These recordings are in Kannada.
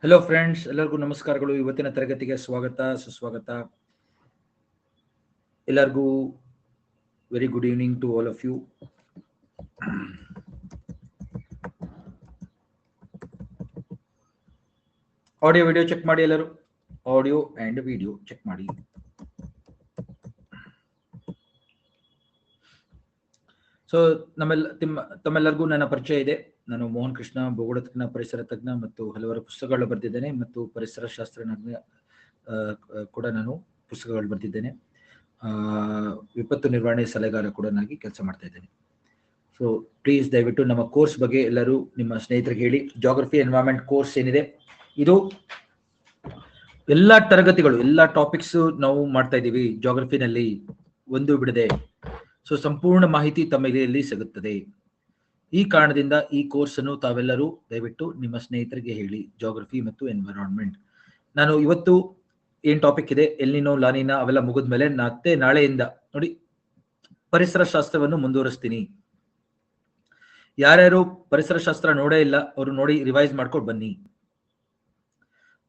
ಹಲೋ ಫ್ರೆಂಡ್ಸ್, ಎಲ್ಲರಿಗೂ ನಮಸ್ಕಾರಗಳು. ಇವತ್ತಿನ ತರಗತಿಗೆ ಸ್ವಾಗತ ಸುಸ್ವಾಗತ. ಎಲ್ಲರಿಗೂ very good evening to all of you. Audio video check ಮಾಡಿ ಎಲ್ಲರೂ. ಆಡಿಯೋ ಅಂಡ್ ವಿಡಿಯೋ ಚೆಕ್ ಮಾಡಿ. ಸೊ ತಮ್ಮೆಲ್ಲರಿಗೂ ನನ್ನ ಪರಿಚಯ ಇದೆ. ನಾನು ಮೋಹನ್ ಕೃಷ್ಣ, ಭೂಗೋಳ ತಜ್ಞ, ಪರಿಸರ ತಜ್ಞ ಮತ್ತು ಹಲವಾರು ಪುಸ್ತಕಗಳು ಬರೆದಿದ್ದೇನೆ ಮತ್ತು ಪರಿಸರ ಶಾಸ್ತ್ರಜ್ಞ ಕೂಡ ನಾನು ಪುಸ್ತಕಗಳು ಬರೆದಿದ್ದೇನೆ. ವಿಪತ್ತು ನಿರ್ವಹಣೆ ಸಲಹೆಗಾರ ಕೂಡ ನಾಗಿ ಕೆಲಸ ಮಾಡ್ತಾ ಇದ್ದೇನೆ. ಸೊ ಪ್ಲೀಸ್ ದಯವಿಟ್ಟು ನಮ್ಮ ಕೋರ್ಸ್ ಬಗ್ಗೆ ಎಲ್ಲರೂ ನಿಮ್ಮ ಸ್ನೇಹಿತರಿಗೆ ಹೇಳಿ. ಜಾಗ್ರಫಿ ಎನ್ವೈರನ್ಮೆಂಟ್ ಕೋರ್ಸ್ ಏನಿದೆ, ಇದು ಎಲ್ಲ ತರಗತಿಗಳು, ಎಲ್ಲ ಟಾಪಿಕ್ಸ್ ನಾವು ಮಾಡ್ತಾ ಇದ್ದೀವಿ ಜಾಗ್ರಫಿನಲ್ಲಿ, ಒಂದು ಬಿಡದೆ. ಸೊ ಸಂಪೂರ್ಣ ಮಾಹಿತಿ ತಮಗೆ ಸಿಗುತ್ತದೆ. ಈ ಕಾರಣದಿಂದ ಈ ಕೋರ್ಸ್ ಅನ್ನು ತಾವೆಲ್ಲರೂ ದಯವಿಟ್ಟು ನಿಮ್ಮ ಸ್ನೇಹಿತರಿಗೆ ಹೇಳಿ, ಜಾಗ್ರಫಿ ಮತ್ತು ಎನ್ವೈರನ್ಮೆಂಟ್. ನಾನು ಇವತ್ತು ಏನ್ ಟಾಪಿಕ್ ಇದೆ, ಎಲ್ನಿನೋ, ಲಾನಿನಾ ಅವೆಲ್ಲ ಮುಗಿದ್ಮೇಲೆ ಮತ್ತೆ ನಾಳೆಯಿಂದ ನೋಡಿ ಪರಿಸರ ಶಾಸ್ತ್ರವನ್ನು ಮುಂದುವರಿಸ್ತೀನಿ. ಯಾರ್ಯಾರು ಪರಿಸರ ಶಾಸ್ತ್ರ ನೋಡೇ ಇಲ್ಲ ಅವರು ನೋಡಿ ರಿವೈಸ್ ಮಾಡ್ಕೊಂಡು ಬನ್ನಿ.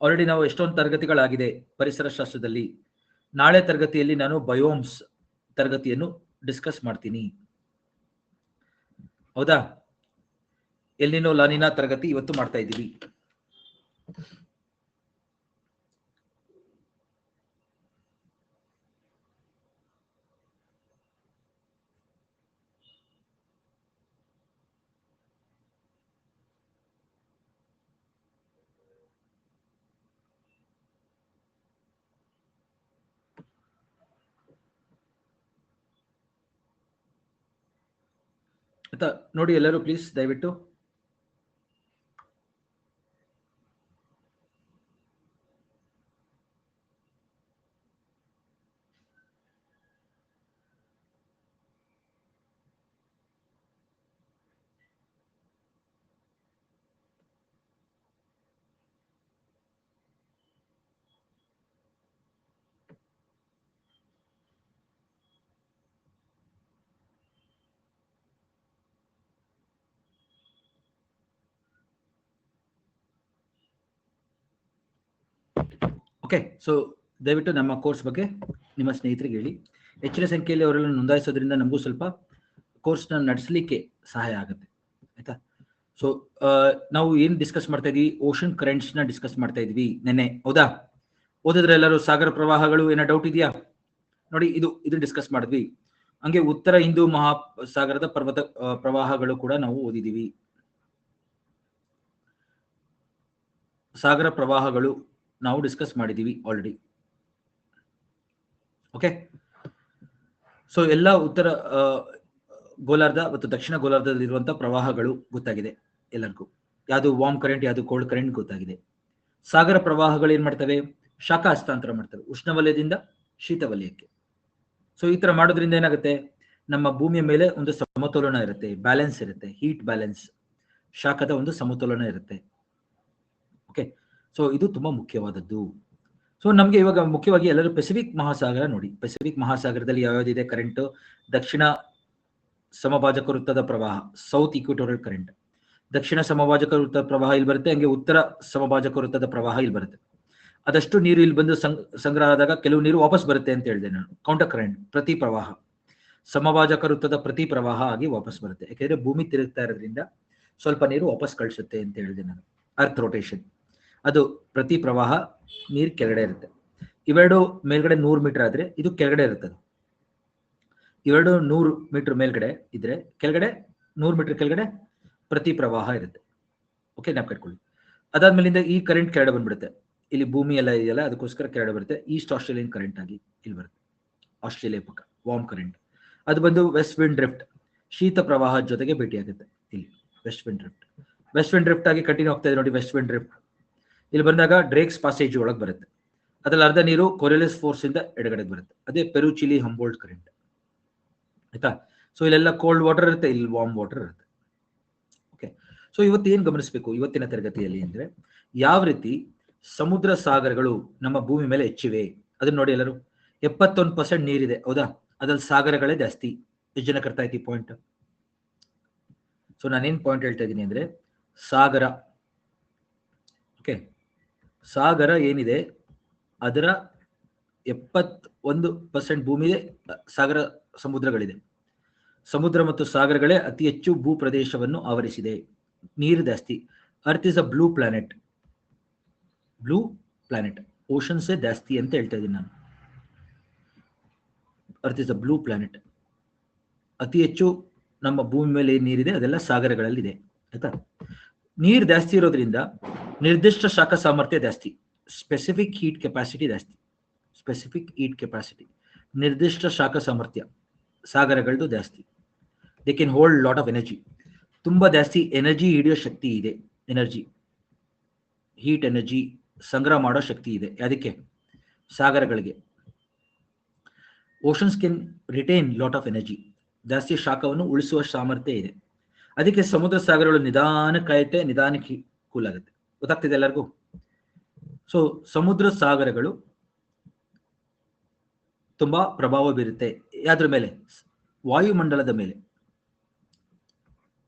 ಆಲ್ರೆಡಿ ನಾವು ಎಷ್ಟೊಂದು ತರಗತಿಗಳಾಗಿದೆ ಪರಿಸರ ಶಾಸ್ತ್ರದಲ್ಲಿ. ನಾಳೆ ತರಗತಿಯಲ್ಲಿ ನಾನು ಬಯೋಮ್ಸ್ ತರಗತಿಯನ್ನು ಡಿಸ್ಕಸ್ ಮಾಡ್ತೀನಿ. ಹೌದಾ? ಎಲ್ನಿನೋ ಲಾನಿನಾ ತರಗತಿ ಇವತ್ತು ಮಾಡ್ತಾ ಇದ್ದೀವಿ. ಆಯ್ತಾ? ನೋಡಿ ಎಲ್ಲರೂ ಪ್ಲೀಸ್ ದಯವಿಟ್ಟು. ಓಕೆ, ಸೊ ದಯವಿಟ್ಟು ನಮ್ಮ ಕೋರ್ಸ್ ಬಗ್ಗೆ ನಿಮ್ಮ ಸ್ನೇಹಿತರಿಗೆ ಹೇಳಿ. ಹೆಚ್ಚಿನ ಸಂಖ್ಯೆಯಲ್ಲಿ ಅವರೆಲ್ಲ ನೋಂದಾಯಿಸೋದ್ರಿಂದ ನಮಗೂ ಸ್ವಲ್ಪ ಕೋರ್ಸ್ನ ನಡೆಸಲಿಕ್ಕೆ ಸಹಾಯ ಆಗುತ್ತೆ. ಆಯ್ತಾ? ಸೊ ನಾವು ಏನು ಡಿಸ್ಕಸ್ ಮಾಡ್ತಾ ಇದ್ವಿ, ಓಷನ್ ಕರೆಂಟ್ಸ್ನ ಡಿಸ್ಕಸ್ ಮಾಡ್ತಾ ಇದ್ವಿ ನೆನ್ನೆ. ಹೌದಾ? ಓದಿದ್ರೆ ಎಲ್ಲರೂ? ಸಾಗರ ಪ್ರವಾಹಗಳು ಏನೋ ಡೌಟ್ ಇದೆಯಾ? ನೋಡಿ, ಇದು ಡಿಸ್ಕಸ್ ಮಾಡಿದ್ವಿ. ಹಂಗೆ ಉತ್ತರ ಹಿಂದೂ ಮಹಾಸಾಗರದ ಪರ್ವತ ಪ್ರವಾಹಗಳು ಕೂಡ ನಾವು ಓದಿದೀವಿ. ಸಾಗರ ಪ್ರವಾಹಗಳು ನಾವು ಡಿಸ್ಕಸ್ ಮಾಡಿದೀವಿ ಆಲ್ರೆಡಿ. ಓಕೆ, ಸೊ ಎಲ್ಲ ಉತ್ತರ ಗೋಲಾರ್ಧ ಮತ್ತು ದಕ್ಷಿಣ ಗೋಲಾರ್ಧದಲ್ಲಿರುವಂತಹ ಪ್ರವಾಹಗಳು ಗೊತ್ತಾಗಿದೆ ಎಲ್ಲರಿಗೂ. ಯಾವುದು ವಾರ್ಮ್ ಕರೆಂಟ್, ಯಾವುದು ಕೋಲ್ಡ್ ಕರೆಂಟ್ ಗೊತ್ತಾಗಿದೆ. ಸಾಗರ ಪ್ರವಾಹಗಳು ಏನ್ ಮಾಡ್ತವೆ? ಶಾಖ ಹಸ್ತಾಂತರ ಮಾಡ್ತವೆ ಉಷ್ಣವಲಯದಿಂದ ಶೀತ ವಲಯಕ್ಕೆ. ಸೊ ಈ ತರ ಮಾಡೋದ್ರಿಂದ ಏನಾಗುತ್ತೆ, ನಮ್ಮ ಭೂಮಿಯ ಮೇಲೆ ಒಂದು ಸಮತೋಲನ ಇರುತ್ತೆ, ಬ್ಯಾಲೆನ್ಸ್ ಇರುತ್ತೆ, ಹೀಟ್ ಬ್ಯಾಲೆನ್ಸ್, ಶಾಖದ ಒಂದು ಸಮತೋಲನ ಇರುತ್ತೆ. ಓಕೆ, ಸೊ ಇದು ತುಂಬಾ ಮುಖ್ಯವಾದದ್ದು. ಸೊ ನಮ್ಗೆ ಇವಾಗ ಮುಖ್ಯವಾಗಿ ಎಲ್ಲರೂ ಪೆಸಿಫಿಕ್ ಮಹಾಸಾಗರ ನೋಡಿ. ಪೆಸಿಫಿಕ್ ಮಹಾಸಾಗರದಲ್ಲಿ ಯಾವ್ಯಾವ್ದಿದೆ ಕರೆಂಟ್? ದಕ್ಷಿಣ ಸಮಭಾಜಕ ವೃತ್ತದ ಪ್ರವಾಹ, ಸೌತ್ ಇಕ್ವಿಟೋರಿಯಲ್ ಕರೆಂಟ್. ದಕ್ಷಿಣ ಸಮಭಾಜಕ ವೃತ್ತದ ಪ್ರವಾಹ ಇಲ್ಲಿ ಬರುತ್ತೆ, ಹಂಗೆ ಉತ್ತರ ಸಮಭಾಜಕ ವೃತ್ತದ ಪ್ರವಾಹ ಇಲ್ಲಿ ಬರುತ್ತೆ. ಅದಷ್ಟು ನೀರು ಇಲ್ಲಿ ಬಂದು ಸಂಗ್ರಹ ಆದಾಗ ಕೆಲವು ನೀರು ವಾಪಸ್ ಬರುತ್ತೆ ಅಂತ ಹೇಳಿದೆ ನಾನು. ಕೌಂಟರ್ ಕರೆಂಟ್, ಪ್ರತಿ ಪ್ರವಾಹ, ಸಮಭಾಜಕ ವೃತ್ತದ ಪ್ರತಿ ಪ್ರವಾಹ ಆಗಿ ವಾಪಸ್ ಬರುತ್ತೆ. ಯಾಕೆಂದ್ರೆ ಭೂಮಿ ತಿರುಗ್ತಾ ಇರೋದ್ರಿಂದ ಸ್ವಲ್ಪ ನೀರು ವಾಪಸ್ ಕಳಿಸುತ್ತೆ ಅಂತ ಹೇಳಿದೆ ನಾನು. ಅರ್ತ್ ರೊಟೇಷನ್, ಅದು ಪ್ರತಿ ಪ್ರವಾಹ ನೀರು ಕೆಳಗಡೆ ಇರುತ್ತೆ. ಇವೆರಡು ಮೇಲ್ಗಡೆ 100 ಮೀಟರ್ ಆದ್ರೆ ಇದು ಕೆಳಗಡೆ ಇರುತ್ತದೆ. ಇವೆರಡು 100 ಮೀಟರ್ ಮೇಲ್ಗಡೆ ಇದ್ರೆ ಕೆಳಗಡೆ 100 ಮೀಟರ್ ಕೆಳಗಡೆ ಪ್ರತಿ ಪ್ರವಾಹ ಇರುತ್ತೆ. ಓಕೆ, ನೆನಪಿಟ್ಕೊಳ್ಳಿ. ಅದಾದ್ಮೇಲಿಂದ ಈ ಕರೆಂಟ್ ಕೆಳಗಡೆ ಬಂದ್ಬಿಡುತ್ತೆ. ಇಲ್ಲಿ ಭೂಮಿ ಎಲ್ಲ ಇದೆಯಲ್ಲ, ಅದಕ್ಕೋಸ್ಕರ ಕೆಳಗಡೆ ಬರುತ್ತೆ. ಈಸ್ಟ್ ಆಸ್ಟ್ರೇಲಿಯನ್ ಕರೆಂಟ್ ಆಗಿ ಇಲ್ಲಿ ಬರುತ್ತೆ. ಆಸ್ಟ್ರೇಲಿಯಾ ಪಕ್ಕ ವಾರ್ಮ್ ಕರೆಂಟ್, ಅದು ಬಂದು ವೆಸ್ಟ್ ವಿಂಡ್ ಡ್ರಿಫ್ಟ್, ಶೀತ ಪ್ರವಾಹ ಜೊತೆಗೆ ಭೇಟಿಯಾಗುತ್ತೆ. ಇಲ್ಲಿ west wind drift, west wind drift ಆಗಿ ಕಂಟಿನ್ಯೂ ಆಗ್ತಾ ಇದೆ ನೋಡಿ. ವೆಸ್ಟ್ ವಿಂಡ್ ಡ್ರಿಫ್ಟ್ ಇಲ್ಲಿ ಬಂದಾಗ ಡ್ರೇಕ್ಸ್ ಪಾಸೇಜ್ ಒಳಗೆ ಬರುತ್ತೆ. ಅದ್ರಲ್ಲಿ ಅರ್ಧ ನೀರು ಕೊರಿಯಲಿಸ್ ಫೋರ್ಸ್ ಇಂದ ಎಡಗಡೆಗೆ ಬರುತ್ತೆ. ಅದೇ ಪೆರುಚಿಲಿ ಹಂಬೋಲ್ಟ್ ಕರೆಂಟ್. ಆಯ್ತಾ? ಸೊ ಇಲ್ಲೆಲ್ಲ ಕೋಲ್ಡ್ ವಾಟರ್ ಇರುತ್ತೆ, ಇಲ್ಲಿ ವಾರ್ಮ್ ವಾಟರ್ ಇರುತ್ತೆ. ಓಕೆ, ಸೊ ಇವತ್ತು ಏನ್ ಗಮನಿಸಬೇಕು ಇವತ್ತಿನ ತರಗತಿಯಲ್ಲಿ ಅಂದ್ರೆ, ಯಾವ ರೀತಿ ಸಮುದ್ರ ಸಾಗರಗಳು ನಮ್ಮ ಭೂಮಿ ಮೇಲೆ ಹೆಚ್ಚಿವೆ ಅದನ್ನ ನೋಡಿ ಎಲ್ಲರೂ. 71% ನೀರಿದೆ, ಹೌದಾ? ಅದ್ರಲ್ಲಿ ಸಾಗರಗಳೇ ಜಾಸ್ತಿ. ಎಷ್ಟು ಜನ ಕರ್ತಾ ಐತಿ ಪಾಯಿಂಟ್? ಸೊ ನಾನೇನ್ ಪಾಯಿಂಟ್ ಹೇಳ್ತಾ ಇದ್ದೀನಿ ಅಂದ್ರೆ, ಸಾಗರ, ಓಕೆ, ಸಾಗರ ಏನಿದೆ ಅದರ 71% ಭೂಮಿ ಸಾಗರ ಸಮುದ್ರಗಳಿದೆ. ಸಮುದ್ರ ಮತ್ತು ಸಾಗರಗಳೇ ಅತಿ ಹೆಚ್ಚು ಭೂ ಪ್ರದೇಶವನ್ನು ಆವರಿಸಿದೆ. ನೀರು ಜಾಸ್ತಿ. Earth is a blue planet. Blue planet, ಓಷನ್ಸೇ ಜಾಸ್ತಿ ಅಂತ ಹೇಳ್ತಾ ಇದ್ದೀನಿ ನಾನು. Earth is a blue planet. ಅತಿ ಹೆಚ್ಚು ನಮ್ಮ ಭೂಮಿ ಮೇಲೆ ಏನ್ ನೀರಿದೆ ಅದೆಲ್ಲ ಸಾಗರಗಳಲ್ಲಿದೆ. ಆಯ್ತಾ? ನೀರು ಜಾಸ್ತಿ ಇರೋದ್ರಿಂದ ನಿರ್ದಿಷ್ಟ ಶಾಖ ಸಾಮರ್ಥ್ಯ ಜಾಸ್ತಿ. ಸ್ಪೆಸಿಫಿಕ್ ಹೀಟ್ ಕೆಪಾಸಿಟಿ ಜಾಸ್ತಿ. ಸ್ಪೆಸಿಫಿಕ್ ಹೀಟ್ ಕೆಪಾಸಿಟಿ, ನಿರ್ದಿಷ್ಟ ಶಾಖ ಸಾಮರ್ಥ್ಯ ಸಾಗರಗಳದ್ದು ಜಾಸ್ತಿ. They can hold lot of energy. ತುಂಬಾ ಜಾಸ್ತಿ ಎನರ್ಜಿ ಹಿಡಿಯೋ ಶಕ್ತಿ ಇದೆ. ಎನರ್ಜಿ, ಹೀಟ್ ಎನರ್ಜಿ ಸಂಗ್ರಹ ಮಾಡೋ ಶಕ್ತಿ ಇದೆ. ಅದಕ್ಕೆ ಸಾಗರಗಳಿಗೆ. Oceans can retain lot of energy. ಜಾಸ್ತಿ ಶಾಖವನ್ನು ಉಳಿಸುವ ಸಾಮರ್ಥ್ಯ ಇದೆ. ಅದಕ್ಕೆ ಸಮುದ್ರ ಸಾಗರಗಳು ನಿಧಾನಕ್ಕೆ ಕಾಯುತ್ತೆ, ನಿಧಾನಕ್ಕೆ ಕೂಲ್ ಆಗುತ್ತೆ. ಗೊತ್ತಾಗ್ತಿದೆ ಎಲ್ಲರಿಗೂ? ಸೊ ಸಮುದ್ರ ಸಾಗರಗಳು ತುಂಬಾ ಪ್ರಭಾವ ಬೀರುತ್ತೆ. ಯಾದ್ರ ಮೇಲೆ? ವಾಯುಮಂಡಲದ ಮೇಲೆ.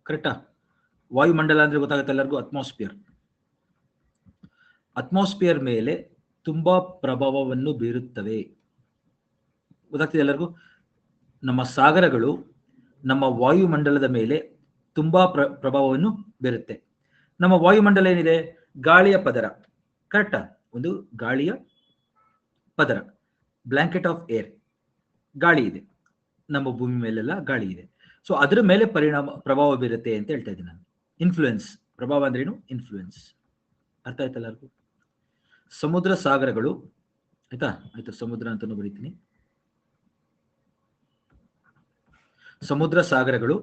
ಕರೆಕ್ಟಾ? ವಾಯುಮಂಡಲ ಅಂದ್ರೆ ಗೊತ್ತಾಗುತ್ತೆ ಎಲ್ಲರಿಗೂ? ಅಟ್ಮಾಸ್ಫಿಯರ್. ಅಟ್ಮಾಸ್ಫಿಯರ್ ಮೇಲೆ ತುಂಬಾ ಪ್ರಭಾವವನ್ನು ಬೀರುತ್ತವೆ. ಗೊತ್ತಾಗ್ತಿದೆ ಎಲ್ಲರಿಗೂ? ನಮ್ಮ ಸಾಗರಗಳು ನಮ್ಮ ವಾಯುಮಂಡಲದ ಮೇಲೆ ತುಂಬಾ ಪ್ರಭಾವವನ್ನು ಬೀರುತ್ತೆ. ನಮ್ಮ ವಾಯುಮಂಡಲ ಏನಿದೆ? ಗಾಳಿಯ ಪದರ. ಕರೆಕ್ಟಾ? ಒಂದು ಗಾಳಿಯ ಪದರ, ಬ್ಲಾಂಕೆಟ್ ಆಫ್ ಏರ್. ಗಾಳಿ ಇದೆ ನಮ್ಮ ಭೂಮಿ ಮೇಲೆಲ್ಲ, ಗಾಳಿ ಇದೆ. ಸೊ ಅದರ ಮೇಲೆ ಪ್ರಭಾವ ಬೀರುತ್ತೆ ಅಂತ ಹೇಳ್ತಾ ಇದ್ದೀನಿ ನಾನು. ಇನ್ಫ್ಲೂಯೆನ್ಸ್. ಪ್ರಭಾವ ಅಂದ್ರೇನು? ಇನ್ಫ್ಲೂಯೆನ್ಸ್. ಅರ್ಥ ಆಯ್ತಲ್ಲ ಎಲ್ಲರಿಗೂ? ಸಮುದ್ರ ಸಾಗರಗಳು, ಆಯ್ತಾ? ಆಯ್ತು, ಸಮುದ್ರ ಅಂತಾನು ಬರೀತೀನಿ. ಸಮುದ್ರ ಸಾಗರಗಳು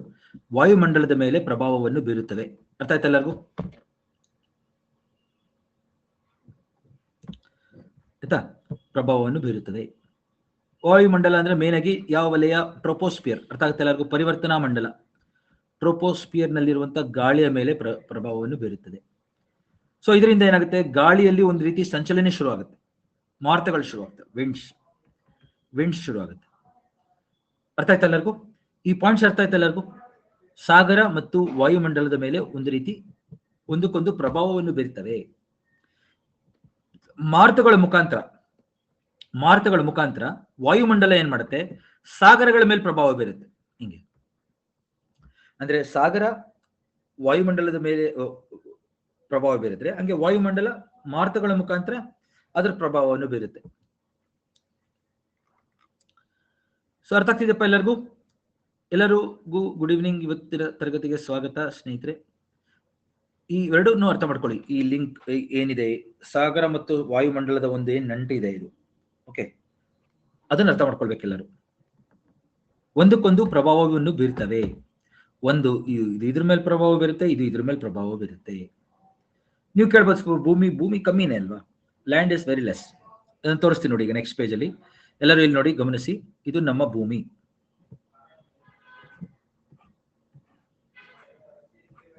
ವಾಯುಮಂಡಲದ ಮೇಲೆ ಪ್ರಭಾವವನ್ನು ಬೀರುತ್ತವೆ. ಅರ್ಥ ಆಯ್ತಾ ಎಲ್ಲರಿಗೂ? ಆಯ್ತಾ? ಪ್ರಭಾವವನ್ನು ಬೀರುತ್ತದೆ. ವಾಯುಮಂಡಲ ಅಂದ್ರೆ ಮೇನ್ ಆಗಿ ಯಾವ ವಲಯ? ಟ್ರೋಪೋಸ್ಫಿಯರ್. ಅರ್ಥ ಆಗುತ್ತೆ ಎಲ್ಲರಿಗೂ? ಪರಿವರ್ತನಾ ಮಂಡಲ. ಟ್ರೋಪೋಸ್ಫಿಯರ್ ನಲ್ಲಿರುವಂತಹ ಗಾಳಿಯ ಮೇಲೆ ಪ್ರಭಾವವನ್ನು ಬೀರುತ್ತದೆ. ಸೊ ಇದರಿಂದ ಏನಾಗುತ್ತೆ? ಗಾಳಿಯಲ್ಲಿ ಒಂದು ರೀತಿ ಸಂಚಲನೆ ಶುರು ಆಗುತ್ತೆ. ಮಾರುತಗಳು ಶುರು ಆಗ್ತವೆ. ವಿಂಡ್ಸ್ ಶುರು ಆಗುತ್ತೆ. ಅರ್ಥ ಆಯ್ತಾ ಎಲ್ಲರಿಗೂ? ಈ ಪಾಯಿಂಟ್ಸ್ ಅರ್ಥ ಆಯ್ತಾ ಎಲ್ಲರಿಗೂ? ಸಾಗರ ಮತ್ತು ವಾಯುಮಂಡಲದ ಮೇಲೆ ಒಂದು ರೀತಿ ಒಂದಕ್ಕೊಂದು ಪ್ರಭಾವವನ್ನು ಬೀರ್ತವೆ. ಮಾರುತಗಳ ಮುಖಾಂತರ ವಾಯುಮಂಡಲ ಏನ್ ಮಾಡುತ್ತೆ? ಸಾಗರಗಳ ಮೇಲೆ ಪ್ರಭಾವ ಬೀರುತ್ತೆ. ಹಿಂಗೆ ಅಂದ್ರೆ ಸಾಗರ ವಾಯುಮಂಡಲದ ಮೇಲೆ ಪ್ರಭಾವ ಬೀರಿದ್ರೆ, ಹಂಗೆ ವಾಯುಮಂಡಲ ಮಾರುತಗಳ ಮುಖಾಂತರ ಅದರ ಪ್ರಭಾವವನ್ನು ಬೀರುತ್ತೆ. ಸೊ ಅರ್ಥ ಆಗ್ತಿದೆಯಪ್ಪ ಎಲ್ಲರಿಗೂ? ಎಲ್ಲರಿಗೂ ಗುಡ್ ಈವ್ನಿಂಗ್. ಇವತ್ತಿನ ತರಗತಿಗೆ ಸ್ವಾಗತ ಸ್ನೇಹಿತರೆ. ಈ ಎರಡನ್ನೂ ಅರ್ಥ ಮಾಡ್ಕೊಳ್ಳಿ. ಈ ಲಿಂಕ್ ಏನಿದೆ, ಸಾಗರ ಮತ್ತು ವಾಯುಮಂಡಲದ ಒಂದು ಏನ್ ನಂಟು ಇದೆ ಇದು, ಓಕೆ, ಅದನ್ನ ಅರ್ಥ ಮಾಡ್ಕೊಳ್ಬೇಕು ಎಲ್ಲರೂ. ಒಂದಕ್ಕೊಂದು ಪ್ರಭಾವವನ್ನು ಬೀರ್ತವೆ. ಒಂದು ಇದ್ರ ಮೇಲೆ ಪ್ರಭಾವ ಬೀರುತ್ತೆ, ಇದು ಇದ್ರ ಮೇಲೆ ಪ್ರಭಾವ ಬೀರುತ್ತೆ. ನೀವು ಕೇಳ್ಬೋದು, ಭೂಮಿ ಕಮ್ಮಿನೇ ಅಲ್ವಾ? Land is very less. ಅದನ್ನು ತೋರಿಸ್ತೀನಿ ನೋಡಿ ಈಗ ನೆಕ್ಸ್ಟ್ ಪೇಜ್ ಅಲ್ಲಿ. ಎಲ್ಲರೂ ಇಲ್ಲಿ ನೋಡಿ, ಗಮನಿಸಿ. ಇದು ನಮ್ಮ ಭೂಮಿ,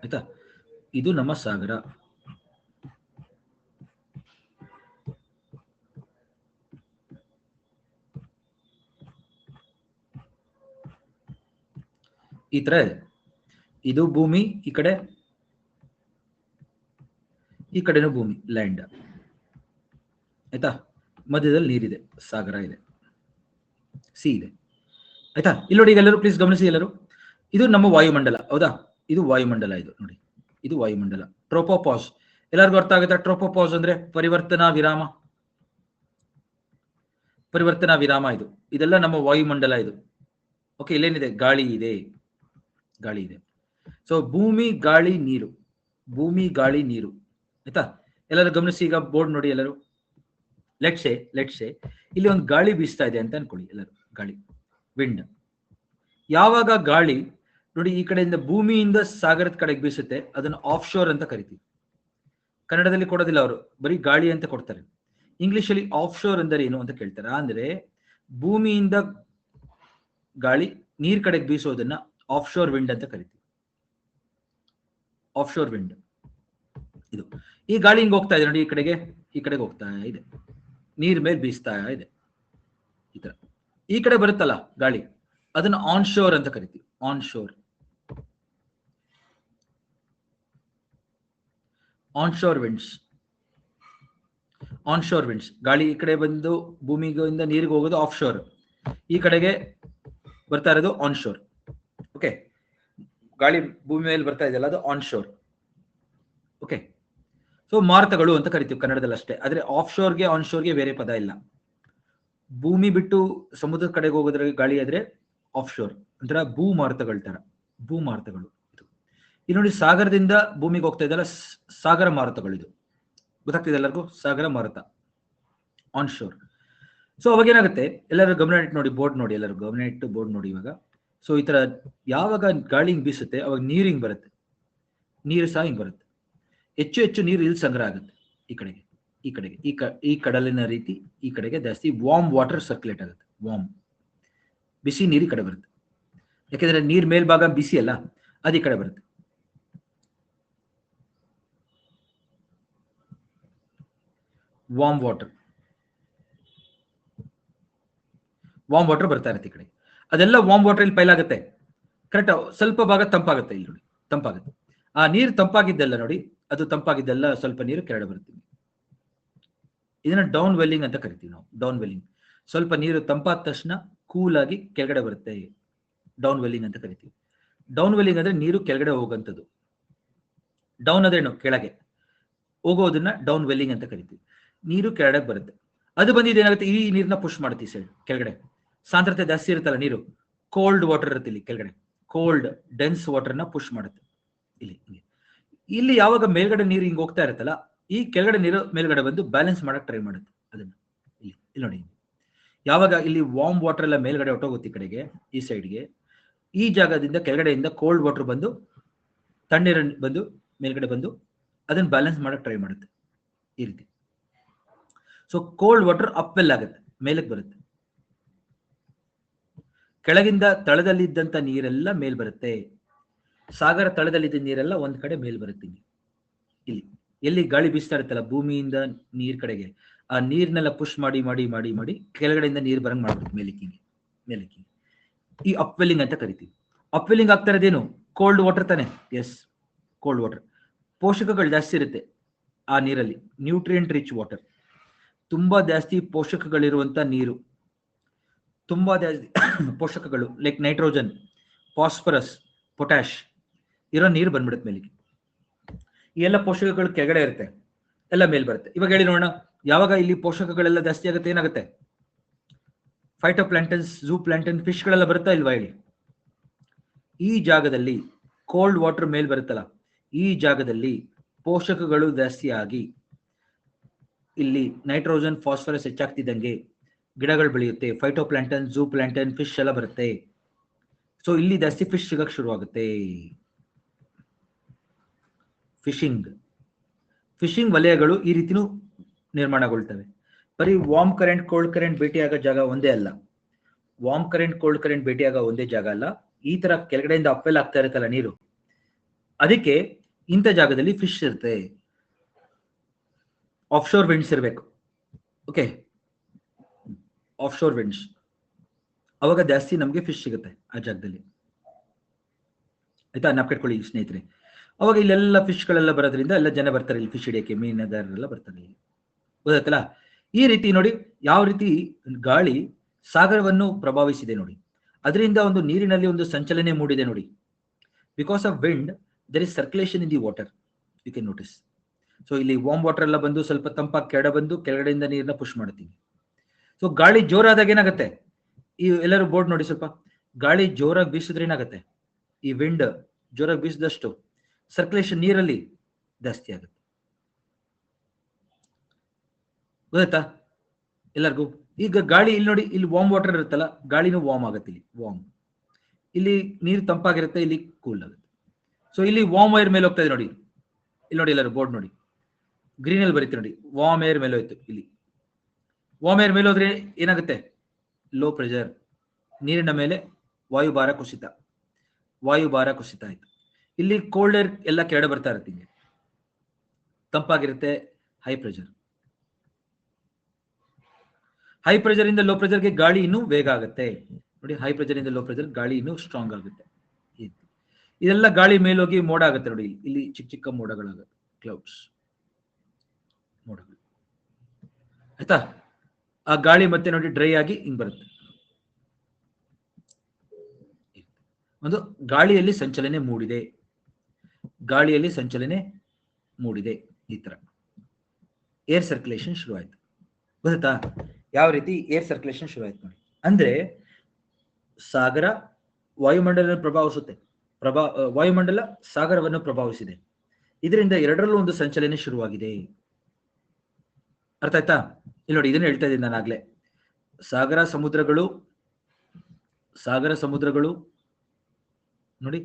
ಆಯ್ತಾ? ಇದು ನಮ್ಮ ಸಾಗರ. ಈ ತರ ಇದು ಭೂಮಿ, ಈ ಕಡೆನೂ ಭೂಮಿ, ಲ್ಯಾಂಡ್, ಆಯ್ತಾ? ಮಧ್ಯದಲ್ಲಿ ನೀರಿದೆ, ಸಾಗರ ಇದೆ, ಸಿ ಇದೆ, ಆಯ್ತಾ? ಇಲ್ಲಿ ನೋಡಿ, ಎಲ್ಲರೂ ಪ್ಲೀಸ್ ಗಮನಿಸಿ ಎಲ್ಲರೂ. ಇದು ನಮ್ಮ ವಾಯುಮಂಡಲ, ಹೌದಾ? ಇದು ವಾಯುಮಂಡಲ, ಇದು ನೋಡಿ, ಇದು ವಾಯುಮಂಡಲ. ಟ್ರೋಪೋಪಾಸ್ ಎಲ್ಲರಿಗೂ ಅರ್ಥ ಆಗುತ್ತಾ? ಟ್ರೋಪೋಪಾಸ್ ಅಂದ್ರೆ ಪರಿವರ್ತನಾ ವಿರಾಮ. ಪರಿವರ್ತನಾ ವಿರಾಮ ಇದೆಲ್ಲ ನಮ್ಮ ವಾಯುಮಂಡಲ ಇದು. ಓಕೆ, ಇಲ್ಲೇನಿದೆ? ಗಾಳಿ ಇದೆ. ಸೊ ಭೂಮಿ, ಗಾಳಿ, ನೀರು. ಭೂಮಿ, ಗಾಳಿ, ನೀರು, ಆಯ್ತಾ? ಎಲ್ಲರೂ ಗಮನಿಸಿ. ಈಗ ಬೋರ್ಡ್ ನೋಡಿ ಎಲ್ಲರೂ. ಲೆಟ್ಸ್ ಸೇ ಇಲ್ಲಿ ಒಂದು ಗಾಳಿ ಬೀಸ್ತಾ ಇದೆ ಅಂತ ಅನ್ಕೊಳ್ಳಿ ಎಲ್ಲರೂ. ಗಾಳಿ, ವಿಂಡ್. ಯಾವಾಗ ಗಾಳಿ ನೋಡಿ ಈ ಕಡೆಯಿಂದ ಭೂಮಿಯಿಂದ ಸಾಗರದ ಕಡೆಗೆ ಬೀಸುತ್ತೆ, ಅದನ್ನು ಆಫ್ ಶೋರ್ ಅಂತ ಕರಿತೀವಿ. ಕನ್ನಡದಲ್ಲಿ ಕೊಡೋದಿಲ್ಲ ಅವರು, ಬರೀ ಗಾಳಿ ಅಂತ ಕೊಡ್ತಾರೆ. ಇಂಗ್ಲಿಷ್ ಅಲ್ಲಿ ಆಫ್ ಶೋರ್ ಅಂದರೆ ಏನು ಅಂತ ಕೇಳ್ತಾರೆ. ಅಂದ್ರೆ ಭೂಮಿಯಿಂದ ಗಾಳಿ ನೀರ್ ಕಡೆಗೆ ಬೀಸೋದನ್ನ ಆಫ್ ಶೋರ್ ವಿಂಡ್ ಅಂತ ಕರಿತೀವಿ. ಆಫ್ ಶೋರ್ ವಿಂಡ್ ಇದು. ಈ ಗಾಳಿ ಹಿಂಗ್ ಹೋಗ್ತಾ ಇದೆ ನೋಡಿ, ಈ ಕಡೆಗೆ ಹೋಗ್ತಾ ಇದೆ, ನೀರ್ ಮೇಲೆ ಬೀಸ್ತಾ ಇದೆ. ಈ ತರ ಈ ಕಡೆ ಬರುತ್ತಲ್ಲ ಗಾಳಿ, ಅದನ್ನ ಆನ್ ಶೋರ್ ಅಂತ ಕರಿತೀವಿ. On sure winds. On sure winds, ಗಾಳಿ ಈ ಕಡೆ ಬಂದು ಭೂಮಿಯಿಂದ ನೀರಿಗೆ ಹೋಗೋದು ಆಫ್ ಶೋರ್, ಈ ಕಡೆಗೆ ಬರ್ತಾ ಇರೋದು ಆನ್ ಶೋರ್. ಓಕೆ, ಗಾಳಿ ಭೂಮಿ ಮೇಲೆ ಬರ್ತಾ ಇದೆಯಲ್ಲ ಅದು ಆನ್ ಶೋರ್. ಓಕೆ, ಸೊ ಮಾರುತಗಳು ಅಂತ ಕರಿತೀವಿ ಕನ್ನಡದಲ್ಲಿ ಅಷ್ಟೇ. ಆದ್ರೆ ಆಫ್ ಶೋರ್ಗೆ ಆನ್ ಶೋರ್ಗೆ ಬೇರೆ ಪದ ಇಲ್ಲ. ಭೂಮಿ ಬಿಟ್ಟು ಸಮುದ್ರದ ಕಡೆಗೆ ಹೋಗೋದ್ರ ಗಾಳಿ ಆದ್ರೆ ಆಫ್ ಶೋರ್, ಒಂಥರ ಭೂ ಮಾರುತಗಳ ತರ, ಭೂ ಮಾರುತಗಳು. ಇದು ನೋಡಿ, ಸಾಗರದಿಂದ ಭೂಮಿಗೆ ಹೋಗ್ತಾ ಇದೆಯಲ್ಲ, ಸಾಗರ ಮಾರುತಗಳು. ಇದು ಗೊತ್ತಾಗ್ತಿದೆ ಎಲ್ಲರಿಗೂ, ಸಾಗರ ಮಾರುತ ಆನ್ ಶೋರ್. ಸೊ ಅವಾಗ ಏನಾಗುತ್ತೆ, ಎಲ್ಲರೂ ಗಮನ ಇಟ್ಟು ನೋಡಿ, ಬೋರ್ಡ್ ನೋಡಿ, ಎಲ್ಲರೂ ಗಮನ ಇಟ್ಟು ಬೋರ್ಡ್ ನೋಡಿ ಇವಾಗ. ಸೊ ಈ ತರ ಯಾವಾಗ ಗಾಳಿ ಹಿಂಗ್ ಬೀಸುತ್ತೆ ಅವಾಗ ನೀರು ಹಿಂಗ್ ಬರುತ್ತೆ, ನೀರು ಸಹ ಹಿಂಗ್ ಬರುತ್ತೆ. ಹೆಚ್ಚು ಹೆಚ್ಚು ನೀರು ಇಲ್ಲಿ ಸಂಗ್ರಹ ಆಗುತ್ತೆ, ಈ ಕಡೆಗೆ ಈ ಕಡೆಗೆ ಈ ಕಡಲಿನ ರೀತಿ ಈ ಕಡೆಗೆ ಜಾಸ್ತಿ ವಾರ್ಮ್ ವಾಟರ್ ಸರ್ಕ್ಯುಲೇಟ್ ಆಗುತ್ತೆ. ವಾರ್ಮ್ ಬಿಸಿ ನೀರು ಈ ಕಡೆ ಬರುತ್ತೆ, ಯಾಕೆಂದ್ರೆ ನೀರ್ ಮೇಲ್ಭಾಗ ಬಿಸಿ ಅಲ್ಲ, ಅದು ಈ ಕಡೆ ಬರುತ್ತೆ. ವಾರ್ಮ್ ವಾಟರ್ ಬರ್ತಾ ಇರುತ್ತೆ ಈ ಕಡೆ. ಅದೆಲ್ಲ ವಾರ್ಮ್ ವಾಟರ್ ಇಲ್ಲಿ ಪೈಲ್ ಆಗುತ್ತೆ, ಕರೆಕ್ಟ್. ಸ್ವಲ್ಪ ಭಾಗ ತಂಪಾಗುತ್ತೆ, ಇಲ್ಲಿ ನೋಡಿ ತಂಪಾಗುತ್ತೆ. ಆ ನೀರು ತಂಪಾಗಿದ್ದೆಲ್ಲ ನೋಡಿ, ಅದು ತಂಪಾಗಿದ್ದೆಲ್ಲ ಸ್ವಲ್ಪ ನೀರು ಕೆಳಗಡೆ ಬರುತ್ತೆ. ಇದನ್ನ ಡೌನ್ ವೆಲ್ಲಿಂಗ್ ಅಂತ ಕರಿತೀವಿ ನಾವು. ಡೌನ್ ವೆಲ್ಲಿಂಗ್, ಸ್ವಲ್ಪ ನೀರು ತಂಪಾದ ತಕ್ಷಣ ಕೂಲ್ ಆಗಿ ಕೆಳಗಡೆ ಬರುತ್ತೆ, ಡೌನ್ ವೆಲ್ಲಿಂಗ್ ಅಂತ ಕರಿತೀವಿ. ಡೌನ್ ವೆಲ್ಲಿಂಗ್ ಅಂದ್ರೆ ನೀರು ಕೆಳಗಡೆ ಹೋಗುವಂಥದ್ದು. ಡೌನ್ ಅದೇನು, ಕೆಳಗೆ ಹೋಗೋದನ್ನ ಡೌನ್ ವೆಲ್ಲಿಂಗ್ ಅಂತ ಕರಿತೀವಿ. ನೀರು ಕೆಳಗಡೆ ಬರುತ್ತೆ, ಅದು ಬಂದಿದ್ದು ಏನಾಗುತ್ತೆ, ಈ ನೀರನ್ನ ಪುಷ್ ಮಾಡುತ್ತೆ ಈ ಸೈಡ್ ಕೆಳಗಡೆ. ಸಾಂದ್ರತೆ ಜಾಸ್ತಿ ಇರುತ್ತಲ್ಲ ನೀರು, ಕೋಲ್ಡ್ ವಾಟರ್ ಇರುತ್ತೆ ಇಲ್ಲಿ ಕೆಳಗಡೆ, ಕೋಲ್ಡ್ ಡೆನ್ಸ್ ವಾಟರ್ನ ಪುಷ್ ಮಾಡುತ್ತೆ ಇಲ್ಲಿ. ಇಲ್ಲಿ ಯಾವಾಗ ಮೇಲ್ಗಡೆ ನೀರು ಹಿಂಗ್ ಹೋಗ್ತಾ ಇರುತ್ತಲ್ಲ, ಈ ಕೆಳಗಡೆ ನೀರು ಮೇಲ್ಗಡೆ ಬಂದು ಬ್ಯಾಲೆನ್ಸ್ ಮಾಡಕ್ ಟ್ರೈ ಮಾಡುತ್ತೆ ಅದನ್ನ. ಇಲ್ಲಿ ನೋಡಿ, ಯಾವಾಗ ಇಲ್ಲಿ ವಾರ್ಮ್ ವಾಟರ್ ಎಲ್ಲ ಮೇಲ್ಗಡೆ ಹೊಟ್ಟೋಗುತ್ತೆ ಈ ಕಡೆಗೆ, ಈ ಸೈಡ್ಗೆ, ಈ ಜಾಗದಿಂದ ಕೆಳಗಡೆಯಿಂದ ಕೋಲ್ಡ್ ವಾಟರ್ ಬಂದು ತಣ್ಣೀರು ಬಂದು ಮೇಲ್ಗಡೆ ಬಂದು ಅದನ್ನ ಬ್ಯಾಲೆನ್ಸ್ ಮಾಡಕ್ ಟ್ರೈ ಮಾಡುತ್ತೆ ಈ ರೀತಿ. ಸೊ ಕೋಲ್ಡ್ ವಾಟರ್ ಅಪ್ವೆಲ್ ಆಗುತ್ತೆ, ಮೇಲಕ್ಕೆ ಬರುತ್ತೆ. ಕೆಳಗಿಂದ ತಳದಲ್ಲಿದ್ದಂತ ನೀರೆಲ್ಲ ಮೇಲ್ ಬರುತ್ತೆ, ಸಾಗರ ತಳದಲ್ಲಿದ್ದ ನೀರೆಲ್ಲ ಒಂದ್ ಕಡೆ ಮೇಲ್ ಬರುತ್ತೆ. ಇಲ್ಲಿ ಎಲ್ಲಿ ಗಾಳಿ ಬೀಸ್ತಾ ಇರುತ್ತಲ್ಲ ಭೂಮಿಯಿಂದ ನೀರ್ ಕಡೆಗೆ, ಆ ನೀರ್ನೆಲ್ಲ ಪುಷ್ ಮಾಡಿ ಮಾಡಿ ಮಾಡಿ ಮಾಡಿ ಕೆಳಗಡೆಯಿಂದ ನೀರ್ ಬರಂಗ್ ಮಾಡ್ಬಿಡುತ್ತೆ ಮೇಲಕ್ಕೆ. ಈ ಅಪ್ವೆಲ್ಲಿಂಗ್ ಅಂತ ಕರಿತೀವಿ. ಅಪ್ವೆಲ್ಲಿಂಗ್ ಆಗ್ತಾ ಇರೋದೇನು, ಕೋಲ್ಡ್ ವಾಟರ್ ತಾನೆ. Yes, cold water. ಪೋಷಕಗಳು ಜಾಸ್ತಿ ಇರುತ್ತೆ ಆ ನೀರಲ್ಲಿ, ನ್ಯೂಟ್ರಿಯೆಂಟ್ ರಿಚ್ ವಾಟರ್, ತುಂಬಾ ಜಾಸ್ತಿ ಪೋಷಕಗಳಿರುವಂತ ನೀರು. ತುಂಬಾ ಜಾಸ್ತಿ ಪೋಷಕಗಳು ಲೈಕ್ ನೈಟ್ರೋಜನ್, ಫಾಸ್ಫರಸ್, ಪೊಟ್ಯಾಶ್ ಇರೋ ನೀರು ಬಂದ್ಬಿಡುತ್ತೆ ಮೇಲಿಗೆ. ಈ ಎಲ್ಲ ಪೋಷಕಗಳು ಕೆಳಗಡೆ ಇರುತ್ತೆ, ಎಲ್ಲ ಮೇಲ್ ಬರುತ್ತೆ. ಇವಾಗ ಹೇಳಿ ನೋಡೋಣ, ಯಾವಾಗ ಇಲ್ಲಿ ಪೋಷಕಗಳೆಲ್ಲ ಜಾಸ್ತಿ ಆಗುತ್ತೆ ಏನಾಗುತ್ತೆ, ಫೈಟೋ ಪ್ಲಾಂಟನ್ಸ್, ಝೂ ಪ್ಲಾಂಟನ್, ಫಿಶ್ ಗಳೆಲ್ಲ ಬರುತ್ತಾ ಇಲ್ವಾ ಹೇಳಿ. ಈ ಜಾಗದಲ್ಲಿ ಕೋಲ್ಡ್ ವಾಟರ್ ಮೇಲ್ ಬರುತ್ತಲ್ಲ, ಈ ಜಾಗದಲ್ಲಿ ಪೋಷಕಗಳು ಜಾಸ್ತಿ ಆಗಿ ಇಲ್ಲಿ ನೈಟ್ರೋಜನ್ ಫಾಸ್ಫರಸ್ ಹೆಚ್ಚಾಗ್ತಿದ್ದಂಗೆ ಗಿಡಗಳು ಬೆಳೆಯುತ್ತೆ, ಫೈಟೋ ಪ್ಲಾಂಟನ್, ಝೂ ಪ್ಲಾಂಟನ್, ಫಿಶ್ ಎಲ್ಲ ಬರುತ್ತೆ. ಸೊ ಇಲ್ಲಿ ಜಾಸ್ತಿ ಫಿಶ್ ಸಿಗಕ್ಕೆ ಶುರುವಾಗುತ್ತೆ. ಫಿಶಿಂಗ್ ವಲಯಗಳು ಈ ರೀತಿನೂ ನಿರ್ಮಾಣಗೊಳ್ತವೆ. ಬರೀ ವಾರ್ಮ್ ಕರೆಂಟ್ ಕೋಲ್ಡ್ ಕರೆಂಟ್ ಭೇಟಿಯಾಗೋ ಜಾಗ ಒಂದೇ ಅಲ್ಲ, ವಾರ್ಮ್ ಕರೆಂಟ್ ಕೋಲ್ಡ್ ಕರೆಂಟ್ ಭೇಟಿಯಾಗೋ ಒಂದೇ ಜಾಗ ಅಲ್ಲ, ಈ ತರ ಕೆಳಗಡೆಯಿಂದ ಅಪ್ಪೆಲ್ ಆಗ್ತಾ ಇರುತ್ತಲ್ಲ ನೀರು, ಅದಕ್ಕೆ ಇಂಥ ಜಾಗದಲ್ಲಿ ಫಿಶ್ ಇರುತ್ತೆ. ಆಫ್ಶೋರ್ ವಿಂಡ್ಸ್ ಇರಬೇಕು. ಓಕೆ, ಆಫ್ಶೋರ್ ವಿಂಡ್ಸ್, ಅವಾಗ ಜಾಸ್ತಿ ನಮಗೆ ಫಿಶ್ ಸಿಗುತ್ತೆ ಆ ಜಾಗದಲ್ಲಿ. ಆಯ್ತಾ, ನೆನಪಿಟ್ಕೊಳ್ಳಿ ಸ್ನೇಹಿತರೆ. ಅವಾಗ ಇಲ್ಲೆಲ್ಲ ಫಿಶ್ಗಳೆಲ್ಲ ಬರೋದ್ರಿಂದ ಎಲ್ಲ ಜನ ಬರ್ತಾರೆ ಇಲ್ಲಿ ಫಿಶ್ ಹಿಡಿಯಕ್ಕೆ, ಮೀನುಗಾರರೆಲ್ಲ ಬರ್ತಾರೆ ಇಲ್ಲಿ. ಗೊತ್ತಾಯ್ತಲ್ಲ, ಈ ರೀತಿ ನೋಡಿ ಯಾವ ರೀತಿ ಗಾಳಿ ಸಾಗರವನ್ನು ಪ್ರಭಾವಿಸಿದೆ ನೋಡಿ. ಅದರಿಂದ ಒಂದು ನೀರಿನಲ್ಲಿ ಒಂದು ಸಂಚಲನೆ ಮೂಡಿದೆ ನೋಡಿ. Because of wind there is circulation in the water, you can notice. So ಇಲ್ಲಿ ವಾರ್ಮ್ ವಾಟರ್ ಎಲ್ಲ ಬಂದು ಸ್ವಲ್ಪ ತಂಪಾಗಿ ಕೆಳಗಡೆ ಬಂದು ಕೆಳಗಡೆಯಿಂದ ನೀರನ್ನ ಪುಷ್ ಮಾಡುತ್ತೀವಿ. ಸೊ ಗಾಳಿ ಜೋರಾದಾಗ ಏನಾಗುತ್ತೆ, ಈ ಎಲ್ಲರೂ ಬೋರ್ಡ್ ನೋಡಿ ಸ್ವಲ್ಪ, ಗಾಳಿ ಜೋರಾಗಿ ಬೀಸಿದ್ರೆ ಏನಾಗುತ್ತೆ, ಈ ವಿಂಡ್ ಜೋರಾಗಿ ಬೀಸಿದಷ್ಟು ಸರ್ಕ್ಯುಲೇಷನ್ ನೀರಲ್ಲಿ ಜಾಸ್ತಿ ಆಗುತ್ತೆ. ಗೊತ್ತಾಯ್ತಾ ಎಲ್ಲರಿಗೂ? ಈಗ ಗಾಳಿ ಇಲ್ಲಿ ನೋಡಿ, ಇಲ್ಲಿ ವಾರ್ಮ್ ವಾಟರ್ ಇರುತ್ತಲ್ಲ, ಗಾಳಿನೂ ವಾರ್ಮ್ ಆಗುತ್ತೆ. ಇಲ್ಲಿ ವಾರ್ಮ್, ಇಲ್ಲಿ ನೀರು ತಂಪಾಗಿರುತ್ತೆ, ಇಲ್ಲಿ ಕೂಲ್ ಆಗುತ್ತೆ. ಸೊ ಇಲ್ಲಿ ವಾರ್ಮ್ ಏರ್ ಮೇಲೆ ಹೋಗ್ತಾ ಇದೆ ನೋಡಿ, ಇಲ್ಲಿ ನೋಡಿ ಎಲ್ಲರೂ ಬೋರ್ಡ್ ನೋಡಿ, ಗ್ರೀನ್ ಅಲ್ಲಿ ಬರೀತಿ ನೋಡಿ, ವಾರ್ಮ್ ಏರ್ ಮೇಲೆ ಹೋಯ್ತು. ಇಲ್ಲಿ ವಾರ್ಮ್ ಏರ್ ಮೇಲೆ ಹೋದ್ರೆ ಏನಾಗುತ್ತೆ, ಲೋ ಪ್ರೆಷರ್, ನೀರಿನ ಮೇಲೆ ವಾಯುಭಾರ ಕುಸಿತ ಆಯ್ತು. ಇಲ್ಲಿ ಕೋಲ್ಡ್ ಏರ್ ಎಲ್ಲ ಕೆಳಗಡೆ ಬರ್ತಾ ಇರುತ್ತೆ, ಹಿಂಗೆ ತಂಪಾಗಿರುತ್ತೆ, ಹೈ ಪ್ರೆಷರ್ ಇಂದ ಲೋ ಪ್ರೆಷರ್ಗೆ ಗಾಳಿ ಇನ್ನೂ ವೇಗ ಆಗುತ್ತೆ ನೋಡಿ. ಹೈ ಪ್ರೆಷರ್ ಇಂದ ಲೋ ಪ್ರೆಷರ್ ಗಾಳಿ ಇನ್ನೂ ಸ್ಟ್ರಾಂಗ್ ಆಗುತ್ತೆ. ಇದೆಲ್ಲ ಗಾಳಿ ಮೇಲೋಗಿ ಮೋಡ ಆಗುತ್ತೆ ನೋಡಿ, ಇಲ್ಲಿ ಚಿಕ್ಕ ಚಿಕ್ಕ ಮೋಡಗಳಾಗುತ್ತೆ, ಕ್ಲೌಡ್ಸ್, ಮೋಡಗಳು. ಆಯ್ತಾ. ಆ ಗಾಳಿ ಮತ್ತೆ ನೋಡಿ ಡ್ರೈ ಆಗಿ ಹಿಂಗ್ ಬರುತ್ತೆ. ಒಂದು ಗಾಳಿಯಲ್ಲಿ ಸಂಚಲನೆ ಮೂಡಿದೆ, ಗಾಳಿಯಲ್ಲಿ ಸಂಚಲನೆ ಮೂಡಿದೆ, ಈ ತರ ಏರ್ ಸರ್ಕ್ಯುಲೇಷನ್ ಶುರುವಾಯ್ತು. ಗೊತ್ತಾ ಯಾವ ರೀತಿ ಏರ್ ಸರ್ಕ್ಯುಲೇಷನ್ ಶುರುವಾಯ್ತು ನೋಡಿ. ಅಂದ್ರೆ ಸಾಗರ ವಾಯುಮಂಡಲ ಪ್ರಭಾವಿಸುತ್ತೆ, ವಾಯುಮಂಡಲ ಸಾಗರವನ್ನು ಪ್ರಭಾವಿಸಿದೆ. ಇದರಿಂದ ಎರಡರಲ್ಲೂ ಒಂದು ಸಂಚಲನೆ ಶುರುವಾಗಿದೆ. ಅರ್ಥ ಆಯ್ತಾ? ಇಲ್ಲಿ ನೋಡಿ, ಇದನ್ನ ಹೇಳ್ತಾ ಇದ್ದೀನಿ ನಾನಾಗ್ಲೇ. ಸಾಗರ ಸಮುದ್ರಗಳು ನೋಡಿ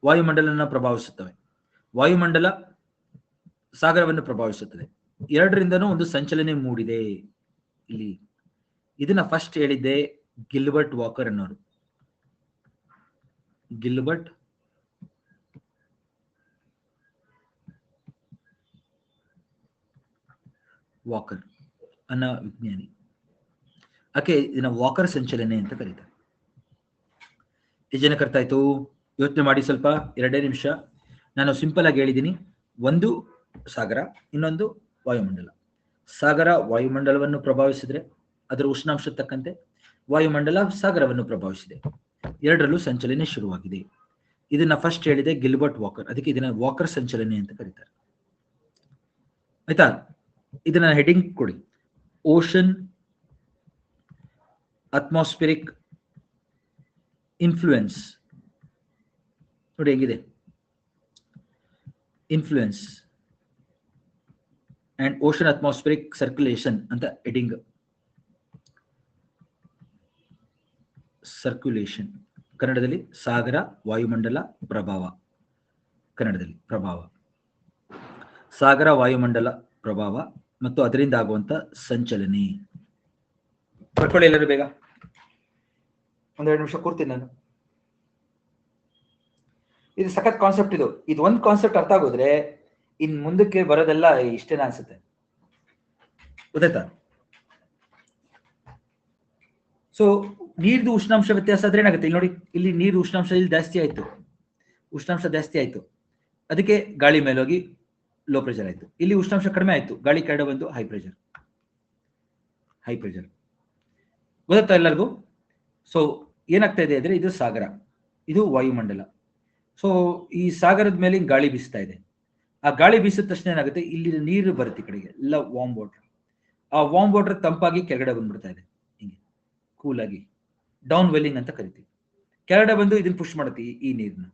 ವಾಯುಮಂಡಲನ ಪ್ರಭಾವಿಸುತ್ತವೆ, ವಾಯುಮಂಡಲ ಸಾಗರವನ್ನು ಪ್ರಭಾವಿಸುತ್ತದೆ. ಎರಡರಿಂದನೂ ಒಂದು ಸಂಚಲನೆ ಮೂಡಿದೆ ಇಲ್ಲಿ. ಇದನ್ನ ಫಸ್ಟ್ ಹೇಳಿದ್ದೆ ಗಿಲ್ಬರ್ಟ್ ವಾಕರ್ ಅನ್ನೋರು. ಗಿಲ್ಬರ್ಟ್ ವಾಕರ್ ಅನ್ನೋ ವಿಜ್ಞಾನಿ. ಆಕೆ ಇದನ್ನ ವಾಕರ್ ಸಂಚಲನೆ ಅಂತ ಕರೀತಾರೆ. ಎಷ್ಟು ಜನಕ್ಕೆ ಅರ್ಥ ಆಯ್ತು? ಯೋಚನೆ ಮಾಡಿ ಸ್ವಲ್ಪ, 2 ನಿಮಿಷ. ನಾನು ಸಿಂಪಲ್ ಆಗಿ ಹೇಳಿದ್ದೀನಿ. ಒಂದು ಸಾಗರ, ಇನ್ನೊಂದು ವಾಯುಮಂಡಲ. ಸಾಗರ ವಾಯುಮಂಡಲವನ್ನು ಪ್ರಭಾವಿಸಿದ್ರೆ ಅದರ ಉಷ್ಣಾಂಶ ತಕ್ಕಂತೆ ವಾಯುಮಂಡಲ ಸಾಗರವನ್ನು ಪ್ರಭಾವಿಸಿದೆ, ಎರಡರಲ್ಲೂ ಸಂಚಲನೆ ಶುರುವಾಗಿದೆ. ಇದನ್ನ ಫಸ್ಟ್ ಹೇಳಿದೆ ಗಿಲ್ಬರ್ಟ್ ವಾಕರ್, ಅದಕ್ಕೆ ಇದನ್ನ ವಾಕರ್ ಸಂಚಲನೆ ಅಂತ ಕರೀತಾರೆ. ಆಯ್ತಾ? ಇದನ್ನ ಹೆಡಿಂಗ್ ಕೊಡಿ, ಓಷನ್ ಅಟ್ಮಾಸ್ಫಿರಿಕ್ ಇನ್ಫ್ಲೂಯೆನ್ಸ್. ನೋಡಿ ಹೇಗಿದೆ, influence and ocean atmospheric circulation ಅಂತ ಹೆಡಿಂಗ್. ಸರ್ಕ್ಯುಲೇಷನ್ ಕನ್ನಡದಲ್ಲಿ ಸಾಗರ ವಾಯುಮಂಡಲ ಪ್ರಭಾವ, ಕನ್ನಡದಲ್ಲಿ ಪ್ರಭಾವ, ಸಾಗರ ವಾಯುಮಂಡಲ ಪ್ರಭಾವ ಮತ್ತು ಅದರಿಂದ ಆಗುವಂತ ಸಂಚಲನೆ. ಬರ್ಕೊಳ್ಳಿ ಎಲ್ಲರೂ ಬೇಗ, 1-2 ನಿಮಿಷ ಕೂರ್ತೀನಿ ನಾನು. ಇದು ಸಖತ್ ಕಾನ್ಸೆಪ್ಟ್. ಇದು ಒಂದು ಕಾನ್ಸೆಪ್ಟ್ ಅರ್ಥ ಆಗೋದ್ರೆ ಇನ್ ಮುಂದಕ್ಕೆ ಬರೋದೆಲ್ಲ ಇಷ್ಟೇನ ಅನ್ಸುತ್ತೆ. ಗೊತ್ತಾಯ್ತಾ? ಸೊ ನೀರ್ದು ಉಷ್ಣಾಂಶ ವ್ಯತ್ಯಾಸ ಆದ್ರೆ ಏನಾಗುತ್ತೆ? ಇಲ್ಲಿ ನೋಡಿ, ಇಲ್ಲಿ ನೀರು ಉಷ್ಣಾಂಶ ಇಲ್ಲಿ ಜಾಸ್ತಿ ಆಯ್ತು, ಉಷ್ಣಾಂಶ ಜಾಸ್ತಿ ಆಯ್ತು, ಅದಕ್ಕೆ ಗಾಳಿ ಮೇಲೋಗಿ ಲೋ ಪ್ರೆಷರ್ ಆಯ್ತು. ಇಲ್ಲಿ ಉಷ್ಣಾಂಶ ಕಡಿಮೆ ಆಯ್ತು, ಗಾಳಿ ಕೆಳಗಡೆ ಬಂದು ಹೈ ಪ್ರೆಷರ್. ಗೊತ್ತಾ ಎಲ್ಲರಿಗೂ? ಸೊ ಏನಾಗ್ತಾ ಇದೆ ಅಂದ್ರೆ, ಇದು ಸಾಗರ, ಇದು ವಾಯುಮಂಡಲ. ಸೊ ಈ ಸಾಗರದ ಮೇಲೆ ಗಾಳಿ ಬೀಸ್ತಾ ಇದೆ. ಆ ಗಾಳಿ ಬೀಸಿದ ತಕ್ಷಣ ಏನಾಗುತ್ತೆ, ಇಲ್ಲಿ ನೀರು ಬರುತ್ತೆ ಈ ಕಡೆಗೆ, ಎಲ್ಲ ವಾರ್ಮ್ ವಾಟರ್. ಆ ವಾರ್ಮ್ ವಾಟರ್ ತಂಪಾಗಿ ಕೆಳಗಡೆ ಬಂದ್ಬಿಡ್ತಾ ಇದೆ, ಹಿಂಗೆ ಕೂಲ್ ಆಗಿ. ಡೌನ್ ವೆಲ್ಲಿಂಗ್ ಅಂತ ಕರಿತೀವಿ. ಕೆಳಗಡೆ ಬಂದು ಇದನ್ನ ಪುಷ್ ಮಾಡುತ್ತೆ ಈ ನೀರನ್ನ.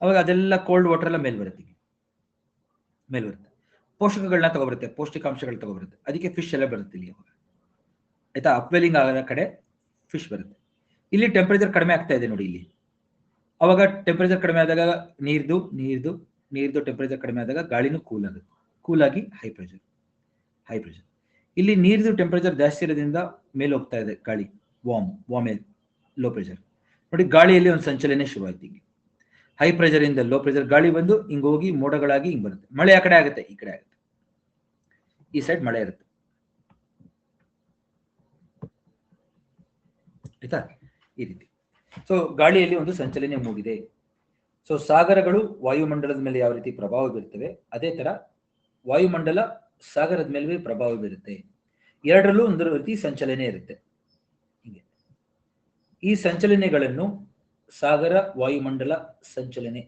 ಅವಾಗ ಅದೆಲ್ಲ ಕೋಲ್ಡ್ ವಾಟರ್ ಎಲ್ಲ ಮೇಲ್ ಬರುತ್ತೆ, ಪೋಷಕಗಳನ್ನ ತಗೊಬರುತ್ತೆ, ಪೌಷ್ಟಿಕಾಂಶಗಳು ತಗೊಬರುತ್ತೆ. ಅದಕ್ಕೆ ಫಿಶ್ ಎಲ್ಲ ಬರುತ್ತೆ ಇಲ್ಲಿ. ಅವಾಗ ಆಯ್ತಾ? ಅಪ್ವೆಲ್ಲಿಂಗ್ ಆಗೋ ಕಡೆ ಫಿಶ್ ಬರುತ್ತೆ. ಇಲ್ಲಿ ಟೆಂಪರೇಚರ್ ಕಡಿಮೆ ಆಗ್ತಾ ಇದೆ ನೋಡಿ, ಇಲ್ಲಿ ಅವಾಗ ಟೆಂಪರೇಚರ್ ಕಡಿಮೆ ಆದಾಗ ನೀರ್ದು ಟೆಂಪರೇಚರ್ ಕಡಿಮೆ ಆದಾಗ ಗಾಳಿನೂ ಕೂಲ್ ಆಗುತ್ತೆ, ಕೂಲ್ ಆಗಿ ಹೈ ಪ್ರೆಷರ್. ಇಲ್ಲಿ ನೀರ್ದು ಟೆಂಪರೇಚರ್ ಜಾಸ್ತಿ ಇರೋದ್ರಿಂದ ಮೇಲೆ ಹೋಗ್ತಾ ಇದೆ ಗಾಳಿ, ವಾರ್ಮ್ ಲೋ ಪ್ರೆಷರ್. ನೋಡಿ ಗಾಳಿಯಲ್ಲಿ ಒಂದು ಸಂಚಲನೆ ಶುರುವಾಯ್ತು. ಹಿಂಗೆ ಹೈ ಪ್ರೆಷರ್ ಇಂದ ಲೋ ಪ್ರೆಷರ್ ಗಾಳಿ ಬಂದು ಹಿಂಗ್ ಹೋಗಿ ಮೋಡಗಳಾಗಿ ಹಿಂಗ್ ಬರುತ್ತೆ. ಮಳೆ ಆ ಕಡೆ ಆಗುತ್ತೆ, ಈ ಕಡೆ ಆಗುತ್ತೆ, ಈ ಸೈಡ್ ಮಳೆ ಇರುತ್ತೆ. ಆಯ್ತಾ? ಈ ರೀತಿ. ಸೊ ಗಾಳಿಯಲ್ಲಿ ಒಂದು ಸಂಚಲನೆ ಮೂಡಿದೆ. ಸೊ ಸಾಗರಗಳು ವಾಯುಮಂಡಲದ ಮೇಲೆ ಯಾವ ರೀತಿ ಪ್ರಭಾವ ಬೀರ್ತವೆ, ಅದೇ ತರ ವಾಯುಮಂಡಲ ಸಾಗರದ ಮೇಲೆ ಪ್ರಭಾವ ಬೀರುತ್ತೆ. ಎರಡರಲ್ಲೂ ಒಂದು ರೀತಿ ಸಂಚಲನೆ ಇರುತ್ತೆ. ಹೀಗೆ ಈ ಸಂಚಲನೆಗಳನ್ನು ಸಾಗರ ವಾಯುಮಂಡಲ ಸಂಚಲನೆ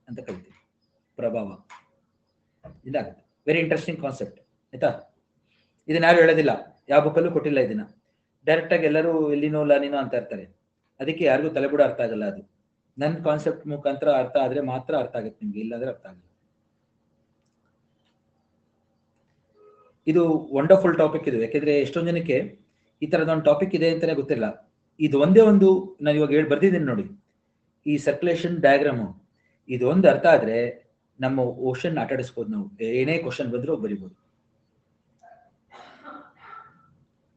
ಅಂತ ಕರಿತೀವಿ, ಪ್ರಭಾವ. ಇದಾಗುತ್ತೆ. Very interesting concept. ಆಯ್ತಾ? ಇದನ್ನ ಯಾರು ಹೇಳೋದಿಲ್ಲ, ಯಾವ ಬುಕ್ಕಲ್ಲೂ ಕೊಟ್ಟಿಲ್ಲ ಇದನ್ನ. ಡೈರೆಕ್ಟ್ ಆಗಿ ಎಲ್ಲರೂ ಎಲ್ಲಿನೋ ಲಾನಿನೋ ಅಂತ ಇರ್ತಾರೆ. ಅದಕ್ಕೆ ಯಾರಿಗೂ ತಲೆ ಕೂಡ ಅರ್ಥ ಆಗಲ್ಲ. ಅದು ನನ್ನ ಕಾನ್ಸೆಪ್ಟ್ ಮುಖಾಂತರ ಅರ್ಥ ಆದ್ರೆ ಮಾತ್ರ ಅರ್ಥ ಆಗುತ್ತೆ ನಿಮ್ಗೆ, ಇಲ್ಲಾಂದ್ರೆ ಅರ್ಥ ಆಗಲ್ಲ. ಇದು ವಂಡರ್ಫುಲ್ ಟಾಪಿಕ್ ಇದು. ಯಾಕೆಂದ್ರೆ ಎಷ್ಟೊಂದು ಜನಕ್ಕೆ ಈ ತರದ ಒಂದು ಟಾಪಿಕ್ ಇದೆ ಅಂತಾನೆ ಗೊತ್ತಿಲ್ಲ. ಇದು ಒಂದೇ ಒಂದು ನಾನು ಇವಾಗ ಬರ್ದಿದ್ದೀನಿ ನೋಡಿ, ಈ ಸರ್ಕ್ಯುಲೇಷನ್ ಡಯಾಗ್ರಾಮು. ಇದು ಒಂದು ಅರ್ಥ ಆದ್ರೆ ನಮ್ಮ ಓಷನ್ ಆಟಾಡಿಸ್ಬೋದು. ನಾವು ಏನೇ ಕ್ವಶನ್ ಬಂದ್ರೂ ಬರಿಬೋದು.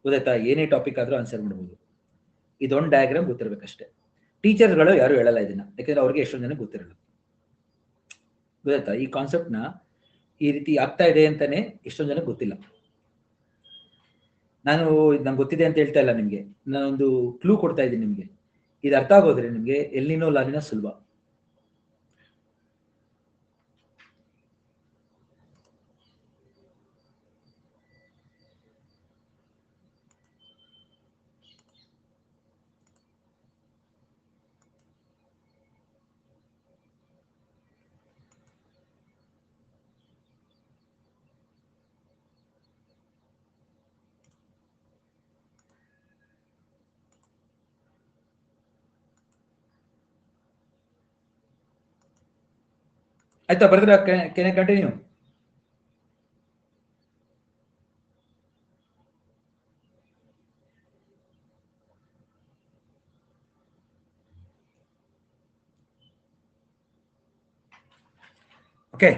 ಗೊತ್ತಾಯ್ತಾ? ಏನೇ ಟಾಪಿಕ್ ಆದ್ರೂ ಆನ್ಸರ್ ಮಾಡ್ಬೋದು. ಇದೊಂದು ಡಯಾಗ್ರಾಮ್ ಗೊತ್ತಿರ್ಬೇಕಷ್ಟೇ. ಟೀಚರ್ಗಳು ಯಾರು ಹೇಳಲ್ಲ ಇದನ್ನ, ಯಾಕಂದ್ರೆ ಅವ್ರಿಗೆ ಎಷ್ಟೊಂದು ಜನ ಗೊತ್ತಿರಲ್ಲ. ಗೊತ್ತಾಯ್ತಾ? ಈ ಕಾನ್ಸೆಪ್ಟ್ ನ ಈ ರೀತಿ ಆಗ್ತಾ ಇದೆ ಅಂತಾನೆ ಎಷ್ಟೊಂದು ಜನ ಗೊತ್ತಿಲ್ಲ. ನಾನು ನಂಗೆ ಗೊತ್ತಿದೆ ಅಂತ ಹೇಳ್ತಾ ಇಲ್ಲ ನಿಮ್ಗೆ, ನಾನೊಂದು ಕ್ಲೂ ಕೊಡ್ತಾ ಇದ್ದೀನಿ ನಿಮ್ಗೆ. ಇದು ಅರ್ಥ ಆಗೋದ್ರೆ ನಿಮ್ಗೆ ಎಲ್ಲಿನೋ ಲಾಲಿನ ಸುಲಭ. ಆಯ್ತಾ? ಬರೆದ್ರೆ ಕೆನ್ ಐ ಕಂಟಿನ್ಯೂ? ಓಕೆ.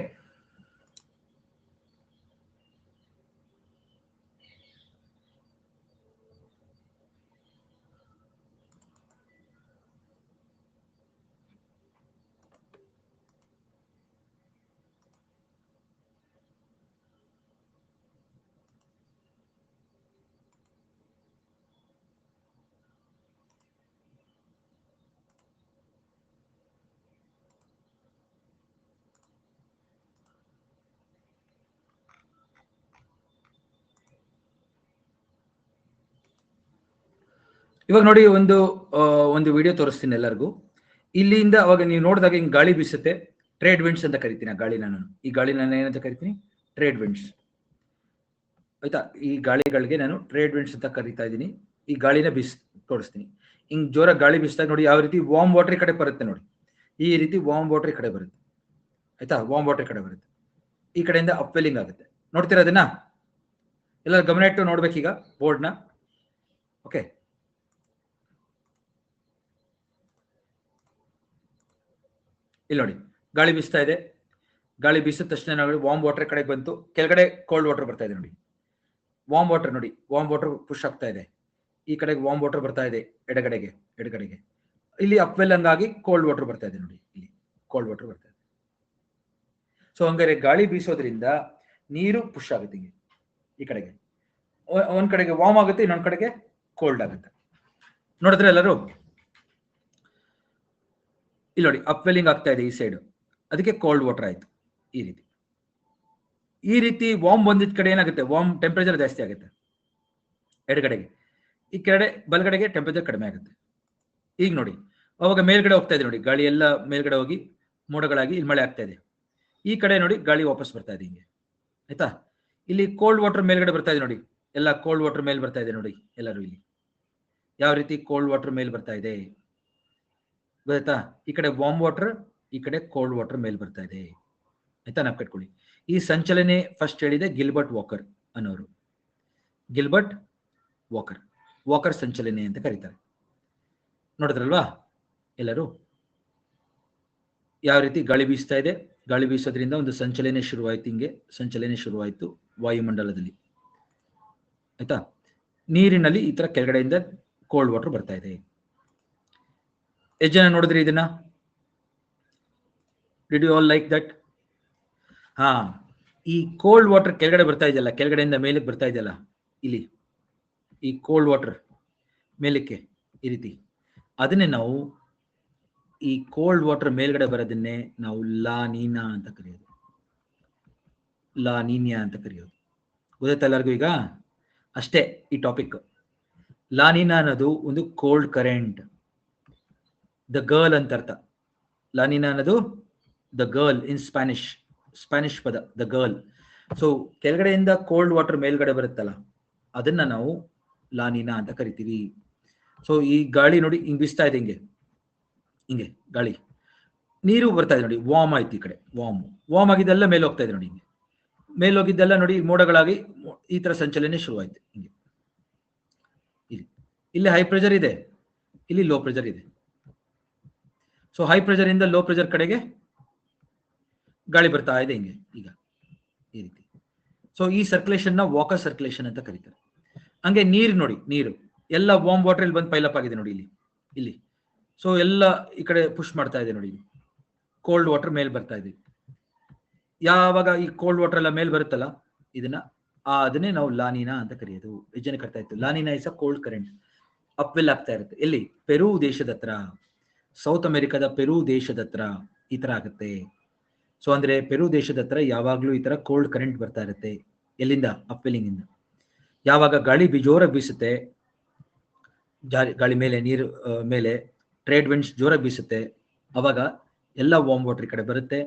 ಇವಾಗ ನೋಡಿ, ಒಂದು ವಿಡಿಯೋ ತೋರಿಸ್ತೀನಿ ಎಲ್ಲರಿಗೂ. ಇಲ್ಲಿಂದ ಅವಾಗ ನೀವು ನೋಡಿದಾಗ ಹಿಂಗ್ ಗಾಳಿ ಬೀಸುತ್ತೆ, ಟ್ರೇಡ್ ವಿಂಡ್ಸ್ ಅಂತ ಕರಿತೀನಿ ಆ ಗಾಳಿನ ನಾನು. ಈ ಗಾಳಿನ ನಾನು ಏನಂತ ಕರಿತೀನಿ? Trade winds. ಆಯ್ತಾ? ಈ ಗಾಳಿಗಳಿಗೆ ನಾನು ಟ್ರೇಡ್ ವಿಂಡ್ಸ್ ಅಂತ ಕರಿತಾ ಇದ್ದೀನಿ. ಈ ಗಾಳಿನ ತೋರಿಸ್ತೀನಿ. ಹಿಂಗ್ ಜೋರಾಗಿ ಗಾಳಿ ಬೀಸಿದಾಗ ನೋಡಿ ಯಾವ ರೀತಿ ವಾರ್ಮ್ ವಾಟರ್ ಕಡೆ ಬರುತ್ತೆ ನೋಡಿ. ಈ ರೀತಿ ವಾರ್ಮ್ ವಾಟರ್ ಕಡೆ ಬರುತ್ತೆ. ಆಯ್ತಾ? ವಾರ್ಮ್ ವಾಟರ್ ಕಡೆ ಬರುತ್ತೆ. ಈ ಕಡೆಯಿಂದ ಅಪ್ವೆಲ್ಲಿಂಗ್ ಆಗುತ್ತೆ. ನೋಡ್ತೀರಾ ಅದನ್ನ? ಎಲ್ಲ ಗಮನ ಇಟ್ಟು ನೋಡ್ಬೇಕೀಗ ಬೋರ್ಡ್ನ. ಓಕೆ. ಇಲ್ಲಿ ನೋಡಿ, ಗಾಳಿ ಬೀಸ್ತಾ ಇದೆ. ಗಾಳಿ ಬೀಸಿದ ತಕ್ಷಣ ನೋಡಿ ವಾರ್ಮ್ ವಾಟರ್ ಕಡೆ ಬಂತು, ಕೆಳಗಡೆ ಕೋಲ್ಡ್ ವಾಟರ್ ಬರ್ತಾ ಇದೆ ನೋಡಿ. ವಾರ್ಮ್ ವಾಟರ್ ನೋಡಿ, ವಾರ್ಮ್ ವಾಟರ್ ಪುಷ್ ಆಗ್ತಾ ಇದೆ. ಈ ಕಡೆಗೆ ವಾರ್ಮ್ ವಾಟರ್ ಬರ್ತಾ ಇದೆ ಎಡಗಡೆಗೆ. ಇಲ್ಲಿ ಅಪ್ವೆಲ್ ಹಂಗಾಗಿ ಕೋಲ್ಡ್ ವಾಟರ್ ಬರ್ತಾ ಇದೆ ನೋಡಿ. ಇಲ್ಲಿ ಕೋಲ್ಡ್ ವಾಟರ್ ಬರ್ತಾ ಇದೆ. ಸೊ ಹಂಗಾರೆ ಗಾಳಿ ಬೀಸೋದ್ರಿಂದ ನೀರು ಪುಷ್ ಆಗುತ್ತೆ ಹಿಂಗೆ ಈ ಕಡೆಗೆ. ಒಂದ್ ಕಡೆಗೆ ವಾರ್ಮ್ ಆಗುತ್ತೆ, ಇನ್ನೊಂದ್ ಕಡೆಗೆ ಕೋಲ್ಡ್ ಆಗುತ್ತೆ. ನೋಡಿದ್ರೆ ಎಲ್ಲರೂ? ಇಲ್ಲಿ ನೋಡಿ ಅಪ್ವೆಲ್ಲಿಂಗ್ ಆಗ್ತಾ ಇದೆ ಈ ಸೈಡ್, ಅದಕ್ಕೆ ಕೋಲ್ಡ್ ವಾಟರ್ ಆಯ್ತು. ಈ ರೀತಿ ವಾರ್ಮ್ ಬಂದಿದ್ದ ಕಡೆ ಏನಾಗುತ್ತೆ? ವಾರ್ಮ್ ಟೆಂಪರೇಚರ್ ಜಾಸ್ತಿ ಆಗುತ್ತೆ ಎಡಗಡೆಗೆ. ಈ ಕಡೆ ಬಲಗಡೆಗೆ ಟೆಂಪರೇಚರ್ ಕಡಿಮೆ ಆಗುತ್ತೆ. ಈಗ ನೋಡಿ ಅವಾಗ ಮೇಲ್ಗಡೆ ಹೋಗ್ತಾ ಇದೆ ನೋಡಿ, ಗಾಳಿ ಎಲ್ಲ ಮೇಲ್ಗಡೆ ಹೋಗಿ ಮೋಡಗಳಾಗಿ ಇಲ್ಲಿ ಮಳೆ ಆಗ್ತಾ ಇದೆ. ಈ ಕಡೆ ನೋಡಿ ಗಾಳಿ ವಾಪಸ್ ಬರ್ತಾ ಇದೆ ಹಿಂಗೆ. ಆಯ್ತಾ? ಇಲ್ಲಿ ಕೋಲ್ಡ್ ವಾಟರ್ ಮೇಲ್ಗಡೆ ಬರ್ತಾ ಇದೆ ನೋಡಿ, ಎಲ್ಲ ಕೋಲ್ಡ್ ವಾಟರ್ ಮೇಲ್ ಬರ್ತಾ ಇದೆ ನೋಡಿ ಎಲ್ಲರೂ. ಇಲ್ಲಿ ಯಾವ ರೀತಿ ಕೋಲ್ಡ್ ವಾಟರ್ ಮೇಲ್ ಬರ್ತಾ ಇದೆ ಗೊತ್ತಾಯ್ತಾ? ಈ ಕಡೆ ವಾರ್ಮ್ ವಾಟರ್, ಈ ಕಡೆ ಕೋಲ್ಡ್ ವಾಟರ್ ಮೇಲ್ ಬರ್ತಾ ಇದೆ. ಆಯ್ತಾ? ನಾವು ಕಟ್ಕೊಳ್ಳಿ. ಈ ಸಂಚಲನೆ ಫಸ್ಟ್ ಹೇಳಿದೆ ಗಿಲ್ಬರ್ಟ್ ವಾಕರ್ ಅನ್ನೋರು. ಗಿಲ್ಬರ್ಟ್ ವಾಕರ್ ಸಂಚಲನೆ ಅಂತ ಕರೀತಾರೆ. ನೋಡಿದ್ರಲ್ವಾ ಎಲ್ಲರೂ? ಯಾವ ರೀತಿ ಗಾಳಿ ಬೀಸ್ತಾ ಇದೆ. ಗಾಳಿ ಬೀಸೋದ್ರಿಂದ ಒಂದು ಸಂಚಲನೆ ಶುರುವಾಯ್ತು. ಹಿಂಗೆ ಸಂಚಲನೆ ಶುರುವಾಯ್ತು ವಾಯುಮಂಡಲದಲ್ಲಿ. ಆಯ್ತಾ? ನೀರಿನಲ್ಲಿ ಈ ತರ ಕೆಳಗಡೆಯಿಂದ ಕೋಲ್ಡ್ ವಾಟರ್ ಬರ್ತಾ ಇದೆ. ಎಷ್ಟು ಜನ ನೋಡಿದ್ರಿ ಇದನ್ನ? Did you all like that? ಹಾ, ಈ ಕೋಲ್ಡ್ ವಾಟರ್ ಕೆಳಗಡೆ ಬರ್ತಾ ಇದೆಯಲ್ಲ, ಕೆಳಗಡೆಯಿಂದ ಮೇಲಕ್ಕೆ ಬರ್ತಾ ಇದೆಯಲ್ಲ, ಇಲ್ಲಿ ಈ ಕೋಲ್ಡ್ ವಾಟರ್ ಮೇಲಕ್ಕೆ ಈ ರೀತಿ, ಅದನ್ನೇ ನಾವು ಈ ಕೋಲ್ಡ್ ವಾಟರ್ ಮೇಲ್ಗಡೆ ಬರೋದನ್ನೇ ನಾವು ಲಾ ನೀನಾ ಅಂತ ಕರೆಯೋದು. ಲಾ ನೀನ್ಯಾ ಅಂತ ಕರೆಯೋದು. ಗೊತ್ತಾಯ್ತಾ ಎಲ್ಲರಿಗೂ? ಈಗ ಅಷ್ಟೇ ಈ ಟಾಪಿಕ್. ಲಾ ನೀನಾ ಅನ್ನೋದು ಒಂದು ಕೋಲ್ಡ್ ಕರೆಂಟ್, ದ ಗರ್ಲ್ ಅಂತ ಅರ್ಥ. ಲಾ ನೀನಾ ಅನ್ನೋದು ದ ಗರ್ಲ್ ಇನ್ ಸ್ಪ್ಯಾನಿಷ್ ಪದ, ದ ಗರ್ಲ್. ಸೊ ಕೆಳಗಡೆಯಿಂದ ಕೋಲ್ಡ್ ವಾಟರ್ ಮೇಲ್ಗಡೆ ಬರುತ್ತಲ್ಲ, ಅದನ್ನ ನಾವು ಲಾ ನೀನಾ ಅಂತ ಕರಿತೀವಿ. ಸೊ ಈ ಗಾಳಿ ನೋಡಿ ಹಿಂಗ್ ಬೀಸ್ತಾ ಇದೆ, ಹಿಂಗೆ ಗಾಳಿ, ನೀರು ಬರ್ತಾ ಇದೆ ನೋಡಿ, ವಾರ್ಮ್ ಆಯ್ತು. ಈ ಕಡೆ ವಾರ್ಮ್ ಆಗಿದ್ದೆಲ್ಲ ಮೇಲೆ ಹೋಗ್ತಾ ಇದೆ ನೋಡಿ. ಹಿಂಗೆ ಮೇಲೆ ಹೋಗಿದ್ದೆಲ್ಲ ನೋಡಿ ಮೋಡಗಳಾಗಿ ಈ ತರ ಸಂಚಲನೆ ಶುರುವಾಯ್ತು. ಹಿಂಗೆ ಇಲ್ಲಿ ಹೈ ಪ್ರೆಷರ್ ಇದೆ, ಇಲ್ಲಿ ಲೋ ಪ್ರೆಷರ್ ಇದೆ. ಸೊ ಹೈ ಪ್ರೆಷರ್ ಇಂದ ಲೋ ಪ್ರೆಷರ್ ಕಡೆಗೆ ಗಾಳಿ ಬರ್ತಾ ಇದೆ ಹಿಂಗೆ ಈಗ ಈ ರೀತಿ. ಸೊ ಈ ಸರ್ಕ್ಯುಲೇಷನ್ ನ ವಾಕರ್ ಸರ್ಕ್ಯುಲೇಷನ್ ಅಂತ ಕರೀತಾರೆ. ಹಂಗೆ ನೀರು ನೋಡಿ, ನೀರು ಎಲ್ಲ ವಾರ್ಮ್ ವಾಟರ್ ಇಲ್ಲಿ ಬಂದು ಪೈಲಪ್ ಆಗಿದೆ ನೋಡಿ ಇಲ್ಲಿ. ಸೊ ಎಲ್ಲ ಈ ಕಡೆ ಪುಷ್ ಮಾಡ್ತಾ ಇದೆ ನೋಡಿ, ಕೋಲ್ಡ್ ವಾಟರ್ ಮೇಲ್ ಬರ್ತಾ ಇದೆ. ಯಾವಾಗ ಈ ಕೋಲ್ಡ್ ವಾಟರ್ ಎಲ್ಲ ಮೇಲ್ ಬರುತ್ತಲ್ಲ, ಅದನ್ನೇ ನಾವು ಲಾನಿನಾ ಅಂತ ಕರೆಯೋದು. ಜನ ಕರ್ತಾ ಇತ್ತು. La Niña is a cold current, ಅಪ್ವೆಲ್ ಆಗ್ತಾ ಇರುತ್ತೆ. ಎಲ್ಲಿ? ಪೆರು ದೇಶದ ಹತ್ರ, ಸೌತ್ ಅಮೆರಿಕದ ಪೆರು ದೇಶದ ಹತ್ರ ಈ ತರ ಆಗುತ್ತೆ. ಸೊ ಅಂದ್ರೆ ಪೆರು ದೇಶದ ಹತ್ರ ಯಾವಾಗ್ಲೂ ಈ ತರ ಕೋಲ್ಡ್ ಕರೆಂಟ್ ಬರ್ತಾ ಇರುತ್ತೆ. ಎಲ್ಲಿಂದ? ಅಪ್ವೆಲ್ಲಿಂಗ್ ಇಂದ. ಯಾವಾಗ ಗಾಳಿ ಜೋರಾಗಿ ಬೀಸುತ್ತೆ, ಗಾಳಿ ಮೇಲೆ, ನೀರು ಮೇಲೆ ಟ್ರೇಡ್ ವಿಂಡ್ಸ್ ಜೋರಾಗಿ ಬೀಸುತ್ತೆ, ಅವಾಗ ಎಲ್ಲ ವಾರ್ಮ್ ವಾಟರ್ ಕಡೆ ಬರುತ್ತೆ,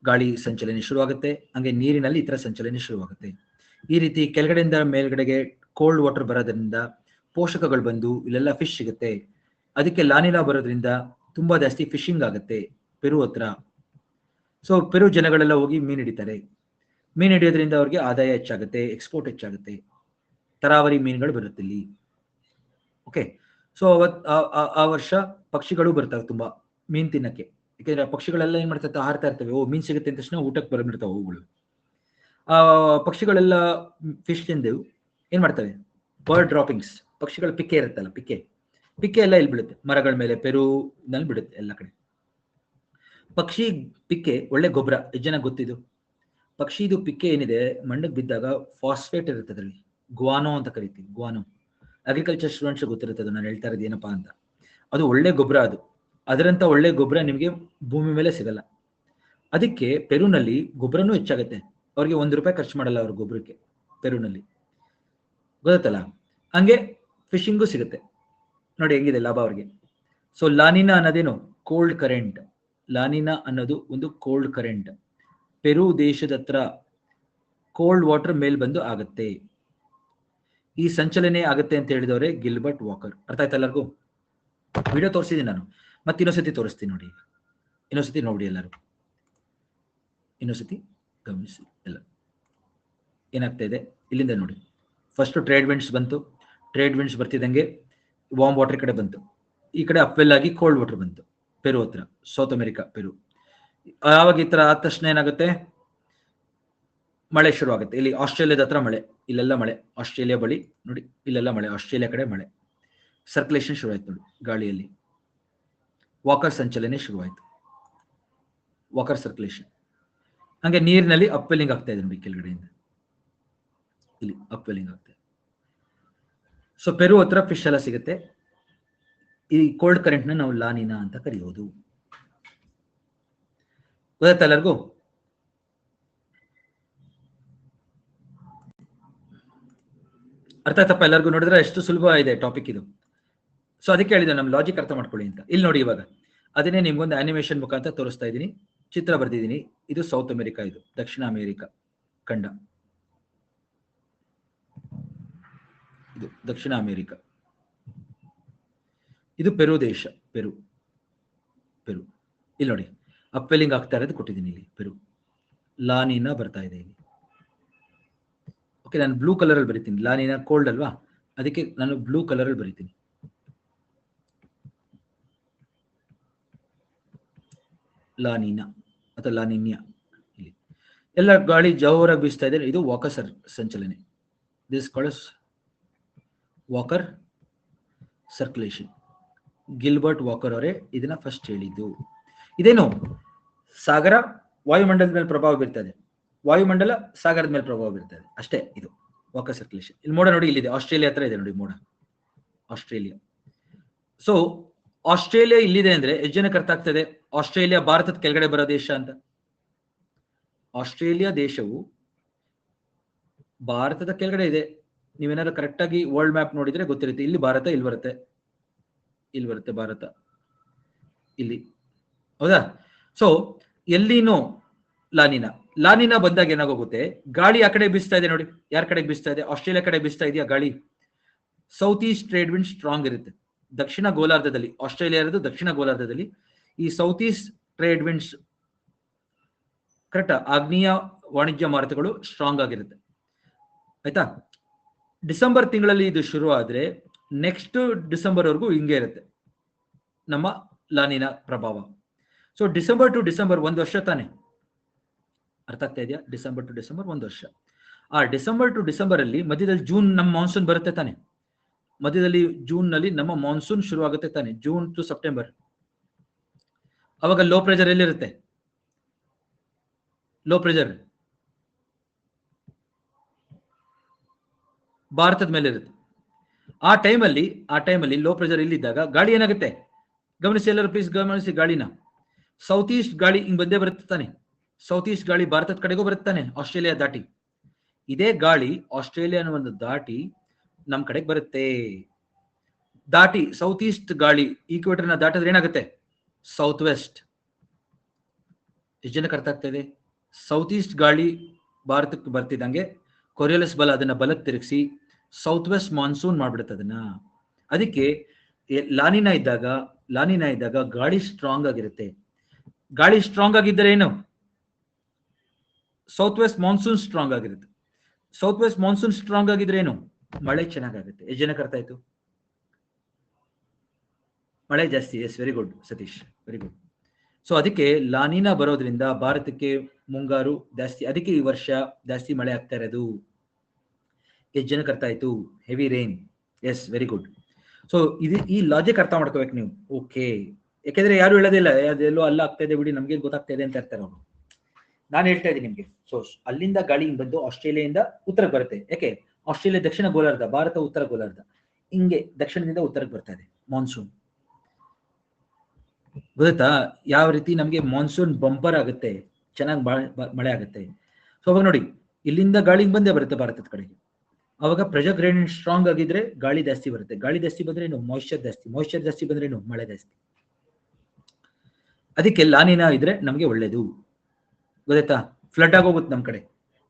ಗಾಳಿ ಸಂಚಲನೆ ಶುರುವಾಗುತ್ತೆ. ಹಂಗೆ ನೀರಿನಲ್ಲಿ ಈ ತರ ಸಂಚಲನೆ ಶುರುವಾಗುತ್ತೆ. ಈ ರೀತಿ ಕೆಳಗಡೆಯಿಂದ ಮೇಲ್ಗಡೆಗೆ ಕೋಲ್ಡ್ ವಾಟರ್ ಬರೋದ್ರಿಂದ ಪೋಷಕಗಳು ಬಂದು ಇಲ್ಲೆಲ್ಲ ಫಿಶ್ ಸಿಗುತ್ತೆ. ಅದಕ್ಕೆ ಲಾನಿನಾ ಬರೋದ್ರಿಂದ ತುಂಬಾ ಜಾಸ್ತಿ ಫಿಶಿಂಗ್ ಆಗುತ್ತೆ ಪೆರು ಹತ್ರ. ಸೊ ಪೆರು ಜನಗಳೆಲ್ಲ ಹೋಗಿ ಮೀನು ಹಿಡಿತಾರೆ. ಮೀನು ಹಿಡಿಯೋದ್ರಿಂದ ಅವ್ರಿಗೆ ಆದಾಯ ಹೆಚ್ಚಾಗುತ್ತೆ, ಎಕ್ಸ್ಪೋರ್ಟ್ ಹೆಚ್ಚಾಗುತ್ತೆ, ತರಾವರಿ ಮೀನುಗಳು ಬರುತ್ತೆ ಇಲ್ಲಿ. ಓಕೆ, ಸೊ ಆ ವರ್ಷ ಪಕ್ಷಿಗಳು ಬರ್ತವೆ ತುಂಬಾ ಮೀನ್ ತಿನ್ನಕ್ಕೆ. ಯಾಕಂದ್ರೆ ಆ ಪಕ್ಷಿಗಳೆಲ್ಲ ಏನ್ ಮಾಡ್ತಾ ಹಾರ್ತಾ ಇರ್ತವೆ. ಮೀನ್ ಸಿಗುತ್ತೆ ಅಂತ ತಕ್ಷಣ ಊಟಕ್ಕೆ ಬಂದ್ಬಿಡ್ತಾವೆ ಅವುಗಳು. ಆ ಪಕ್ಷಿಗಳೆಲ್ಲ ಫಿಶ್ ತಿಂದು ಏನ್ ಮಾಡ್ತವೆ, ಬರ್ಡ್ ಡ್ರಾಪಿಂಗ್ಸ್, ಪಕ್ಷಿಗಳ ಪಿಕ್ಕೆ ಇರುತ್ತಲ್ಲ, ಪಿಕ್ಕೆ ಎಲ್ಲ ಇಲ್ಲಿ ಬೀಳುತ್ತೆ ಮರಗಳ ಮೇಲೆ, ಪೆರುನಲ್ಲಿ ಬಿಡುತ್ತೆ ಎಲ್ಲ ಕಡೆ. ಪಕ್ಷಿ ಪಿಕ್ಕೆ ಒಳ್ಳೆ ಗೊಬ್ಬರ. ಎಷ್ಟು ಜನ ಗೊತ್ತಿದ್ದು? ಪಕ್ಷಿದು ಪಿಕ್ಕೆ ಏನಿದೆ ಮಣ್ಣಿಗೆ ಬಿದ್ದಾಗ ಫಾಸ್ಫೇಟ್ ಇರುತ್ತೆ ಅದರಲ್ಲಿ, ಗ್ವಾನೋ ಅಂತ ಕರಿತೀವಿ. ಗ್ವಾನೋ ಅಗ್ರಿಕಲ್ಚರ್ ಸ್ಟೂಡೆಂಟ್ಸ್ ಗೊತ್ತಿರುತ್ತೆ ನಾನು ಹೇಳ್ತಾ ಇರೋದು ಏನಪ್ಪಾ ಅಂತ. ಅದು ಒಳ್ಳೆ ಗೊಬ್ಬರ. ಅದರಂತ ಒಳ್ಳೆ ಗೊಬ್ಬರ ನಿಮಗೆ ಭೂಮಿ ಮೇಲೆ ಸಿಗಲ್ಲ. ಅದಕ್ಕೆ ಪೆರುನಲ್ಲಿ ಗೊಬ್ಬರನೂ ಹೆಚ್ಚಾಗುತ್ತೆ. ಅವ್ರಿಗೆ ₹1 ಖರ್ಚು ಮಾಡಲ್ಲ ಅವ್ರ ಗೊಬ್ಬರಕ್ಕೆ ಪೆರುನಲ್ಲಿ, ಗೊತ್ತಲ್ಲ. ಹಂಗೆ ಫಿಶಿಂಗು ಸಿಗುತ್ತೆ. ನೋಡಿ ಹೆಂಗಿದೆ ಲಾಭ ಅವ್ರಿಗೆ. ಸೊ ಲಾನಿನಾ ಅನ್ನೋದೇನು, ಕೋಲ್ಡ್ ಕರೆಂಟ್. ಲಾನಿನಾ ಅನ್ನೋದು ಒಂದು ಕೋಲ್ಡ್ ಕರೆಂಟ್. ಪೆರು ದೇಶದ ಹತ್ರ ಕೋಲ್ಡ್ ವಾಟರ್ ಮೇಲ್ ಬಂದು ಆಗುತ್ತೆ. ಈ ಸಂಚಲನೆ ಆಗುತ್ತೆ ಅಂತ ಹೇಳಿದವರೇ ಗಿಲ್ಬರ್ಟ್ ವಾಕರ್. ಅರ್ಥ ಆಯ್ತಾ ಎಲ್ಲರಿಗೂ? ವಿಡಿಯೋ ತೋರಿಸಿದ್ದೀನಿ ನಾನು, ಮತ್ತೆ ಇನ್ನೊಂದ್ಸತಿ ತೋರಿಸ್ತೀನಿ ನೋಡಿ. ಇನ್ನೊಂದ್ಸತಿ ನೋಡಿ ಎಲ್ಲರೂ, ಇನ್ನೊಂದ್ಸತಿ ಗಮನಿಸಿ ಎಲ್ಲ ಏನಾಗ್ತಾ ಇದೆ. ಇಲ್ಲಿಂದ ನೋಡಿ, ಫಸ್ಟ್ ಟ್ರೇಡ್ ವಿಂಡ್ಸ್ ಬಂತು. ಟ್ರೇಡ್ ವಿಂಡ್ಸ್ ಬರ್ತಿದ್ದಂಗೆ ವಾರ್ಮ್ ವಾಟರ್ ಕಡೆ ಬಂತು. ಈ ಕಡೆ ಅಪ್ವೆಲ್ ಆಗಿ ಕೋಲ್ಡ್ ವಾಟರ್ ಬಂತು ಪೆರು ಹತ್ರ, ಸೌತ್ ಅಮೆರಿಕಾ ಪೆರು. ಆವಾಗ ಈ ತರ ಆದ ತಕ್ಷಣ ಏನಾಗುತ್ತೆ, ಮಳೆ ಶುರು ಆಗುತ್ತೆ. ಇಲ್ಲಿ ಆಸ್ಟ್ರೇಲಿಯಾದ ಹತ್ರ ಮಳೆ, ಇಲ್ಲೆಲ್ಲ ಮಳೆ. ಆಸ್ಟ್ರೇಲಿಯಾ ಬಳಿ ನೋಡಿ, ಇಲ್ಲೆಲ್ಲ ಮಳೆ. ಆಸ್ಟ್ರೇಲಿಯಾ ಕಡೆ ಮಳೆ. ಸರ್ಕ್ಯುಲೇಷನ್ ಶುರುವಾಯ್ತು ನೋಡಿ ಗಾಳಿಯಲ್ಲಿ. ವಾಕರ್ ಸಂಚಲನೆ ಶುರುವಾಯ್ತು, ವಾಕರ್ ಸರ್ಕ್ಯುಲೇಷನ್. ಹಂಗೆ ನೀರಿನಲ್ಲಿ ಅಪ್ವೆಲ್ಲಿಂಗ್ ಆಗ್ತಾ ಇದೆ ನೋಡಿ ಕೆಳಗಡೆಯಿಂದ, ಇಲ್ಲಿ ಅಪ್ವೆಲ್ಲಿಂಗ್ ಆಗ್ತಾ ಇದೆ. ಸೊ ಪೆರು ಹತ್ರ ಫಿಶ್ ಎಲ್ಲ ಸಿಗುತ್ತೆ. ಈ ಕೋಲ್ಡ್ ಕರೆಂಟ್ ನ ನಾವು ಲಾನಿನಾ ಅಂತ ಕರೆಯೋದು. ಗೊತ್ತಾಯ್ತಾ ಎಲ್ಲರಿಗೂ? ಅರ್ಥ ಆಯ್ತಪ್ಪ ಎಲ್ಲರಿಗೂ? ನೋಡಿದ್ರೆ ಎಷ್ಟು ಸುಲಭ ಇದೆ ಟಾಪಿಕ್ ಇದು. ಸೊ ಅದಕ್ಕೆ ಹೇಳಿದೆ ನಮ್ಮ ಲಾಜಿಕ್ ಅರ್ಥ ಮಾಡ್ಕೊಳ್ಳಿ ಅಂತ. ಇಲ್ಲಿ ನೋಡಿ, ಇವಾಗ ಅದನ್ನೇ ನಿಮ್ಗೊಂದು ಆನಿಮೇಷನ್ ಮುಖಾಂತರ ತೋರಿಸ್ತಾ ಇದ್ದೀನಿ, ಚಿತ್ರ ಬರ್ದಿದ್ದೀನಿ. ಇದು ಸೌತ್ ಅಮೆರಿಕಾ, ಇದು ದಕ್ಷಿಣ ಅಮೆರಿಕಾ ಖಂಡ, ಇದು ದಕ್ಷಿಣ ಅಮೆರಿಕಾ, ಇದು ಪೆರು ದೇಶ. ಪೆರು ಇಲ್ಲಿ ನೋಡಿ ಅಪ್ವೆಲ್ಲಿಂಗ್ ಆಗ್ತಾ ಇರೋದು ಕೊಟ್ಟಿದ್ದೀನಿ ಇಲ್ಲಿ. ಪೆರು ಲಾನಿನಾ ಬರ್ತಾ ಇದೆ ಇಲ್ಲಿ. ಓಕೆ, ನಾನು ಬ್ಲೂ ಕಲರ್ ಅಲ್ಲಿ ಬರೀತೀನಿ. ಲಾನಿನಾ ಕೋಲ್ಡ್ ಅಲ್ವಾ, ಅದಕ್ಕೆ ನಾನು ಬ್ಲೂ ಕಲರ್ ಅಲ್ಲಿ ಬರೀತೀನಿ. ಲಾನಿನಾ ಅಥವಾ ಲಾನಿನ್ಯಾ. ಇಲ್ಲಿ ಎಲ್ಲ ಗಾಳಿ ಜೋರಾಗಿ ಬೀಸ್ತಾ ಇದೆ. ಇದು ವಾಕರ್ ಸಂಚಲನೆ. This called Walker circulation. Gilbert Walker ಅವರೇ ಇದನ್ನ ಫಸ್ಟ್ ಹೇಳಿದ್ದು. ಇದೇನು, ಸಾಗರ ವಾಯುಮಂಡಲದ ಮೇಲೆ ಪ್ರಭಾವ ಬೀರ್ತದೆ, ವಾಯುಮಂಡಲ ಸಾಗರದ ಮೇಲೆ ಪ್ರಭಾವ ಬೀರ್ತದೆ ಅಷ್ಟೇ. ಇದು ವಾಕರ್ ಸರ್ಕ್ಯುಲೇಷನ್. ಇಲ್ಲಿ ಮೋಡ ನೋಡಿ, ಇಲ್ಲಿದೆ ಆಸ್ಟ್ರೇಲಿಯಾ ಹತ್ರ ಇದೆ ನೋಡಿ ಮೋಡ, ಆಸ್ಟ್ರೇಲಿಯಾ. ಸೊ ಆಸ್ಟ್ರೇಲಿಯಾ ಇಲ್ಲಿದೆ ಅಂದ್ರೆ ಎಷ್ಟು ಜನಕ್ಕೆ ಅರ್ಥ ಆಗ್ತದೆ ಆಸ್ಟ್ರೇಲಿಯಾ ಭಾರತದ ಕೆಳಗಡೆ ಬರೋ ದೇಶ ಅಂತ? ಆಸ್ಟ್ರೇಲಿಯಾ ದೇಶವು ಭಾರತದ ಕೆಳಗಡೆ ಇದೆ. ನೀವೇನಾದ್ರು ಕರೆಕ್ಟ್ ಆಗಿ ವರ್ಲ್ಡ್ ಮ್ಯಾಪ್ ನೋಡಿದ್ರೆ ಗೊತ್ತಿರುತ್ತೆ. ಇಲ್ಲಿ ಭಾರತ, ಇಲ್ಲಿ ಬರುತ್ತೆ, ಇಲ್ಲಿ ಬರುತ್ತೆ ಭಾರತ, ಇಲ್ಲಿ, ಹೌದಾ? ಸೊ ಎಲ್ಲಿನೋ ಲಾನಿನಾ ಬಂದಾಗ ಏನಾಗೋಗುತ್ತೆ, ಗಾಳಿ ಆ ಕಡೆ ಬೀಸ್ತಾ ಇದೆ ನೋಡಿ. ಯಾರ ಕಡೆ ಬೀಸ್ತಾ ಇದೆ? ಆಸ್ಟ್ರೇಲಿಯಾ ಕಡೆ ಬೀಸ್ತಾ ಇದೆಯಾ ಗಾಳಿ. South east trade wind strong ಇರುತ್ತೆ ದಕ್ಷಿಣ ಗೋಲಾರ್ಧದಲ್ಲಿ. ಆಸ್ಟ್ರೇಲಿಯಾ ಇರೋದು ದಕ್ಷಿಣ ಗೋಲಾರ್ಧದಲ್ಲಿ. ಈ south east trade winds correct, ಆಗ್ನೇಯ ವಾಣಿಜ್ಯ ಮಾರುತಗಳು ಸ್ಟ್ರಾಂಗ್ ಆಗಿರುತ್ತೆ. ಆಯ್ತಾ? ಡಿಸೆಂಬರ್ ತಿಂಗಳಲ್ಲಿ ಇದು ಶುರು ಆದ್ರೆ ನೆಕ್ಸ್ಟ್ ಡಿಸೆಂಬರ್ ವರೆಗೂ ಹಿಂಗೆ ಇರುತ್ತೆ ನಮ್ಮ ಲಾನಿನಾ ಪ್ರಭಾವ. ಸೊ ಡಿಸೆಂಬರ್ ಟು ಡಿಸೆಂಬರ್ 1 ವರ್ಷ ತಾನೆ, ಅರ್ಥ ಆಗ್ತಾ ಇದೆಯಾ? ಡಿಸೆಂಬರ್ ಟು ಡಿಸೆಂಬರ್ 1 ವರ್ಷ. ಆ ಡಿಸೆಂಬರ್ ಟು ಡಿಸೆಂಬರ್ ಅಲ್ಲಿ ಮಧ್ಯದಲ್ಲಿ ಜೂನ್ ನಮ್ಮ ಮಾನ್ಸೂನ್ ಬರುತ್ತೆ ತಾನೆ. ಮಧ್ಯದಲ್ಲಿ ಜೂನ್ ನಲ್ಲಿ ನಮ್ಮ ಮಾನ್ಸೂನ್ ಶುರು ಆಗುತ್ತೆ ತಾನೆ, ಜೂನ್ ಟು ಸೆಪ್ಟೆಂಬರ್. ಅವಾಗ ಲೋ ಪ್ರೆಷರ್ ಎಲ್ಲಿರುತ್ತೆ? ಲೋ ಪ್ರೆಷರ್ ಭಾರತದ ಮೇಲೆ ಇರುತ್ತೆ. ಆ ಟೈಮಲ್ಲಿ ಲೋ ಪ್ರೆಷರ್ ಇಲ್ಲಿದ್ದಾಗ ಗಾಳಿ ಏನಾಗುತ್ತೆ ಗಮನಿಸಿ ಎಲ್ಲರೂ, ಪ್ಲೀಸ್ ಗಮನಿಸಿ ಗಾಳಿನ. ಸೌತ್ ಈಸ್ಟ್ ಗಾಳಿ ಹಿಂಗ್ ಬಂದೇ ಬರುತ್ತೆ ತಾನೆ. ಸೌತ್ ಈಸ್ಟ್ ಗಾಳಿ ಭಾರತದ ಕಡೆಗೂ ಬರುತ್ತೆ ತಾನೆ, ಆಸ್ಟ್ರೇಲಿಯಾ ದಾಟಿ. ಇದೇ ಗಾಳಿ ಆಸ್ಟ್ರೇಲಿಯಾನ ಒಂದು ದಾಟಿ ನಮ್ ಕಡೆಗೆ ಬರುತ್ತೆ. ದಾಟಿ ಸೌತ್ ಈಸ್ಟ್ ಗಾಳಿ ಈಕ್ವೇಟರ್ನ ದಾಟಿದ್ರೆ ಏನಾಗುತ್ತೆ? South west. ಎಷ್ಟು ಜನಕ್ಕೆ ಅರ್ಥ ಆಗ್ತಾ ಇದೆ? ಸೌತ್ ಈಸ್ಟ್ ಗಾಳಿ ಭಾರತಕ್ಕೆ ಬರ್ತಿದ್ದಂಗೆ ಕೊರಿಯಲಿಸ್ ಬಲ ಅದನ್ನ ಬಲಕ್ಕೆ ತಿರುಗಿಸಿ ಸೌತ್ ವೆಸ್ಟ್ ಮಾನ್ಸೂನ್ ಮಾಡ್ಬಿಡುತ್ತೆ ಅದನ್ನ. ಅದಕ್ಕೆ ಲಾನಿನಾ ಇದ್ದಾಗ ಗಾಳಿ ಸ್ಟ್ರಾಂಗ್ ಆಗಿರುತ್ತೆ. ಗಾಳಿ ಸ್ಟ್ರಾಂಗ್ ಆಗಿದ್ದರೆ ಏನು? ಸೌತ್ ವೆಸ್ಟ್ ಮಾನ್ಸೂನ್ ಸ್ಟ್ರಾಂಗ್ ಆಗಿರುತ್ತೆ. ಸೌತ್ ವೆಸ್ಟ್ ಮಾನ್ಸೂನ್ ಸ್ಟ್ರಾಂಗ್ ಆಗಿದ್ರೆ ಏನು, ಮಳೆ ಚೆನ್ನಾಗಾಗುತ್ತೆ. ಎಷ್ಟು ಜನಕ್ಕೆ ಅರ್ಥ ಆಯ್ತು? ಮಳೆ ಜಾಸ್ತಿ. Yes, very good Satish, very good. So ಅದಕ್ಕೆ ಲಾನಿನಾ ಬರೋದ್ರಿಂದ ಭಾರತಕ್ಕೆ ಮುಂಗಾರು ಜಾಸ್ತಿ, ಅದಕ್ಕೆ ಈ ವರ್ಷ ಜಾಸ್ತಿ ಮಳೆ ಆಗ್ತಾ ಇರೋದು. ಎಷ್ಟು ಜನಕ್ಕೆ ಅರ್ಥ ಆಯ್ತು? Heavy rain. Yes, very good. So ಇದು ಈ ಲಾಜಿಕ್ ಅರ್ಥ ಮಾಡ್ಕೋಬೇಕು ನೀವು. ಓಕೆ, ಯಾಕೆಂದ್ರೆ ಯಾರು ಹೇಳೋದಿಲ್ಲ ಅದೆಲ್ಲೋ ಅಲ್ಲ ಆಗ್ತಾ ಇದೆ ಬಿಡಿ, ನಮ್ಗೆ ಗೊತ್ತಾಗ್ತಾ ಇದೆ ಅಂತ ಇರ್ತಾರೆ ಅವರು. ನಾನು ಹೇಳ್ತಾ ಇದ್ದೀನಿ ನಿಮ್ಗೆ. ಸೊ ಅಲ್ಲಿಂದ ಗಾಳಿ ಬಂದು ಆಸ್ಟ್ರೇಲಿಯಾದಿಂದ ಉತ್ತರಕ್ಕೆ ಬರುತ್ತೆ. ಯಾಕೆ? ಆಸ್ಟ್ರೇಲಿಯಾ ದಕ್ಷಿಣ ಗೋಲಾರ್ಧ, ಭಾರತ ಉತ್ತರ ಗೋಲಾರ್ಧ. ಹಿಂಗೆ ದಕ್ಷಿಣದಿಂದ ಉತ್ತರಕ್ಕೆ ಬರ್ತಾ ಇದೆ ಮಾನ್ಸೂನ್. ಗೊತ್ತಾ ಯಾವ ರೀತಿ ನಮ್ಗೆ ಮಾನ್ಸೂನ್ ಬಂಪರ್ ಆಗುತ್ತೆ, ಚೆನ್ನಾಗಿ ಮಳೆ ಆಗುತ್ತೆ. ಸೊ ಅವಾಗ ನೋಡಿ, ಇಲ್ಲಿಂದ ಗಾಳಿ ಬಂದೇ ಬರುತ್ತೆ ಭಾರತದ ಕಡೆಗೆ. ಅವಾಗ ಪ್ರೆಷರ್ ಗ್ರೇಡಿಯಂಟ್ ಸ್ಟ್ರಾಂಗ್ ಆಗಿದ್ರೆ ಗಾಳಿ ಜಾಸ್ತಿ ಬರುತ್ತೆ. ಗಾಳಿ ಜಾಸ್ತಿ ಬಂದ್ರೆ ಏನು, ಮಾಯಿಶ್ಚರ್ ಜಾಸ್ತಿ. ಮಾಯಿಶ್ಚರ್ ಜಾಸ್ತಿ ಬಂದ್ರೆ ಏನು, ಮಳೆ ಜಾಸ್ತಿ. ಅದಕ್ಕೆ ಲಾನಿನಾ ಇದ್ರೆ ನಮ್ಗೆ ಒಳ್ಳೇದು. ಗೊತ್ತಾಯ್ತಾ? ಫ್ಲಡ್ ಆಗೋಗುತ್ತೆ ನಮ್ ಕಡೆ,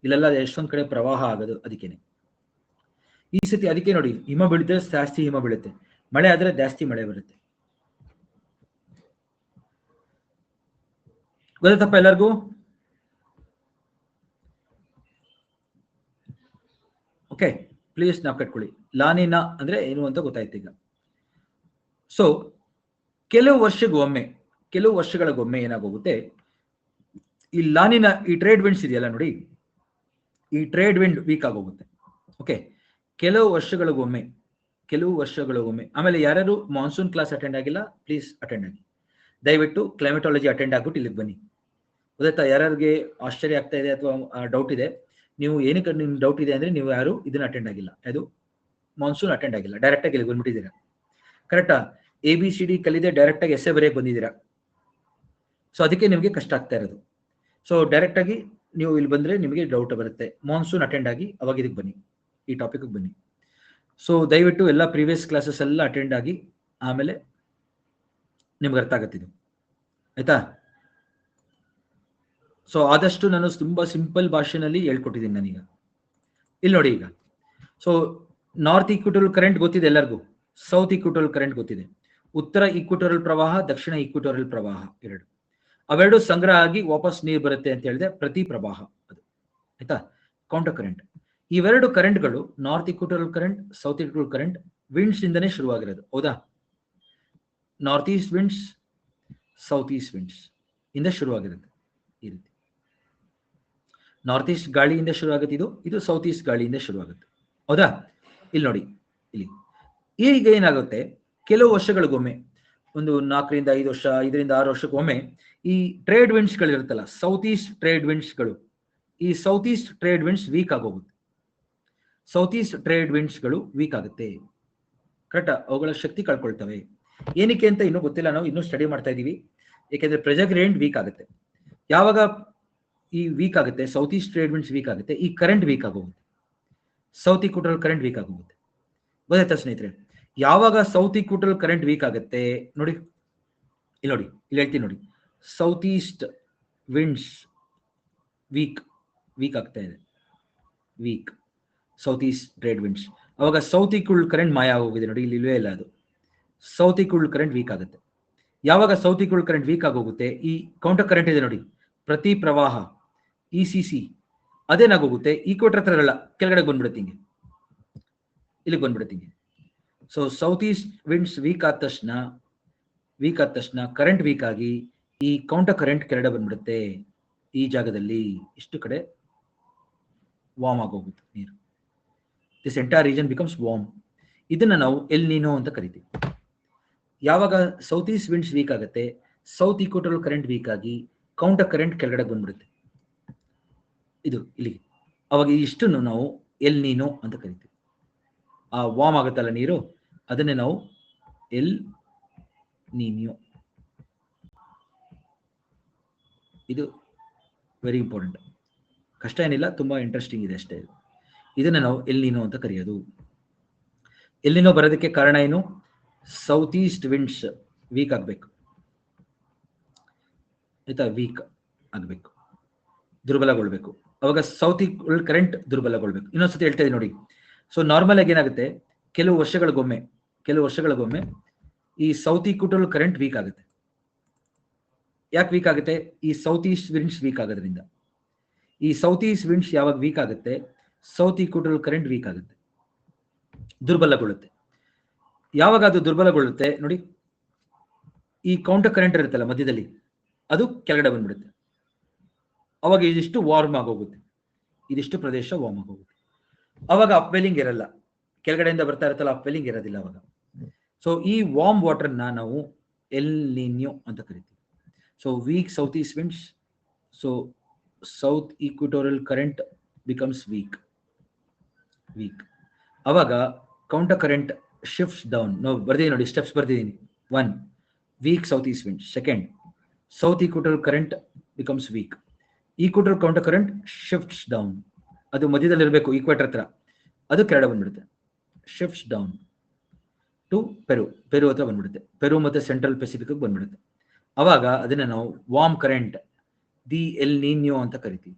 ಇಲ್ಲೆಲ್ಲ ಎಷ್ಟೊಂದ್ ಕಡೆ ಪ್ರವಾಹ ಆಗೋದು ಅದಕ್ಕೇನೆ. ಈ ಸತಿ ಅದಕ್ಕೆ ನೋಡಿ, ಹಿಮ ಬೀಳಿದ್ರೆ ಜಾಸ್ತಿ ಹಿಮ ಬೀಳುತ್ತೆ, ಮಳೆ ಆದ್ರೆ ಜಾಸ್ತಿ ಮಳೆ ಬರುತ್ತೆ. ಗೊತ್ತಾಯ್ತಪ್ಪ ಎಲ್ಲರಿಗೂ? ಓಕೆ, ಪ್ಲೀಸ್ ನಾವು ಕಟ್ಕೊಳ್ಳಿ. ಲಾನಿನಾ ಅಂದ್ರೆ ಏನು ಅಂತ ಗೊತ್ತಾಯ್ತು ಈಗ. ಸೊ ಕೆಲವು ವರ್ಷಗಳಿಗೊಮ್ಮೆ ಏನಾಗೋಗುತ್ತೆ, ಈ ಲಾನಿನಾ, ಈ ಟ್ರೇಡ್ ವಿಂಡ್ಸ್ ಇದೆಯಲ್ಲ ನೋಡಿ, ಈ ಟ್ರೇಡ್ ವಿಂಡ್ ವೀಕ್ ಆಗೋಗುತ್ತೆ. ಓಕೆ, ಕೆಲವು ವರ್ಷಗಳಿಗೊಮ್ಮೆ. ಆಮೇಲೆ ಯಾರು ಮಾನ್ಸೂನ್ ಕ್ಲಾಸ್ ಅಟೆಂಡ್ ಆಗಿಲ್ಲ, ಪ್ಲೀಸ್ ಅಟೆಂಡ್ ಆಗಿ. ದಯವಿಟ್ಟು ಕ್ಲೈಮೇಟಾಲಜಿ ಅಟೆಂಡ್ ಆಗ್ಬಿಟ್ಟು ಇಲ್ಲಿಗೆ ಬನ್ನಿ. ಗೊತ್ತಾಯ್ತಾ? ಯಾರಿಗೆ ಆಶ್ಚರ್ಯ ಆಗ್ತಾ ಇದೆ ಅಥವಾ ಡೌಟ್ ಇದೆ, ನೀವು ಏನಕ್ಕೆ ನಿಮ್ಗೆ ಡೌಟ್ ಇದೆ ಅಂದ್ರೆ ನೀವು ಯಾರು ಇದನ್ನ ಅಟೆಂಡ್ ಆಗಿಲ್ಲ, ಅದು ಮಾನ್ಸೂನ್ ಅಟೆಂಡ್ ಆಗಿಲ್ಲ, ಡೈರೆಕ್ಟ್ ಆಗಿ ಇಲ್ಲಿ ಬಂದ್ಬಿಟ್ಟಿದ್ದೀರಾ. ಕರೆಕ್ಟಾ? ABCD ಕಲಿದೆ ಡೈರೆಕ್ಟ್ ಆಗಿ ಎಸ್ಸೆ ಬರೆಯಕ್ಕೆ ಬಂದಿದ್ದೀರಾ. ಸೊ ಅದಕ್ಕೆ ನಿಮಗೆ ಕಷ್ಟ ಆಗ್ತಾ ಇರೋದು. ಸೊ ಡೈರೆಕ್ಟ್ ಆಗಿ ನೀವು ಇಲ್ಲಿ ಬಂದ್ರೆ ನಿಮಗೆ ಡೌಟ್ ಬರುತ್ತೆ. ಮಾನ್ಸೂನ್ ಅಟೆಂಡ್ ಆಗಿ ಅವಾಗ ಇದಕ್ಕೆ ಬನ್ನಿ, ಈ ಟಾಪಿಕ್ ಬನ್ನಿ. ಸೊ ದಯವಿಟ್ಟು ಎಲ್ಲ ಪ್ರೀವಿಯಸ್ ಕ್ಲಾಸಸ್ ಎಲ್ಲ ಅಟೆಂಡ್ ಆಗಿ, ಆಮೇಲೆ ನಿಮ್ಗೆ ಅರ್ಥ ಆಗತ್ತಿದು. ಆಯ್ತಾ? ಸೊ ಆದಷ್ಟು ನಾನು ತುಂಬಾ ಸಿಂಪಲ್ ಭಾಷೆನಲ್ಲಿ ಹೇಳ್ಕೊಟ್ಟಿದ್ದೀನಿ ನಾನೀಗ. ಇಲ್ಲಿ ನೋಡಿ ಈಗ. ಸೊ ನಾರ್ತ್ ಈಕ್ವಿಟೋರಿಯಲ್ ಕರೆಂಟ್ ಗೊತ್ತಿದೆ ಎಲ್ಲರಿಗೂ, ಸೌತ್ ಈಕ್ವಿಟೋರಿಯಲ್ ಕರೆಂಟ್ ಗೊತ್ತಿದೆ. ಉತ್ತರ ಈಕ್ವಿಟೋರಿಯಲ್ ಪ್ರವಾಹ, ದಕ್ಷಿಣ ಈಕ್ವಿಟೋರಿಯಲ್ ಪ್ರವಾಹ, ಅವೆರಡು ಸಂಗ್ರಹ ಆಗಿ ವಾಪಸ್ ನೀರು ಬರುತ್ತೆ ಅಂತ ಹೇಳಿದೆ, ಪ್ರತಿ ಪ್ರವಾಹ ಅದು. ಆಯ್ತಾ? Counter current. ಇವೆರಡು ಕರೆಂಟ್ಗಳು, north equatorial current, south equatorial current, winds ಇಂದನೇ ಶುರುವಾಗಿರೋದು. ಹೌದಾ? North east winds, south east winds ಇಂದ ಶುರುವಾಗಿರುತ್ತೆ. ಈ ರೀತಿ ನಾರ್ತ್ ಈಸ್ಟ್ ಗಾಳಿಯಿಂದ ಶುರುವಾಗುತ್ತೆ, ಇದು ಸೌತ್ ಈಸ್ಟ್ ಗಾಳಿಯಿಂದ ಶುರುವಾಗುತ್ತೆ. ಹೌದಾ? ಇಲ್ಲಿ ನೋಡಿ, ಇಲ್ಲಿ ಈಗ ಏನಾಗುತ್ತೆ, ಕೆಲವು ವರ್ಷಗಳಿಗೊಮ್ಮೆ, ಒಂದು 4 ರಿಂದ 5 ವರ್ಷ, 5 ರಿಂದ 6 ವರ್ಷಕ್ಕೊಮ್ಮೆ ಈ ಟ್ರೇಡ್ ವಿಂಡ್ಸ್ ಗಳಿರುತ್ತಲ್ಲ, ಸೌತ್ ಈಸ್ಟ್ ಟ್ರೇಡ್ ವಿಂಡ್ಸ್ಗಳು, ಈ south east trade winds weak ಆಗೋಗುತ್ತೆ. ಸೌತ್ ಈಸ್ಟ್ ಟ್ರೇಡ್ ವಿಂಡ್ಸ್ಗಳು ವೀಕ್ ಆಗುತ್ತೆ. ಕರೆಕ್ಟಾ? ಅವುಗಳ ಶಕ್ತಿ ಕಳ್ಕೊಳ್ತವೆ. ಏನಕ್ಕೆ ಅಂತ ಇನ್ನೂ ಗೊತ್ತಿಲ್ಲ, ನಾವು ಇನ್ನೂ ಸ್ಟಡಿ ಮಾಡ್ತಾ ಇದೀವಿ. ಯಾಕೆಂದ್ರೆ ಪ್ರೆಷರ್ ಗ್ರೇಡಿಯಂಟ್ ವೀಕ್ ಆಗುತ್ತೆ. ಯಾವಾಗ ಈ ವೀಕ್ ಆಗುತ್ತೆ, south east trade winds weak ಆಗುತ್ತೆ, ಈ ಕರೆಂಟ್ ವೀಕ್ ಆಗೋಗುತ್ತೆ, ಸೌತ್ ಈಕ್ವಿಟೋರಿಯಲ್ ಕರೆಂಟ್ ವೀಕ್ ಆಗೋಗುತ್ತೆ. ಗೊತ್ತಾಯ್ತಾ ಸ್ನೇಹಿತರೆ? ಯಾವಾಗ ಸೌತ್ ಈಕ್ವಿಟೋರಿಯಲ್ ಕರೆಂಟ್ ವೀಕ್ ಆಗುತ್ತೆ ನೋಡಿ, ಇಲ್ಲಿ ನೋಡಿ, ಇಲ್ಲಿ ಹೇಳ್ತೀನಿ ನೋಡಿ, ಸೌತ್ ಈಸ್ಟ್ ವಿಂಡ್ಸ್ ವೀಕ್ ಆಗ್ತಾ ಇದೆ, weak south east trade winds. ಅವಾಗ ಸೌತ್ ಈಕ್ವಿಟೋರಿಯಲ್ ಕರೆಂಟ್ ಮಾಯ ಆಗೋಗಿದೆ ನೋಡಿ, ಇಲ್ಲಿ ಇಲ್ವೇ ಇಲ್ಲ ಅದು. ಸೌತ್ ಈಕ್ವಿಟೋರಿಯಲ್ ಕರೆಂಟ್ ವೀಕ್ ಆಗುತ್ತೆ. ಯಾವಾಗ ಸೌತ್ ಈಕ್ವಿಟೋರಿಯಲ್ ಕರೆಂಟ್ ವೀಕ್ ಆಗೋಗುತ್ತೆ, ಈ ಕೌಂಟರ್ ಕರೆಂಟ್ ಇದೆ ನೋಡಿ, ಪ್ರತಿ ಪ್ರವಾಹ ECC ಅದೇನಾಗೋಗುತ್ತೆ, ಈಕ್ವೇಟರ್ ಹತ್ರ ಇರಲ್ಲ, ಕೆಳಗಡೆ ಬಂದ್ಬಿಡುತ್ತೆ, ಹಿಂಗೆ ಇಲ್ಲಿಗೆ ಬಂದ್ಬಿಡುತ್ತೆ ಹಿಂಗೆ. So south east winds weak ಆದ ತಕ್ಷಣ ಕರೆಂಟ್ ವೀಕ್ ಆಗಿ ಈ ಕೌಂಟರ್ ಕರೆಂಟ್ ಕೆಳಗಡೆ ಬಂದ್ಬಿಡುತ್ತೆ. ಈ ಜಾಗದಲ್ಲಿ ಇಷ್ಟು ಕಡೆ ವಾರ್ಮ್ ಆಗೋಗುತ್ತೆ ನೀರು. This entire region becomes warm. ಇದನ್ನ ನಾವು ಎಲ್ ನೀನೋ ಅಂತ ಕರಿತೀವಿ. ಯಾವಾಗ ಸೌತ್ ಈಸ್ಟ್ ವಿಂಡ್ಸ್ ವೀಕ್ ಆಗುತ್ತೆ, ಸೌತ್ ಈಕ್ವೆಟೋರಿಯಲ್ ಕರೆಂಟ್ ವೀಕ್ ಆಗಿ ಕೌಂಟರ್ ಕರೆಂಟ್ ಕೆಳಗಡೆ ಬಂದ್ಬಿಡುತ್ತೆ, ಇದು ಇಲ್ಲಿಗೆ. ಅವಾಗ ಇಷ್ಟನ್ನು ನಾವು ಎಲ್ ನೀನೋ ಅಂತ ಕರಿತೀವಿ. ಆ ವಾರ್ಮ್ ಆಗುತ್ತಲ್ಲ ನೀರು, ಅದನ್ನೇ ನಾವು ಎಲ್ ನೀನಿಯೋ. ಇದು ವೆರಿ ಇಂಪಾರ್ಟೆಂಟ್, ಕಷ್ಟ ಏನಿಲ್ಲ, ತುಂಬಾ ಇಂಟ್ರೆಸ್ಟಿಂಗ್ ಇದೆ ಅಷ್ಟೇ. ಇದನ್ನ ನಾವು ಎಲ್ ನೀನೋ ಅಂತ ಕರೆಯೋದು. ಎಲ್ ನೀನೋ ಬರೋದಕ್ಕೆ ಕಾರಣ ಏನು? ಸೌತ್ ಈಸ್ಟ್ ವಿಂಡ್ಸ್ ವೀಕ್ ಆಗಬೇಕು, ಆಯ್ತಾ? ವೀಕ್ ಆಗಬೇಕು, ದುರ್ಬಲಗೊಳ್ಬೇಕು. ಅವಾಗ ಸೌತ್ ಈಕ್ವಲ್ ಕರೆಂಟ್ ದುರ್ಬಲಗೊಳ್ಬೇಕು. ಇನ್ನೊಂದ್ಸತಿ ಹೇಳ್ತಾ ಇದ್ದೀನಿ ನೋಡಿ. ಸೊ ನಾರ್ಮಲ್ ಆಗಿ ಏನಾಗುತ್ತೆ, ಕೆಲವು ವರ್ಷಗಳಿಗೊಮ್ಮೆ ಈ ಸೌತ್ ಈಕ್ವಲ್ ಕರೆಂಟ್ ವೀಕ್ ಆಗುತ್ತೆ. ಯಾಕೆ ವೀಕ್ ಆಗುತ್ತೆ? ಈ ಸೌತ್ ಈಸ್ಟ್ ವಿಂಡ್ಸ್ ವೀಕ್ ಆಗೋದ್ರಿಂದ. ಈ ಸೌತ್ ಈಸ್ಟ್ ವಿಂಡ್ಸ್ ಯಾವಾಗ ವೀಕ್ ಆಗುತ್ತೆ, ಸೌತ್ ಈಕ್ವಟೋರಿಯಲ್ ಕರೆಂಟ್ ವೀಕ್ ಆಗುತ್ತೆ, ದುರ್ಬಲಗೊಳ್ಳುತ್ತೆ. ಯಾವಾಗ ಅದು ದುರ್ಬಲಗೊಳ್ಳುತ್ತೆ ನೋಡಿ, ಈ ಕೌಂಟರ್ ಕರೆಂಟ್ ಇರುತ್ತಲ್ಲ ಮಧ್ಯದಲ್ಲಿ, ಅದು ಕೆಳಗಡೆ ಬಂದ್ಬಿಡುತ್ತೆ. ಅವಾಗ ಇದಿಷ್ಟು ವಾರ್ಮ್ ಆಗೋಗುತ್ತೆ, ಇದಿಷ್ಟು ಪ್ರದೇಶ ವಾರ್ಮ್ ಆಗೋಗುತ್ತೆ. ಅವಾಗ ಅಪ್ವೆಲ್ಲಿಂಗ್ ಇರಲ್ಲ, ಕೆಳಗಡೆಯಿಂದ ಬರ್ತಾ ಇರುತ್ತಲ್ಲ ಅಪ್ವೆಲ್ಲಿಂಗ್ ಇರೋದಿಲ್ಲ ಅವಾಗ. ಸೊ ಈ ವಾರ್ಮ್ ವಾಟರ್ನ ನಾವು ಎಲ್ ನಿನ್ಯೋ ಅಂತ ಕರಿತೀವಿ. So weak south east winds, so south equatorial current becomes weak. ಅವಾಗ ಕೌಂಟರ್ ಕರೆಂಟ್ ಶಿಫ್ಟ್ಸ್ ಡೌನ್. ನಾವು ಬರ್ದಿದ್ದೀನಿ ನೋಡಿ, ಸ್ಟೆಪ್ಸ್ ಬರ್ದಿದ್ದೀನಿ. 1 weak south east wind. Second, south equatorial current becomes weak. Equatorial counter current shifts down. ಅದು ಮಧ್ಯದಲ್ಲಿ ಇರಬೇಕು, ಈಕ್ವೇಟರ್ ಹತ್ರ, ಅದು ಕೆಳಗಡೆ ಬಂದ್ಬಿಡುತ್ತೆ, ಶಿಫ್ಟ್ಸ್ ಡೌನ್ ಟು ಪೆರು ಹತ್ರ ಬಂದ್ಬಿಡುತ್ತೆ. ಪೆರು ಮತ್ತೆ ಸೆಂಟ್ರಲ್ ಪೆಸಿಫಿಕ್ ಬಂದ್ಬಿಡುತ್ತೆ. ಅವಾಗ ಅದನ್ನ ನಾವು warm current, the El Nino ಅಂತ ಕರಿತೀವಿ.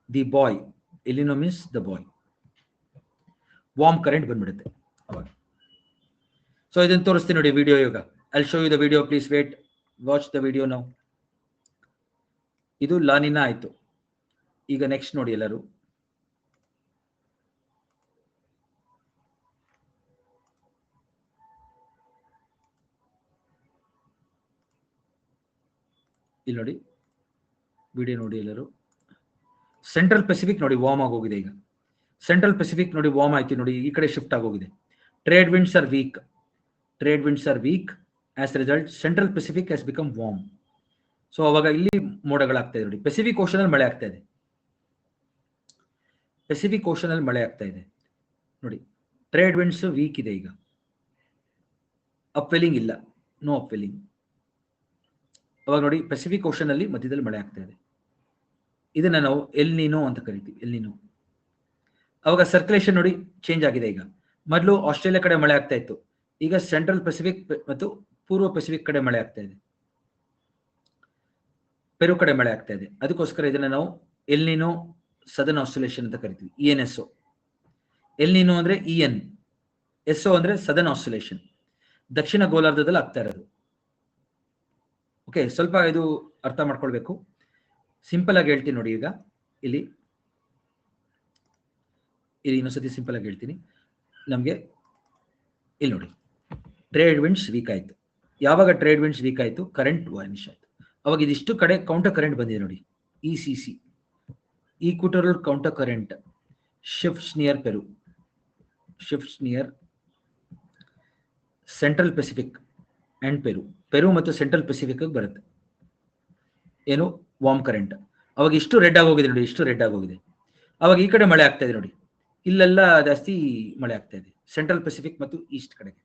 The boy, El Nino means the boy, warm current ಬಂದ್ಬಿಡುತ್ತೆ ಅವಾಗ. ಸೊ ಇದನ್ನು ತೋರಿಸ್ತೀನಿ ನೋಡಿ ವಿಡಿಯೋ. ಇವಾಗ I show you the video, please wait, watch the video now. ಇದು ಲಾನಿನಾ ಆಯ್ತು. ಈಗ ನೆಕ್ಸ್ಟ್ ನೋಡಿ ಎಲ್ಲರೂ, ಇಲ್ಲಿ ನೋಡಿ ವಿಡಿಯೋ ನೋಡಿ ಎಲ್ಲರೂ. ಸೆಂಟ್ರಲ್ ಪೆಸಿಫಿಕ್ ನೋಡಿ ವಾರ್ಮ್ ಆಗೋಗಿದೆ. ಈಗ ಸೆಂಟ್ರಲ್ ಪೆಸಿಫಿಕ್ ನೋಡಿ ವಾರ್ಮ್ ಆಯ್ತು ನೋಡಿ, ಈ ಕಡೆ ಶಿಫ್ಟ್ ಆಗೋಗಿದೆ. Trade winds are weak, as result central Pacific has become warm. So ಅವಾಗ ಇಲ್ಲಿ ಮೋಡಗಳಾಗ್ತಾ ಇದೆ ನೋಡಿ, ಪೆಸಿಫಿಕ್ ಓಷನ್ ಅಲ್ಲಿ ಮಳೆ ಆಗ್ತಾ ಇದೆ, ಪೆಸಿಫಿಕ್ ಓಷನ್ ಅಲ್ಲಿ ಮಳೆ ಆಗ್ತಾ ಇದೆ ನೋಡಿ. ಟ್ರೇಡ್ ವಿಂಡ್ಸ್ ವೀಕ್ ಇದೆ, ಈಗ ಅಪ್ವೆಲ್ಲಿಂಗ್ ಇಲ್ಲ, ನೋ ಅಪ್ವೆಲ್ಲಿಂಗ್. ಅವಾಗ ನೋಡಿ ಪೆಸಿಫಿಕ್ ಓಷನ್ ಅಲ್ಲಿ ಮಧ್ಯದಲ್ಲಿ ಮಳೆ ಆಗ್ತಾ ಇದೆ. ಇದನ್ನ ನಾವು ಎಲ್ ನೀನೋ ಅಂತ ಕರಿತೀವಿ, ಎಲ್ ನೀನೋ. ಅವಾಗ ಸರ್ಕ್ಯುಲೇಷನ್ ನೋಡಿ ಚೇಂಜ್ ಆಗಿದೆ. ಈಗ ಮೊದಲು ಆಸ್ಟ್ರೇಲಿಯಾ ಕಡೆ ಮಳೆ ಆಗ್ತಾ ಇತ್ತು, ಈಗ ಸೆಂಟ್ರಲ್ ಪೆಸಿಫಿಕ್ ಮತ್ತು ಪೂರ್ವ ಪೆಸಿಫಿಕ್ ಕಡೆ ಮಳೆ ಆಗ್ತಾ ಇದೆ, ಪೆರು ಕಡೆ ಮಳೆ ಆಗ್ತಾ ಇದೆ. ಅದಕ್ಕೋಸ್ಕರ ಇದನ್ನ ನಾವು ಎಲ್ ನೀನೋ ಸದರ್ನ್ ಆಸ್ಟ್ರೇಲೇಷನ್ ಅಂತ ಕರಿತೀವಿ, ENSO. ಎಲ್ ನೀನೋ ಅಂದ್ರೆ EN, SO ಅಂದ್ರೆ ಸದರ್ನ್ ಆಸ್ಟ್ರೇಲೇಷನ್, ದಕ್ಷಿಣ ಗೋಲಾರ್ಧದಲ್ಲಿ ಆಗ್ತಾ ಇರೋದು. ಓಕೆ, ಸ್ವಲ್ಪ ಇದು ಅರ್ಥ ಮಾಡ್ಕೊಳ್ಬೇಕು. ಸಿಂಪಲ್ ಆಗಿ ಹೇಳ್ತೀನಿ ನೋಡಿ. ಈಗ ಇಲ್ಲಿ ಇನ್ನೊಂದ್ಸತಿ ಸಿಂಪಲ್ ಆಗಿ ಹೇಳ್ತೀನಿ. ನಮಗೆ ಇಲ್ಲಿ ನೋಡಿ, ಟ್ರೇಡ್ ವಿಂಡ್ಸ್ ವೀಕ್ ಆಯ್ತು. ಯಾವಾಗ ಟ್ರೇಡ್ ವಿಂಡ್ಸ್ ವೀಕ್ ಆಯ್ತು, ಕರೆಂಟ್ ವಾನಿಶ್ ಆಯ್ತು. ಅವಾಗ ಇದಿಷ್ಟು ಕಡೆ ಕೌಂಟರ್ ಕರೆಂಟ್ ಬಂದಿದೆ ನೋಡಿ, ECC, equatorial counter current shifts near Peru, shifts near central Pacific and Peru ಮತ್ತು ಸೆಂಟ್ರಲ್ ಪೆಸಿಫಿಕ್ ಬರುತ್ತೆ. ಏನು ವಾರ್ಮ್ ಕರೆಂಟ್. ಅವಾಗ ಇಷ್ಟು ರೆಡ್ ಆಗೋಗಿದೆ ನೋಡಿ, ಇಷ್ಟು ರೆಡ್ ಆಗೋಗಿದೆ. ಅವಾಗ ಈ ಕಡೆ ಮಳೆ ಆಗ್ತಾ ಇದೆ ನೋಡಿ, ಇಲ್ಲೆಲ್ಲ ಜಾಸ್ತಿ ಮಳೆ ಆಗ್ತಾ ಇದೆ, ಸೆಂಟ್ರಲ್ ಪೆಸಿಫಿಕ್ ಮತ್ತು ಈಸ್ಟ್ ಕಡೆಗೆ.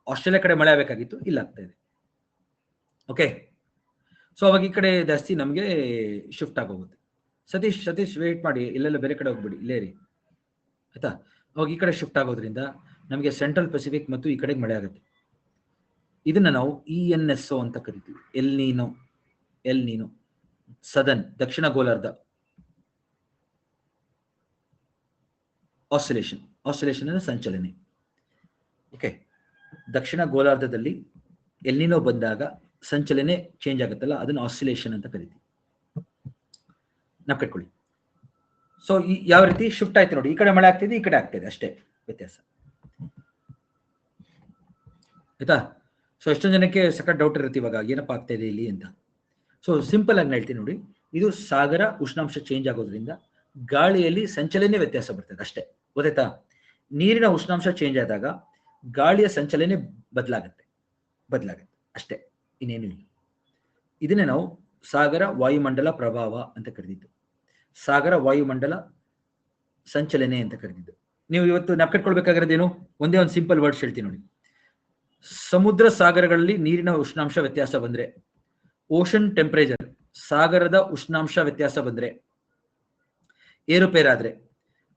ಆಸ್ಟ್ರೇಲಿಯಾ ಕಡೆ ಮಳೆ ಆಗಬೇಕಾಗಿತ್ತು, ಇಲ್ಲ ಆಗ್ತಾ ಇದೆ. ಓಕೆ, ಸೊ ಅವಾಗ ಈ ಕಡೆ ಜಾಸ್ತಿ ನಮಗೆ ಶಿಫ್ಟ್ ಆಗೋಗುತ್ತೆ. ಸತೀಶ್ ವೇಟ್ ಮಾಡಿ, ಇಲ್ಲೆಲ್ಲ ಬೇರೆ ಕಡೆ ಹೋಗ್ಬಿಡಿ, ಇಲ್ಲೇ ರೀ, ಆಯ್ತಾ. ಅವಾಗ ಈ ಕಡೆ ಶಿಫ್ಟ್ ಆಗೋದ್ರಿಂದ ನಮಗೆ ಸೆಂಟ್ರಲ್ ಪೆಸಿಫಿಕ್ ಮತ್ತು ಈ ಕಡೆಗೆ ಮಳೆ ಆಗುತ್ತೆ. ಇದನ್ನ ನಾವು ENSO ಅಂತ ಕರಿತೀವಿ, ಎಲ್ ನೀನೋ ಸದರ್ನ್, ದಕ್ಷಿಣ ಗೋಲಾರ್ಧ ಆಸ್ಟ್ರೇಲೇಷನ್ ಅಂದ್ರೆ ಸಂಚಲನೆ. ಓಕೆ, ದಕ್ಷಿಣ ಗೋಲಾರ್ಧದಲ್ಲಿ ಎಲ್ ನೀನೋ ಬಂದಾಗ ಸಂಚಲನೆ ಚೇಂಜ್ ಆಗುತ್ತಲ್ಲ, ಅದನ್ನ ಆಸ್ಸಿಲೇಷನ್ ಅಂತ ಕರಿತೀವಿ. ನಾವು ಕಟ್ಕೊಳ್ಳಿ. ಸೊ ಯಾವ ರೀತಿ ಶಿಫ್ಟ್ ಆಯ್ತು ನೋಡಿ, ಈ ಕಡೆ ಮಳೆ ಆಗ್ತಿದೆ, ಈ ಕಡೆ ಆಗ್ತಿದೆ, ಅಷ್ಟೇ ವ್ಯತ್ಯಾಸ, ಆಯ್ತಾ. ಸೊ ಎಷ್ಟೊಂದು ಜನಕ್ಕೆ ಸಖತ್ ಡೌಟ್ ಇರುತ್ತೆ ಇವಾಗ, ಏನಪ್ಪ ಆಗ್ತಾ ಇದೆ ಇಲ್ಲಿ ಅಂತ. ಸೊ ಸಿಂಪಲ್ ಆಗಿ ಹೇಳ್ತೀನಿ ನೋಡಿ, ಇದು ಸಾಗರ ಉಷ್ಣಾಂಶ ಚೇಂಜ್ ಆಗೋದ್ರಿಂದ ಗಾಳಿಯಲ್ಲಿ ಸಂಚಲನೆ ವ್ಯತ್ಯಾಸ ಬರ್ತದೆ, ಅಷ್ಟೇ. ಗೊತ್ತಾಯ್ತಾ? ನೀರಿನ ಉಷ್ಣಾಂಶ ಚೇಂಜ್ ಆದಾಗ ಗಾಳಿಯ ಸಂಚಲನೆ ಬದಲಾಗುತ್ತೆ ಅಷ್ಟೇ, ಇನ್ನೇನು ಇಲ್ಲ. ಇದನ್ನೇ ನಾವು ಸಾಗರ ವಾಯುಮಂಡಲ ಪ್ರಭಾವ ಅಂತ ಕರೆದಿದ್ದು, ಸಾಗರ ವಾಯುಮಂಡಲ ಸಂಚಲನೆ ಅಂತ ಕರೆದಿದ್ದು. ನೀವು ಇವತ್ತು ನೆನಪಿಟ್ಕೊಳ್ಬೇಕಾಗಿರೋದೇನು, ಒಂದೇ ಒಂದು ಸಿಂಪಲ್ ವರ್ಡ್ಸ್ ಹೇಳ್ತೀನಿ ನೋಡಿ. ಸಮುದ್ರ ಸಾಗರಗಳಲ್ಲಿ ನೀರಿನ ಉಷ್ಣಾಂಶ ವ್ಯತ್ಯಾಸ ಬಂದ್ರೆ, ಓಷನ್ ಟೆಂಪರೇಚರ್, ಸಾಗರದ ಉಷ್ಣಾಂಶ ವ್ಯತ್ಯಾಸ ಬಂದ್ರೆ, ಏರುಪೇರಾದ್ರೆ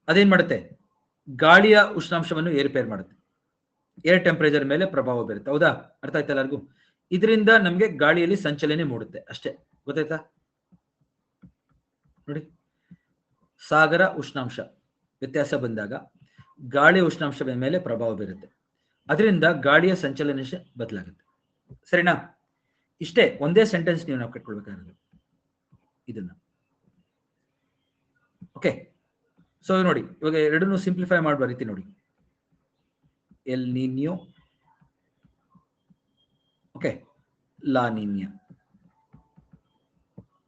ಅದೇನ್ ಮಾಡುತ್ತೆ, ಗಾಳಿಯ ಉಷ್ಣಾಂಶವನ್ನು ಏರುಪೇರು ಮಾಡುತ್ತೆ, ಏರ್ ಟೆಂಪರೇಚರ್ ಮೇಲೆ ಪ್ರಭಾವ ಬೀರುತ್ತೆ. ಹೌದಾ? ಅರ್ಥ ಆಯ್ತಾ ಎಲ್ಲರಿಗೂ? ಇದರಿಂದ ನಮ್ಗೆ ಗಾಳಿಯಲ್ಲಿ ಸಂಚಲನೆ ಮೂಡುತ್ತೆ, ಅಷ್ಟೇ. ಗೊತ್ತಾಯ್ತಾ ನೋಡಿ, ಸಾಗರ ಉಷ್ಣಾಂಶ ವ್ಯತ್ಯಾಸ ಬಂದಾಗ ಗಾಳಿಯ ಉಷ್ಣಾಂಶದ ಮೇಲೆ ಪ್ರಭಾವ ಬೀರುತ್ತೆ, ಅದರಿಂದ ಗಾಳಿಯ ಸಂಚಲನ ಬದಲಾಗುತ್ತೆ. ಸರಿನಾ? ಇಷ್ಟೇ, ಒಂದೇ ಸೆಂಟೆನ್ಸ್ ನೀವು ನಾವು ಕಟ್ಕೊಳ್ಬೇಕಾಗಿರೋದು. ಇದನ್ನ. ಓಕೆ, ಸೊ ನೋಡಿ ಇವಾಗ ಎರಡನ್ನೂ ಸಿಂಪ್ಲಿಫೈ ಮಾಡುವ ರೀತಿ ನೋಡಿ. ಎಲ್ ನಿನ್ಯೋ, ಓಕೆ, ಲಾ ನಿನ್ಯಾ.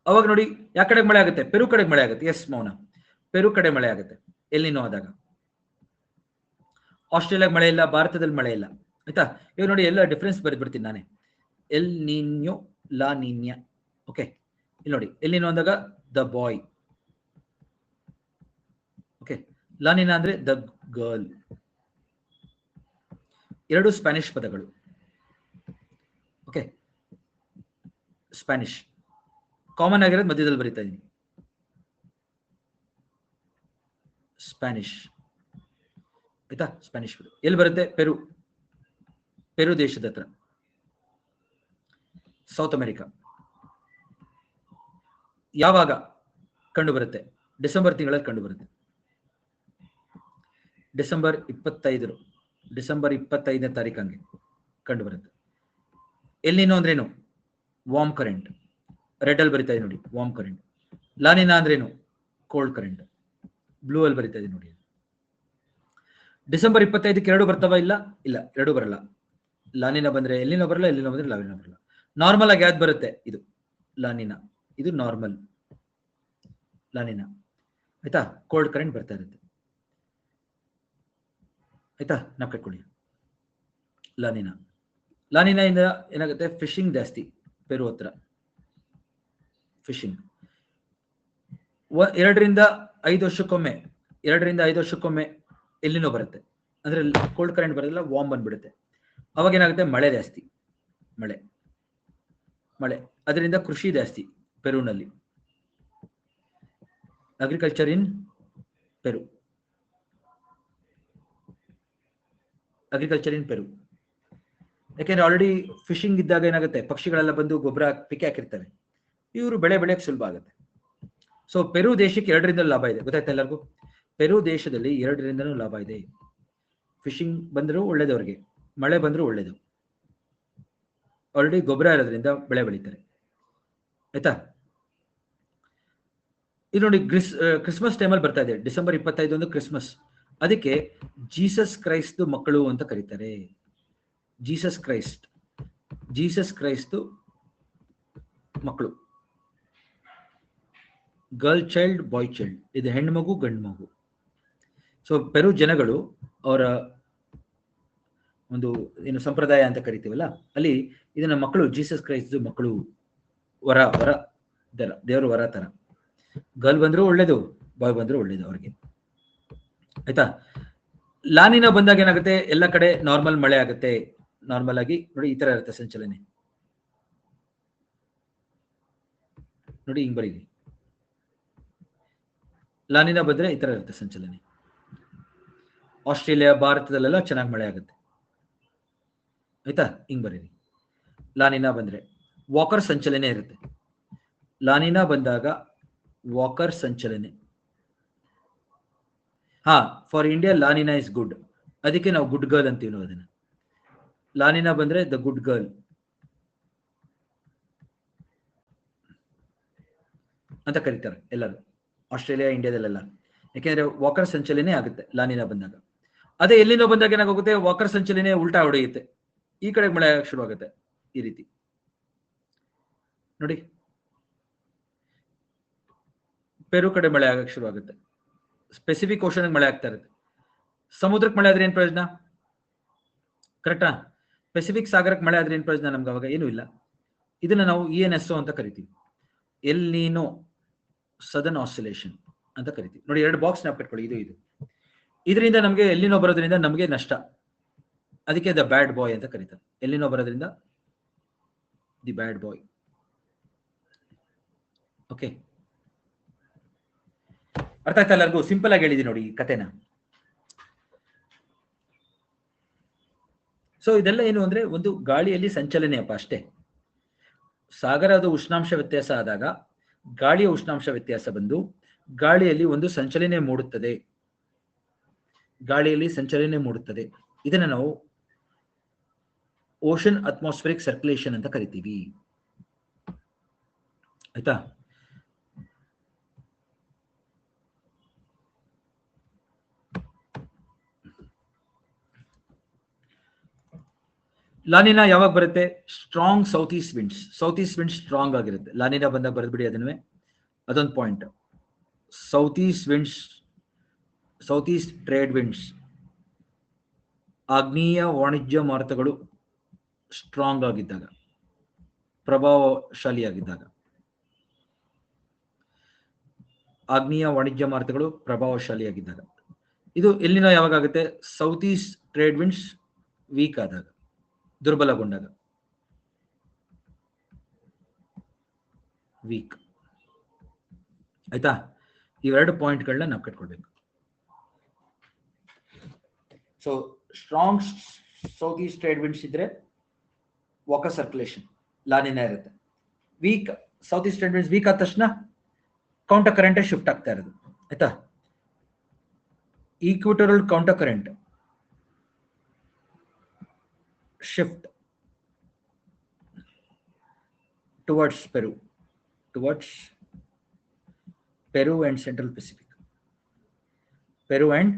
ಅವಾಗ ನೋಡಿ ಯಾವ ಕಡೆಗೆ ಮಳೆ ಆಗುತ್ತೆ? ಪೆರು ಕಡೆಗೆ ಮಳೆ ಆಗುತ್ತೆ. ಎಸ್ ಮೌನ, ಪೆರು ಕಡೆ ಮಳೆ ಆಗುತ್ತೆ ಎಲ್ ನಿನೋ ಆದಾಗ. ಆಸ್ಟ್ರೇಲಿಯಾಗ ಮಳೆ ಇಲ್ಲ, ಭಾರತದಲ್ಲಿ ಮಳೆ ಇಲ್ಲ, ಆಯ್ತಾ? ಇವಾಗ ನೋಡಿ ಎಲ್ಲ ಡಿಫ್ರೆನ್ಸ್ ಬರೆದ್ಬಿಡ್ತೀನಿ ನಾನೇ. ಎಲ್ ನಿನ್ಯೋ, ಲಾ ನಿನ್ಯಾ. ಓಕೆ, ಇಲ್ಲಿ ನೋಡಿ ಎಲ್ ನಿನೋ ಅಂದಾಗ the boy, okay, law Niña ಅಂದ್ರೆ ದ ಗರ್ಲ್. ಎರಡು ಸ್ಪ್ಯಾನಿಷ್ ಪದಗಳು. ಓಕೆ, ಸ್ಪ್ಯಾನಿಷ್ ಕಾಮನ್ ಆಗಿರೋದು ಮಧ್ಯದಲ್ಲಿ ಬರೀತಾ ಇದ್ದೀನಿ. ಸ್ಪ್ಯಾನಿಷ್, ಆಯ್ತಾ? ಸ್ಪ್ಯಾನಿಷ್ ಎಲ್ಲಿ ಬರುತ್ತೆ? ಪೆರು, ಪೆರು ದೇಶದ ಹತ್ರ, ಸೌತ್ ಅಮೆರಿಕಾ. ಯಾವಾಗ ಕಂಡು ಬರುತ್ತೆ? ಡಿಸೆಂಬರ್ ತಿಂಗಳಲ್ಲಿ ಕಂಡು ಬರುತ್ತೆ. ಡಿಸೆಂಬರ್ 25ನೇ ತಾರೀಕು ಹಂಗೆ ಕಂಡು ಬರುತ್ತೆ. ಎಲ್ಲಿನೋ ಅಂದ್ರೇನು? Warm current. ರೆಡ್ ಅಲ್ಲಿ ಬರಿತಾ ಇದೆ ನೋಡಿ, ವಾರ್ಮ್ ಕರೆಂಟ್. ಲಾನಿನಾ ಅಂದ್ರೇನು? Cold current. ಬ್ಲೂ ಅಲ್ಲಿ ಬರಿತಾ ಇದೆ ನೋಡಿ. ಡಿಸೆಂಬರ್ 25ಕ್ಕೆ ಎರಡು ಬರ್ತಾವ? ಇಲ್ಲ, ಇಲ್ಲ, ಎರಡು ಬರಲ್ಲ. ಲಾನಿನಾ ಬಂದ್ರೆ ಎಲ್ಲಿನೋ ಬರಲ್ಲ, ಎಲ್ಲಿನೋ ಬಂದ್ರೆ ಲಾನಿನಾ ಬರಲ್ಲ. ನಾರ್ಮಲ್ ಆಗಿ ಯಾವ್ದು ಬರುತ್ತೆ? ಇದು ಲಾನಿನಾ, ಇದು ನಾರ್ಮಲ್ ಲಾನಿನಾ, ಆಯ್ತಾ? ಕೋಲ್ಡ್ ಕರೆಂಟ್ ಬರ್ತಾ ಇರುತ್ತೆ, ಆಯ್ತಾ? ನಾವು ಕಟ್ಕೊಳ್ಳಿ. ಲಾನಿನಾ, ಲಾನಿನಾ ಇಂದ ಏನಾಗುತ್ತೆ? ಫಿಶಿಂಗ್ ಜಾಸ್ತಿ ಪೆರು ಹತ್ರ, ಫಿಶಿಂಗ್. 2 ರಿಂದ 5 ವರ್ಷಕ್ಕೊಮ್ಮೆ, 2 ರಿಂದ 5 ವರ್ಷಕ್ಕೊಮ್ಮೆ ಎಲ್ಲಿನೋ ಬರುತ್ತೆ. ಅಂದ್ರೆ ಕೋಲ್ಡ್ ಕರೆಂಟ್ ಬರೋದಿಲ್ಲ, ವಾರ್ಮ್ ಬಂದ್ಬಿಡುತ್ತೆ. ಅವಾಗ ಏನಾಗುತ್ತೆ? ಮಳೆ ಜಾಸ್ತಿ, ಮಳೆ, ಮಳೆ. ಅದರಿಂದ ಕೃಷಿ ಜಾಸ್ತಿ ಪೆರುನಲ್ಲಿ. Agriculture in Peru, agriculture in ಪೆರು. ಯಾಕೆಂದ್ರೆ ಆಲ್ರೆಡಿ ಫಿಶಿಂಗ್ ಇದ್ದಾಗ ಏನಾಗುತ್ತೆ? ಪಕ್ಷಿಗಳೆಲ್ಲ ಬಂದು ಗೊಬ್ಬರ ಪಿಕೆ ಹಾಕಿರ್ತವೆ, ಇವರು ಬೆಳೆ ಬೆಳೆಯಕ್ಕೆ ಸುಲಭ ಆಗುತ್ತೆ. ಸೊ ಪೆರು ದೇಶಕ್ಕೆ 2 ರಿಂದ ಲಾಭ ಇದೆ, ಗೊತ್ತಾಯ್ತಾ ಎಲ್ಲರಿಗೂ? ಪೆರು ದೇಶದಲ್ಲಿ 2 ರಿಂದನೂ ಲಾಭ ಇದೆ. ಫಿಶಿಂಗ್ ಬಂದರೂ ಒಳ್ಳೇದು ಅವ್ರಿಗೆ, ಮಳೆ ಬಂದರೂ ಒಳ್ಳೇದು. ಆಲ್ರೆಡಿ ಗೊಬ್ಬರ ಇರೋದ್ರಿಂದ ಬೆಳೆ ಬೆಳೀತಾರೆ, ಆಯ್ತಾ? ಇದು ನೋಡಿ ಕ್ರಿಸ್ಮಸ್ ಟೈಮಲ್ಲಿ ಬರ್ತಾ ಇದೆ. ಡಿಸೆಂಬರ್ 25 ಒಂದು ಕ್ರಿಸ್ಮಸ್. ಅದಕ್ಕೆ ಜೀಸಸ್ ಕ್ರೈಸ್ತ್ ಮಕ್ಕಳು ಅಂತ ಕರೀತಾರೆ. ಜೀಸಸ್ ಕ್ರೈಸ್ಟ್, ಜೀಸಸ್ ಕ್ರೈಸ್ತ್ ಮಕ್ಕಳು. ಗರ್ಲ್ ಚೈಲ್ಡ್, ಬಾಯ್ ಚೈಲ್ಡ್. ಇದು ಹೆಣ್ಣು ಮಗು, ಗಂಡು ಮಗು. ಸೊ ಪೆರು ಜನಗಳು ಅವರ ಒಂದು ಏನು ಸಂಪ್ರದಾಯ ಅಂತ ಕರಿತೀವಲ್ಲ, ಅಲ್ಲಿ ಇದನ್ನ ಮಕ್ಕಳು, ಜೀಸಸ್ ಕ್ರೈಸ್ತ್ ಮಕ್ಕಳು, ವರ, ವರ ತರ, ದೇವರು ವರ ತರ. ಗರ್ಲ್ ಬಂದ್ರು ಒಳ್ಳೇದು, ಬಾಯ್ ಬಂದ್ರು ಒಳ್ಳೇದು ಅವ್ರಿಗೆ, ಆಯ್ತಾ? ಲಾನಿನಾ ಬಂದಾಗ ಏನಾಗುತ್ತೆ? ಎಲ್ಲ ಕಡೆ ನಾರ್ಮಲ್ ಮಳೆ ಆಗುತ್ತೆ. ನಾರ್ಮಲ್ ಆಗಿ ನೋಡಿ ಈ ತರ ಇರುತ್ತೆ ಸಂಚಲನೆ. ನೋಡಿ ಹಿಂಗ್ ಬರೀರಿ. ಲಾನಿನಾ ಬಂದ್ರೆ ಈ ತರ ಇರುತ್ತೆ ಸಂಚಲನೆ. ಆಸ್ಟ್ರೇಲಿಯಾ, ಭಾರತದಲ್ಲೆಲ್ಲ ಚೆನ್ನಾಗಿ ಮಳೆ ಆಗುತ್ತೆ, ಆಯ್ತಾ? ಹಿಂಗ್ ಬರೀರಿ. ಲಾನಿನಾ ಬಂದ್ರೆ ವಾಕರ್ ಸಂಚಲನೆ ಇರುತ್ತೆ. ಲಾನಿನಾ ಬಂದಾಗ ವಾಕರ್ ಸಂಚಲನೆ. ಹಾ, for India La Niña is good. ಅದಕ್ಕೆ ನಾವು ಗುಡ್ ಗರ್ಲ್ ಅಂತೀವಿ ನಾವು ಅದನ್ನ. ಲಾನಿನಾ ಬಂದ್ರೆ ದ ಗುಡ್ ಗರ್ಲ್ ಅಂತ ಕರೀತಾರೆ ಎಲ್ಲರೂ, ಆಸ್ಟ್ರೇಲಿಯಾ, ಇಂಡಿಯಾದಲ್ಲೆಲ್ಲ. ಯಾಕೆಂದ್ರೆ ವಾಕರ್ ಸಂಚಲನೆ ಆಗುತ್ತೆ ಲಾನಿನಾ ಬಂದಾಗ. ಅದೇ ಎಲ್ಲಿನೋ ಬಂದಾಗ ಏನಾಗುತ್ತೆ? ವಾಕರ್ ಸಂಚಲನೆ ಉಲ್ಟಾ ಹೊಡೆಯುತ್ತೆ, ಈ ಕಡೆ ಮಳೆ ಆಗಕ್ಕೆ ಶುರು ಆಗುತ್ತೆ. ಈ ರೀತಿ ನೋಡಿ, ಪೆರು ಕಡೆ ಮಳೆ ಆಗಕ್ಕೆ ಶುರು ಆಗುತ್ತೆ. ಸ್ಪೆಸಿಫಿಕ್ ಓಷನ್ ಮಳೆ ಆಗ್ತಾ ಇರುತ್ತೆ. ಸಮುದ್ರಕ್ಕೆ ಮಳೆ ಆದ್ರೆ ಏನ್ ಪ್ರಯೋಜನ? ಕರೆಕ್ಟಾ? ಪೆಸಿಫಿಕ್ ಸಾಗರಕ್ಕೆ ಮಳೆ ಆದ್ರೆ ಏನ್ ಪ್ರಯೋಜನ ನಮ್ಗೆ? ಅವಾಗ ಏನೂ ಇಲ್ಲ. ಇದನ್ನ ನಾವು ENSO ಅಂತ ಕರಿತೀವಿ, ಎಲ್ ನೀನೋ ಸದರ್ನ್ ಆಸಿಲೇಷನ್ ಅಂತ ಕರಿತೀವಿ. ನೋಡಿ 2 ಬಾಕ್ಸ್ ನೆನಪಿಟ್ಕೊಳ್ಳಿ, ಇದು ಇದು. ಇದರಿಂದ ನಮಗೆ ಎಲ್ಲಿನೋ ಬರೋದ್ರಿಂದ ನಮಗೆ ನಷ್ಟ, ಅದಕ್ಕೆ ದ ಬ್ಯಾಡ್ ಬಾಯ್ ಅಂತ ಕರೀತಾರೆ. ಎಲ್ಲಿನೋ ಬರೋದ್ರಿಂದ ದಿ ಬ್ಯಾಡ್ ಬಾಯ್. ಓಕೆ, ಅರ್ಥ ಆಯ್ತಾ ಎಲ್ಲರಿಗೂ? ಸಿಂಪಲ್ ಆಗಿ ಹೇಳಿದೀನಿ ನೋಡಿ ಈ ಕಥೆನ. ಸೊ ಇದೆಲ್ಲ ಏನು ಅಂದ್ರೆ ಒಂದು ಗಾಳಿಯಲ್ಲಿ ಸಂಚಲನೆ ಅಪ್ಪ, ಅಷ್ಟೇ. ಸಾಗರದ ಉಷ್ಣಾಂಶ ವ್ಯತ್ಯಾಸ ಆದಾಗ ಗಾಳಿಯ ಉಷ್ಣಾಂಶ ವ್ಯತ್ಯಾಸ ಬಂದು ಗಾಳಿಯಲ್ಲಿ ಒಂದು ಸಂಚಲನೆ ಮೂಡುತ್ತದೆ, ಗಾಳಿಯಲ್ಲಿ ಸಂಚಲನೆ ಮೂಡುತ್ತದೆ. ಇದನ್ನ ನಾವು ಓಷನ್ ಅಟ್ಮಾಸ್ಫಿರಿಕ್ ಸರ್ಕ್ಯುಲೇಷನ್ ಅಂತ ಕರಿತೀವಿ, ಆಯ್ತಾ? ಲಾನಿನಾ ಯಾವಾಗ ಬರುತ್ತೆ? Strong south east winds. South east winds strong ಆಗಿರುತ್ತೆ. ಲಾನಿನಾ ಬಂದಾಗ ಬರೆದ್ಬಿಡಿ ಅದನ್ನೇ, ಅದೊಂದು point. South east winds, south east trade winds, ಆಗ್ನೇಯ ವಾಣಿಜ್ಯ ಮಾರುತಗಳು ಸ್ಟ್ರಾಂಗ್ ಆಗಿದ್ದಾಗ, ಪ್ರಭಾವಶಾಲಿಯಾಗಿದ್ದಾಗ, ಆಗ್ನೇಯ ವಾಣಿಜ್ಯ ಮಾರುತಗಳು ಪ್ರಭಾವಶಾಲಿಯಾಗಿದ್ದಾಗ. ಇದು ಎಲ್ಲಿನ ಯಾವಾಗ ಆಗುತ್ತೆ? South east trade winds weak ಆದಾಗ, ದುರ್ಬಲಗೊಂಡಾಗ, ವೀಕ್. ಆಯ್ತಾ? ಇವೆರಡು ಪಾಯಿಂಟ್ಗಳನ್ನ ನಾವು ಕಟ್ಕೊಳ್ಬೇಕು. So strong south east trade winds ಇದ್ರೆ ವಾಕರ್ ಸರ್ಕ್ಯುಲೇಷನ್, ಲಾನಿನಾ ಇರುತ್ತೆ. Weak south east trade winds weak ಆದ ತಕ್ಷಣ ಕೌಂಟರ್ ಕರೆಂಟ್ ಶಿಫ್ಟ್ ಆಗ್ತಾ ಇರೋದು. ಆಯ್ತಾ? Equatorial counter current shift towards Peru, towards Peru and central Pacific, Peru and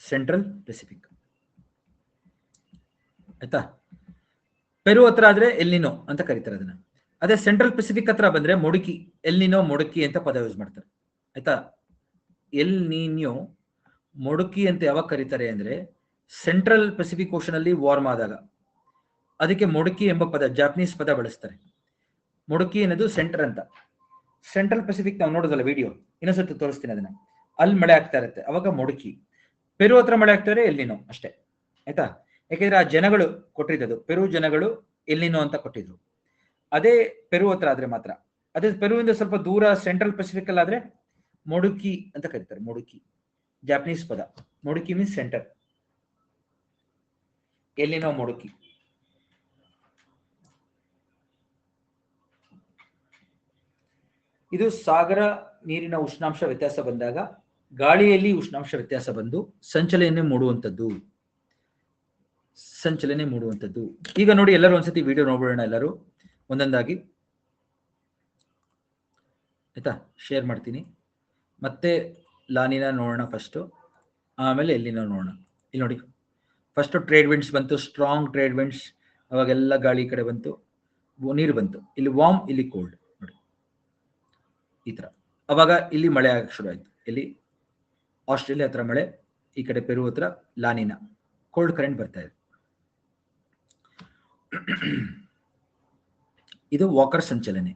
central Pacific. ಆಯ್ತಾ? ಪೆರು ಹತ್ರ ಆದ್ರೆ ಎಲ್ನಿನೋ ಅಂತ ಕರೀತಾರೆ ಅದನ್ನ. ಅದೇ ಸೆಂಟ್ರಲ್ ಪೆಸಿಫಿಕ್ ಹತ್ರ ಬಂದ್ರೆ ಮೊಡುಕಿ, ಎಲ್ನಿನೋ ಮೊಡುಕಿ ಅಂತ ಪದ ಯೂಸ್ ಮಾಡ್ತಾರೆ. ಆಯ್ತಾ? ಎಲ್ ನೀನ್ಯೋ ಮೊಡುಕಿ ಅಂತ ಯಾವಾಗ ಕರೀತಾರೆ ಅಂದ್ರೆ ಸೆಂಟ್ರಲ್ ಪೆಸಿಫಿಕ್ ಓಷನ್ ಅಲ್ಲಿ ವಾರ್ಮ್ ಆದಾಗ, ಅದಕ್ಕೆ ಮೊಡುಕಿ ಎಂಬ ಪದ, ಜಾಪನೀಸ್ ಪದ ಬಳಸ್ತಾರೆ. ಮೊಡುಕಿ ಅನ್ನೋದು ಸೆಂಟರ್ ಅಂತ. ಸೆಂಟ್ರಲ್ ಪೆಸಿಫಿಕ್ ನಾವು ನೋಡೋದಲ್ಲ ವಿಡಿಯೋ, ಇನ್ನೊಂದ್ಸತಿ ತೋರಿಸ್ತೀನಿ ಅದನ್ನ. ಅಲ್ಲಿ ಮಳೆ ಆಗ್ತಾ ಇರುತ್ತೆ, ಅವಾಗ ಮೊಡುಕಿ. ಪೆರು ಹತ್ರ ಮಳೆ ಆಗ್ತಾರೆ ಎಲ್ಲಿನೋ ಅಷ್ಟೇ. ಆಯ್ತಾ? ಯಾಕೆಂದ್ರೆ ಆ ಜನಗಳು ಕೊಟ್ಟಿದ್ದು, ಪೆರು ಜನಗಳು ಎಲ್ಲಿನೋ ಅಂತ ಕೊಟ್ಟಿದ್ರು. ಅದೇ ಪೆರು ಹತ್ರ ಆದ್ರೆ ಮಾತ್ರ, ಅದೇ ಪೆರುವಿಂದ ಸ್ವಲ್ಪ ದೂರ ಸೆಂಟ್ರಲ್ ಪೆಸಿಫಿಕ್ ಅಲ್ಲಿ ಆದ್ರೆ ಮೊಡುಕಿ ಅಂತ ಕರೀತಾರೆ. ಮೊಡುಕಿ ಜಾಪನೀಸ್ ಪದ. ಮೊಡುಕಿ ಮೀನ್ಸ್ ಸೆಂಟರ್, ಎಲ್ಲಿನೋ ಮೊಡುಕಿ. ಇದು ಸಾಗರ ನೀರಿನ ಉಷ್ಣಾಂಶ ವ್ಯತ್ಯಾಸ ಬಂದಾಗ, ಗಾಳಿಯಲ್ಲಿ ಉಷ್ಣಾಂಶ ವ್ಯತ್ಯಾಸ ಬಂದು ಸಂಚಲನೆ ಮೂಡುವಂಥದ್ದು, ಸಂಚಲನೆ ಮೂಡುವಂಥದ್ದು. ಈಗ ನೋಡಿ, ಎಲ್ಲರೂ ಒಂದ್ಸತಿ ವಿಡಿಯೋ ನೋಡ್ಬಿಡೋಣ, ಎಲ್ಲರೂ ಒಂದೊಂದಾಗಿ. ಆಯ್ತಾ? ಶೇರ್ ಮಾಡ್ತೀನಿ. ಮತ್ತೆ ಲಾನಿನಾ ನೋಡೋಣ ಫಸ್ಟ್, ಆಮೇಲೆ ಎಲ್ಲಿನೋ ನೋಡೋಣ. ಇಲ್ಲಿ ನೋಡಿ, ಫಸ್ಟ್ ಟ್ರೇಡ್ ವಿಂಡ್ಸ್ ಬಂತು, ಸ್ಟ್ರಾಂಗ್ ಟ್ರೇಡ್ ವಿಂಡ್ಸ್. ಅವಾಗೆಲ್ಲ ಗಾಳಿ ಕಡೆ ಬಂತು, ನೀರು ಬಂತು. ಇಲ್ಲಿ ವಾರ್ಮ್, ಇಲ್ಲಿ ಕೋಲ್ಡ್. ನೋಡಿ ಈ ತರ. ಅವಾಗ ಇಲ್ಲಿ ಮಳೆ ಆಗಕ್ಕೆ ಶುರು ಆಯ್ತು. ಇಲ್ಲಿ ಆಸ್ಟ್ರೇಲಿಯಾ ಹತ್ರ ಮಳೆ, ಈ ಕಡೆ ಪೆರು ಹತ್ರ ಲಾನಿನಾ, ಕೋಲ್ಡ್ ಕರೆಂಟ್ ಬರ್ತಾ ಇದೆ. ಇದು ವಾಕರ್ ಸಂಚಲನೆ.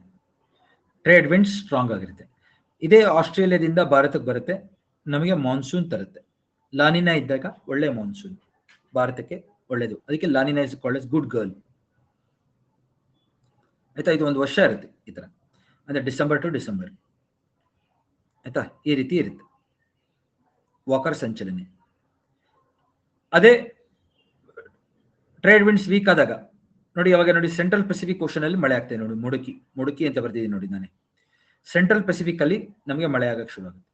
ಟ್ರೇಡ್ ವಿಂಡ್ಸ್ ಸ್ಟ್ರಾಂಗ್ ಆಗಿರುತ್ತೆ. ಇದೇ ಆಸ್ಟ್ರೇಲಿಯಾದಿಂದ ಭಾರತಕ್ಕೆ ಬರುತ್ತೆ, ನಮಗೆ ಮಾನ್ಸೂನ್ ತರುತ್ತೆ. ಲಾನಿನಾ ಇದ್ದಾಗ ಒಳ್ಳೆ ಮಾನ್ಸೂನ್, ಭಾರತಕ್ಕೆ ಒಳ್ಳೇದು. ಅದಕ್ಕೆ La Nina is called as good girl. ಆಯ್ತಾ? ಇದು ಒಂದು ವರ್ಷ ಇರುತ್ತೆ ಈ ತರ, ಅಂದ್ರೆ ಡಿಸೆಂಬರ್ ಟು ಡಿಸೆಂಬರ್. ಆಯ್ತಾ? ಈ ರೀತಿ ಇರುತ್ತೆ ವಾಕರ್ ಸಂಚಲನೆ. ಅದೇ ಟ್ರೇಡ್ ವಿಂಡ್ಸ್ ವೀಕ್ ಆದಾಗ ನೋಡಿ, ಅವಾಗ ನೋಡಿ ಸೆಂಟ್ರಲ್ ಪೆಸಿಫಿಕ್ ಓಷನ್ ಅಲ್ಲಿ ಮಳೆ ಆಗ್ತದೆ. ನೋಡಿ ಮೊಡುಕಿ, ಮೊಡುಕಿ ಅಂತ ಬರ್ತಿದ್ದೀನಿ ನೋಡಿ ನಾನೇ. ಸೆಂಟ್ರಲ್ ಪೆಸಿಫಿಕ್ ಅಲ್ಲಿ ನಮಗೆ ಮಳೆ ಆಗಕ್ಕೆ ಶುರು ಆಗುತ್ತೆ.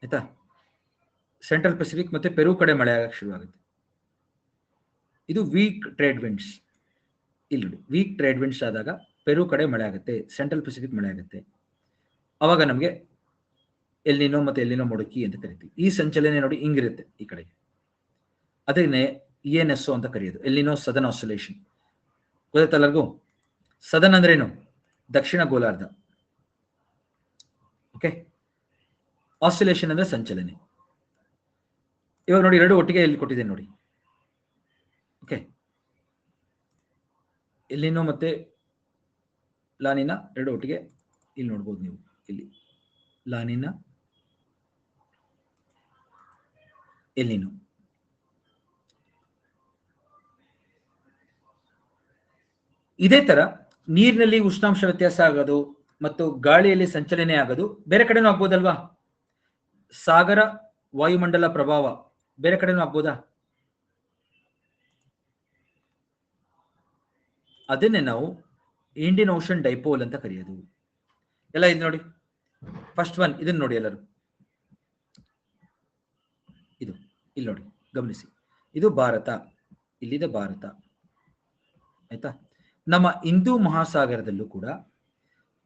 ಆಯ್ತಾ? ಸೆಂಟ್ರಲ್ ಪೆಸಿಫಿಕ್ ಮತ್ತೆ ಪೆರು ಕಡೆ ಮಳೆ ಆಗಕ್ಕೆ ಶುರು ಆಗುತ್ತೆ. ಇದು ವೀಕ್ ಟ್ರೇಡ್ ವಿಂಡ್ಸ್. ಇಲ್ಲಿ ನೋಡಿ, ವೀಕ್ ಟ್ರೇಡ್ ವಿಂಡ್ಸ್ ಆದಾಗ ಪೆರು ಕಡೆ ಮಳೆ ಆಗುತ್ತೆ, ಸೆಂಟ್ರಲ್ ಪೆಸಿಫಿಕ್ ಮಳೆ ಆಗುತ್ತೆ. ಅವಾಗ ನಮಗೆ ಎಲ್ಲಿನೋ ಮತ್ತೆ ಎಲ್ಲಿನೋ ಮೊಡುಕಿ ಅಂತ ಕರಿತೀವಿ. ಈ ಸಂಚಲನೆ ನೋಡಿ ಹಿಂಗಿರುತ್ತೆ ಈ ಕಡೆ. ಅದನ್ನೇ ENSO ಅಂತ ಕರೆಯೋದು, ಎಲ್ಲಿನೋ ಸದರ್ನ್ ಆಸಿಲೇಷನ್. ಗೊತ್ತಾಯ್ತಲ್ಲರಿಗೂ? ಸದರ್ನ್ ಅಂದ್ರೆ ಏನು? ದಕ್ಷಿಣ ಗೋಲಾರ್ಧ. ಓಕೆ, ಆಸಿಲೇಷನ್ ಅಂದ್ರೆ ಸಂಚಲನೆ. ಇವಾಗ ನೋಡಿ, ಎರಡು ಒಟ್ಟಿಗೆ ಇಲ್ಲಿ ಕೊಟ್ಟಿದ್ದೇನೆ ನೋಡಿ. ಓಕೆ, ಎಲ್ಲಿನೋ ಮತ್ತೆ ಲಾನಿನಾ ಎರಡು ಒಟ್ಟಿಗೆ ಇಲ್ಲಿ ನೋಡ್ಬೋದು ನೀವು. ಇಲ್ಲಿ ಲಾನಿನಾ, ಎಲ್ಲಿನೋ. ಇದೇ ತರ ನೀರಿನಲ್ಲಿ ಉಷ್ಣಾಂಶ ವ್ಯತ್ಯಾಸ ಆಗೋದು ಮತ್ತು ಗಾಳಿಯಲ್ಲಿ ಸಂಚಲನೆ ಆಗೋದು ಬೇರೆ ಕಡೆನೂ ಆಗ್ಬೋದಲ್ವಾ? ಸಾಗರ ವಾಯುಮಂಡಲ ಪ್ರಭಾವ ಬೇರೆ ಕಡೆನೂ ಆಗ್ಬೋದಾ? ಅದನ್ನೇ ನಾವು ಇಂಡಿಯನ್ ಓಷನ್ ಡೈಪೋಲ್ ಅಂತ ಕರೆಯೋದು. ಎಲ್ಲ ಇದು ನೋಡಿ, ಫಸ್ಟ್ ಒನ್ ಇದನ್ನ ನೋಡಿ ಎಲ್ಲರೂ. ಇದು ಇಲ್ಲಿ ನೋಡಿ, ಗಮನಿಸಿ. ಇದು ಭಾರತ, ಇಲ್ಲಿದೆ ಭಾರತ. ಆಯ್ತಾ? ನಮ್ಮ ಹಿಂದೂ ಮಹಾಸಾಗರದಲ್ಲೂ ಕೂಡ,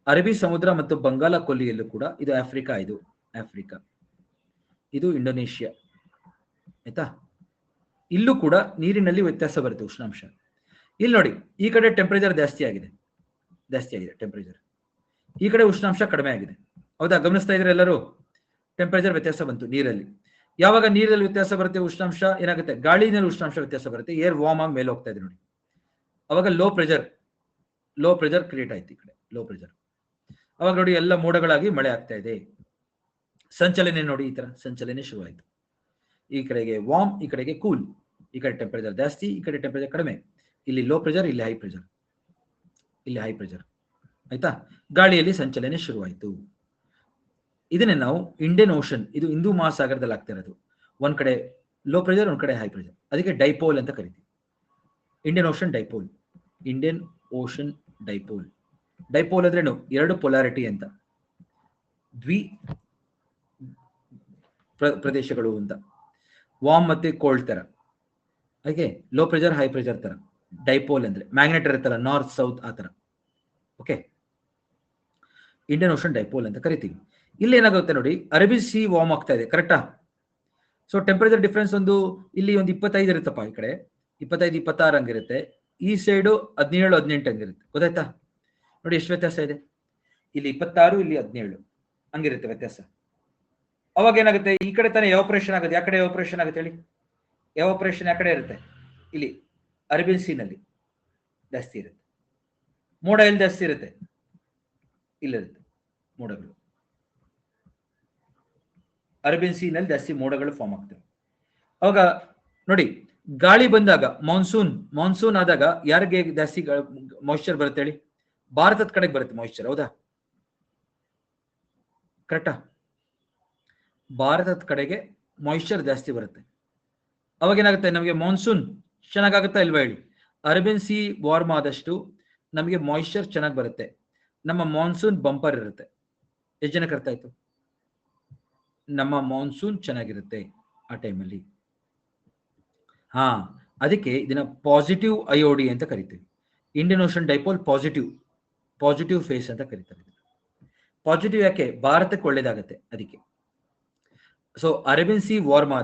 ಅರಬ್ಬಿ ಸಮುದ್ರ ಮತ್ತು ಬಂಗಾಳ ಕೊಲ್ಲಿಯಲ್ಲೂ ಕೂಡ ಇದು ಆಫ್ರಿಕಾ, ಇದು ಆಫ್ರಿಕಾ, ಇದು ಇಂಡೋನೇಷ್ಯಾ. ಆಯ್ತಾ? ಇಲ್ಲೂ ಕೂಡ ನೀರಿನಲ್ಲಿ ವ್ಯತ್ಯಾಸ ಬರುತ್ತೆ ಉಷ್ಣಾಂಶ. ಇಲ್ಲಿ ನೋಡಿ, ಈ ಕಡೆ ಟೆಂಪರೇಚರ್ ಜಾಸ್ತಿ ಆಗಿದೆ ಟೆಂಪರೇಚರ್, ಈ ಕಡೆ ಉಷ್ಣಾಂಶ ಕಡಿಮೆ ಆಗಿದೆ. ಹೌದಾ? ಗಮನಿಸ್ತಾ ಇದ್ರೆ ಎಲ್ಲರೂ? ಟೆಂಪರೇಚರ್ ವ್ಯತ್ಯಾಸ ಬಂತು ನೀರಲ್ಲಿ. ಯಾವಾಗ ನೀರಲ್ಲಿ ವ್ಯತ್ಯಾಸ ಬರುತ್ತೆ ಉಷ್ಣಾಂಶ ಏನಾಗುತ್ತೆ? ಗಾಳಿನಲ್ಲಿ ಉಷ್ಣಾಂಶ ವ್ಯತ್ಯಾಸ ಬರುತ್ತೆ, ಏರ್ ವಾರ್ಮ್ ಆಗಿ ಮೇಲೆ ಹೋಗ್ತಾ ಇದೆ ನೋಡಿ. ಅವಾಗ ಲೋ ಪ್ರೆಷರ್ ಕ್ರಿಯೇಟ್ ಆಯ್ತು. ಈ ಕಡೆ ಲೋ ಪ್ರೆಷರ್, ಅವಾಗ ನೋಡಿ ಎಲ್ಲ ಮೋಡಗಳಾಗಿ ಮಳೆ ಆಗ್ತಾ ಇದೆ. ಸಂಚಲನೆ ನೋಡಿ, ಈ ತರ ಸಂಚಲನೆ ಶುರುವಾಯಿತು. ಈ ಕಡೆಗೆ ವಾರ್ಮ್, ಈ ಕಡೆಗೆ ಕೂಲ್. ಈ ಕಡೆ ಟೆಂಪರೇಚರ್ ಜಾಸ್ತಿ, ಈ ಕಡೆ ಟೆಂಪರೇಚರ್ ಕಡಿಮೆ. ಇಲ್ಲಿ ಲೋ ಪ್ರೆಷರ್, ಇಲ್ಲಿ ಹೈ ಪ್ರೆಷರ್, ಇಲ್ಲಿ ಹೈ ಪ್ರೆಷರ್. ಆಯ್ತಾ? ಗಾಳಿಯಲ್ಲಿ ಸಂಚಲನೆ ಶುರುವಾಯಿತು. ಇದನ್ನೇ ನಾವು ಇಂಡಿಯನ್ ಓಷನ್, ಇದು ಹಿಂದೂ ಮಹಾಸಾಗರದಲ್ಲಿ ಆಗ್ತಾ ಇರೋದು. ಒಂದ್ ಕಡೆ ಲೋ ಪ್ರೆಷರ್, ಒಂದ್ ಕಡೆ ಹೈ ಪ್ರೆಷರ್. ಅದಕ್ಕೆ ಡೈಪೋಲ್ ಅಂತ ಕರಿತೀವಿ. Indian Ocean dipole. Indian Ocean dipole. Dipole ಅಂದ್ರೇನು? ಎರಡು ಪೊಲಾರಿಟಿ ಅಂತ, ದ್ವಿ ಪ್ರದೇಶಗಳು ಅಂತ. ವಾರ್ಮ್ ಮತ್ತೆ ಕೋಲ್ಡ್ ತರ. ಹಾಗೆ ಲೋ ಪ್ರೆಷರ್ ಹೈ ಪ್ರೆಷರ್ ತರ. ಡೈಪೋಲ್ ಅಂದ್ರೆ ಮ್ಯಾಗ್ನೆಟ್ ಇರುತ್ತಲ್ಲ, ನಾರ್ತ್ ಸೌತ್ ಆ ತರ. ಓಕೆ, ಇಂಡಿಯನ್ ಓಷನ್ ಡೈಪೋಲ್ ಅಂತ ಕರಿತೀವಿ. ಇಲ್ಲಿ ಏನಾಗುತ್ತೆ ನೋಡಿ, ಅರೇಬಿಯನ್ ಸಿ ವಾರ್ಮ್ ಆಗ್ತಾ ಇದೆ, ಕರೆಕ್ಟಾ? ಸೊ ಟೆಂಪರೇಚರ್ ಡಿಫ್ರೆನ್ಸ್ ಇಲ್ಲಿ ಒಂದು 25 ಇರುತ್ತಪ್ಪ, ಈ ಕಡೆ 25, 26 ಹಂಗಿರುತ್ತೆ. ಈ ಸೈಡು 17, 18 ಹಂಗಿರುತ್ತೆ. ಗೊತ್ತಾಯ್ತಾ? ನೋಡಿ ಎಷ್ಟು ವ್ಯತ್ಯಾಸ ಇದೆ. ಇಲ್ಲಿ 26, ಇಲ್ಲಿ 17 ಹಂಗಿರುತ್ತೆ ವ್ಯತ್ಯಾಸ. ಅವಾಗ ಏನಾಗುತ್ತೆ, ಈ ಕಡೆ ತಾನೇ ಎವಾಪರೇಷನ್ ಆಗುತ್ತೆ. ಯಾವ ಕಡೆ ಎವಾಪರೇಷನ್ ಆಗುತ್ತೆ ಹೇಳಿ? ಎವಾಪರೇಷನ್ ಯಾವ ಕಡೆ ಇರುತ್ತೆ? ಇಲ್ಲಿ ಅರೇಬಿಯನ್ ಸಿ ನಲ್ಲಿ ಜಾಸ್ತಿ ಇರುತ್ತೆ. ಮೋಡ ಎಲ್ಲಿ ಜಾಸ್ತಿ ಇರುತ್ತೆ? ಇಲ್ಲಿರುತ್ತೆ ಮೋಡಗಳು. ಅರೇಬಿಯನ್ ಸಿ ನಲ್ಲಿ ಜಾಸ್ತಿ ಮೋಡಗಳು ಫಾರ್ಮ್ ಆಗ್ತವೆ. ಅವಾಗ ನೋಡಿ, ಗಾಳಿ ಬಂದಾಗ ಮಾನ್ಸೂನ್ ಆದಾಗ ಯಾರಿಗೆ ಜಾಸ್ತಿ ಮಾಯಿಶ್ಚರ್ ಬರುತ್ತೆ ಹೇಳಿ? ಭಾರತದ ಕಡೆಗೆ ಬರುತ್ತೆ ಮಾಯಿಶ್ಚರ್. ಹೌದಾ? ಕರೆಕ್ಟಾ? ಭಾರತದ ಕಡೆಗೆ ಮಾಯಿಶ್ಚರ್ ಜಾಸ್ತಿ ಬರುತ್ತೆ. ಅವಾಗ ಏನಾಗುತ್ತೆ, ನಮಗೆ ಮಾನ್ಸೂನ್ ಚೆನ್ನಾಗಾಗುತ್ತಾ ಇಲ್ವಾ ಹೇಳಿ? ಅರೇಬಿಯನ್ ಸಿ ವಾರ್ಮ್ ಆದಷ್ಟು ನಮಗೆ ಮಾಯಿಶ್ಚರ್ ಚೆನ್ನಾಗಿ ಬರುತ್ತೆ. ನಮ್ಮ ಮಾನ್ಸೂನ್ ಬಂಪರ್ ಇರುತ್ತೆ. ಎಷ್ಟು ಜನಕ್ಕೆ ಅರ್ಥ ಆಯ್ತು? ನಮ್ಮ ಮಾನ್ಸೂನ್ ಚೆನ್ನಾಗಿರುತ್ತೆ ಆ ಟೈಮಲ್ಲಿ. ಹಾ, ಅದಕ್ಕೆ ಇದನ್ನ ಪಾಸಿಟಿವ್ ಐಒಡಿ ಅಂತ ಕರಿತೀವಿ. Indian Ocean dipole positive phase ಅಂತ ಕರೀತಾರೆ. ಪಾಸಿಟಿವ್ ಯಾಕೆ? ಭಾರತಕ್ಕೆ ಒಳ್ಳೇದಾಗತ್ತೆ ಅದಕ್ಕೆ. ಸೊ ಅರೇಬಿಯನ್ ಸಿ ವಾರ್ಮ್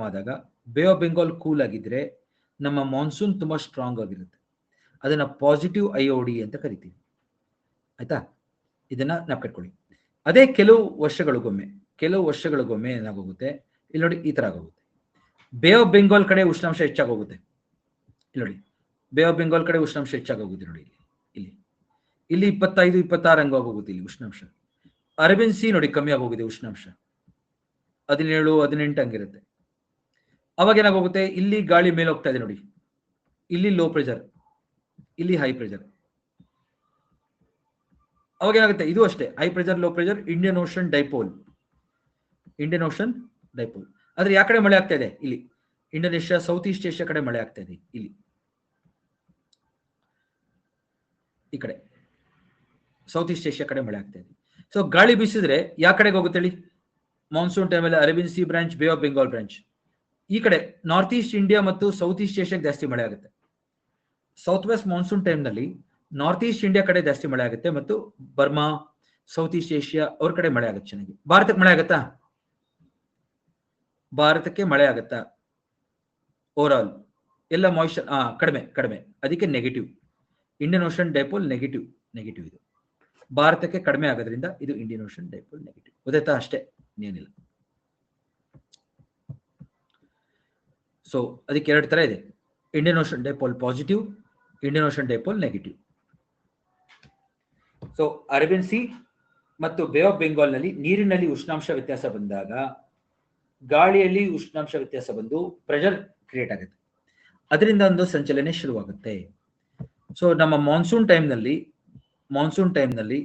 ಆದಾಗ ಬೇ ಆಫ್ ಬೆಂಗಾಲ್ ಕೂಲ್ ಆಗಿದ್ರೆ ನಮ್ಮ ಮಾನ್ಸೂನ್ ತುಂಬಾ ಸ್ಟ್ರಾಂಗ್ ಆಗಿರುತ್ತೆ. ಅದನ್ನ ಪಾಸಿಟಿವ್ ಐಒಡಿ ಅಂತ ಕರಿತೀವಿ. ಆಯ್ತಾ? ಇದನ್ನ ನೆನಪಿಟ್ಕೊಳ್ಳಿ. ಅದೇ ಕೆಲವು ವರ್ಷಗಳಿಗೊಮ್ಮೆ ಏನಾಗೋಗುತ್ತೆ, ಇಲ್ಲಿ ನೋಡಿ ಈ ತರ ಆಗೋಗುತ್ತೆ. ಬೇ ಆಫ್ ಬೆಂಗಾಲ್ ಕಡೆ ಉಷ್ಣಾಂಶ ಹೆಚ್ಚಾಗೋಗುತ್ತೆ. ಇಲ್ಲಿ ನೋಡಿ, ಬೇ ಆಫ್ ಬೆಂಗಾಲ್ ಕಡೆ ಉಷ್ಣಾಂಶ ಹೆಚ್ಚಾಗೋಗುತ್ತೆ ನೋಡಿ. ಇಲ್ಲಿ 25, 26 ಹಂಗೋಗುತ್ತೆ ಇಲ್ಲಿ ಉಷ್ಣಾಂಶ. ಅರೇಬಿಯನ್ ಸಿ ನೋಡಿ ಕಮ್ಮಿ ಆಗೋಗಿದೆ ಉಷ್ಣಾಂಶ, 17, 18 ಹಂಗಿರುತ್ತೆ. ಅವಾಗ ಏನಾಗೋಗುತ್ತೆ, ಇಲ್ಲಿ ಗಾಳಿ ಮೇಲೆ ಹೋಗ್ತಾ ಇದೆ ನೋಡಿ. ಇಲ್ಲಿ ಲೋ ಪ್ರೆಷರ್, ಇಲ್ಲಿ ಹೈ ಪ್ರೆಷರ್. ಅವಾಗ ಏನಾಗುತ್ತೆ, ಇದು ಅಷ್ಟೇ, high pressure low pressure. Indian Ocean dipole. ಆದ್ರೆ ಯಾವ ಕಡೆ ಮಳೆ ಆಗ್ತಾ ಇದೆ? ಇಲ್ಲಿ ಇಂಡೋನೇಷ್ಯಾ, ಸೌತ್ ಈಸ್ಟ್ ಏಷ್ಯಾ ಕಡೆ ಮಳೆ ಆಗ್ತಾ ಇದೆ. ಇಲ್ಲಿ ಈ ಕಡೆ ಸೌತ್ ಈಸ್ಟ್ ಏಷ್ಯಾ ಕಡೆ ಮಳೆ ಆಗ್ತಾ ಇದೆ. ಸೊ ಗಾಳಿ ಬೀಸಿದ್ರೆ ಯಾವ ಕಡೆಗೆ ಹೋಗುತ್ತೆ ಹೇಳಿ? ಮಾನ್ಸೂನ್ ಟೈಮಲ್ಲಿ Arabian C branch, bay of Bengal branch. ಈ ಕಡೆ ನಾರ್ತ್ ಈಸ್ಟ್ ಇಂಡಿಯಾ ಮತ್ತು ಸೌತ್ ಈಸ್ಟ್ ಏಷ್ಯಾಗೆ ಜಾಸ್ತಿ ಮಳೆ ಆಗುತ್ತೆ. ಸೌತ್ ವೆಸ್ಟ್ ಮಾನ್ಸೂನ್ ಟೈಮ್ನಲ್ಲಿ ನಾರ್ತ್ ಈಸ್ಟ್ ಇಂಡಿಯಾ ಕಡೆ ಜಾಸ್ತಿ ಮಳೆ ಆಗುತ್ತೆ, ಮತ್ತು ಬರ್ಮಾ, ಸೌತ್ ಈಸ್ಟ್ ಏಷ್ಯಾ ಅವ್ರ ಕಡೆ ಮಳೆ ಆಗುತ್ತೆ ಚೆನ್ನಾಗಿ. ಭಾರತಕ್ಕೆ ಮಳೆ ಆಗುತ್ತಾ? ಓವರ್ ಆಲ್ ಎಲ್ಲ ಮಾಯಿಶ್ಚರ್ ಕಡಿಮೆ. ಅದಕ್ಕೆ negative. Indian Ocean dipole negative ಇದು. ಭಾರತಕ್ಕೆ ಕಡಿಮೆ ಆಗೋದ್ರಿಂದ ಇದು ಇಂಡಿಯನ್ ಓಷನ್ ಡೈಪೋಲ್ ನೆಗೆಟಿವ್. ಗೊತ್ತಾಯ್ತಾ? ಅಷ್ಟೇ, ಏನಿಲ್ಲ. ಸೊ ಅದಕ್ಕೆ ಎರಡು ತರ ಇದೆ, Indian Ocean dipole positive, Indian Ocean dipole negative. So Arabian C ಮತ್ತು ಬೇ ಆಫ್ ಬೆಂಗಾಲ್ ನಲ್ಲಿ ನೀರಿನಲ್ಲಿ ಉಷ್ಣಾಂಶ ವ್ಯತ್ಯಾಸ ಬಂದಾಗ ಗಾಳಿಯಲ್ಲಿ ಉಷ್ಣಾಂಶ ವ್ಯತ್ಯಾಸ ಬಂದು ಪ್ರೆಷರ್ ಕ್ರಿಯೇಟ್ ಆಗುತ್ತೆ. ಅದರಿಂದ ಒಂದು ಸಂಚಲನೆ ಶುರುವಾಗುತ್ತೆ. ಸೊ ನಮ್ಮ ಮಾನ್ಸೂನ್ ಟೈಮ್ನಲ್ಲಿ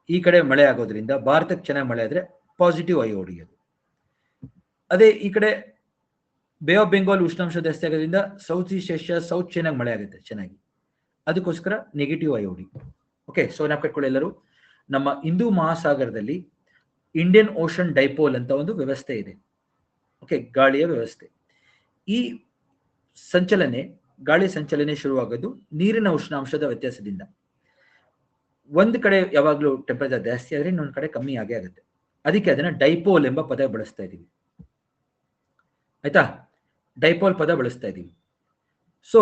ಈ ಕಡೆ ಮಳೆ ಆಗೋದ್ರಿಂದ ಭಾರತಕ್ಕೆ ಚೆನ್ನಾಗಿ ಮಳೆ ಆದ್ರೆ ಪಾಸಿಟಿವ್ ಐಒಡಿ ಅದು. ಅದೇ ಈ ಕಡೆ ಬೇ ಆಫ್ ಬೆಂಗಾಲ್ ಉಷ್ಣಾಂಶ ಜಾಸ್ತಿ ಆಗೋದ್ರಿಂದ ಸೌತ್ ಈಸ್ಟ್ ಏಷ್ಯಾ, ಸೌತ್ ಚೈನಾಗ್ ಮಳೆ ಆಗುತ್ತೆ ಚೆನ್ನಾಗಿ. ಅದಕ್ಕೋಸ್ಕರ ನೆಗೆಟಿವ್ ಐಒಡಿ. ಓಕೆ, ಸೊ ನೆನಪಿಟ್ಕೊಳ್ಳಿ ಎಲ್ಲರೂ. ನಮ್ಮ ಹಿಂದೂ ಮಹಾಸಾಗರದಲ್ಲಿ ಇಂಡಿಯನ್ ಓಷನ್ ಡೈಪೋಲ್ ಅಂತ ಒಂದು ವ್ಯವಸ್ಥೆ ಇದೆ. ಓಕೆ, ಗಾಳಿಯ ವ್ಯವಸ್ಥೆ. ಈ ಗಾಳಿ ಸಂಚಲನೆ ಶುರುವಾಗೋದು ನೀರಿನ ಉಷ್ಣಾಂಶದ ವ್ಯತ್ಯಾಸದಿಂದ. ಒಂದು ಕಡೆ ಯಾವಾಗಲೂ ಟೆಂಪರೇಚರ್ ಜಾಸ್ತಿ ಆದ್ರೆ ಇನ್ನೊಂದು ಕಡೆ ಕಮ್ಮಿ ಆಗೇ ಆಗುತ್ತೆ. ಅದಕ್ಕೆ ಅದನ್ನ ಡೈಪೋಲ್ ಎಂಬ ಪದ ಬಳಸ್ತಾ ಇದೀವಿ. ಆಯ್ತಾ? ಡೈಪೋಲ್ ಪದ ಬಳಸ್ತಾ ಇದ್ದೀವಿ. ಸೊ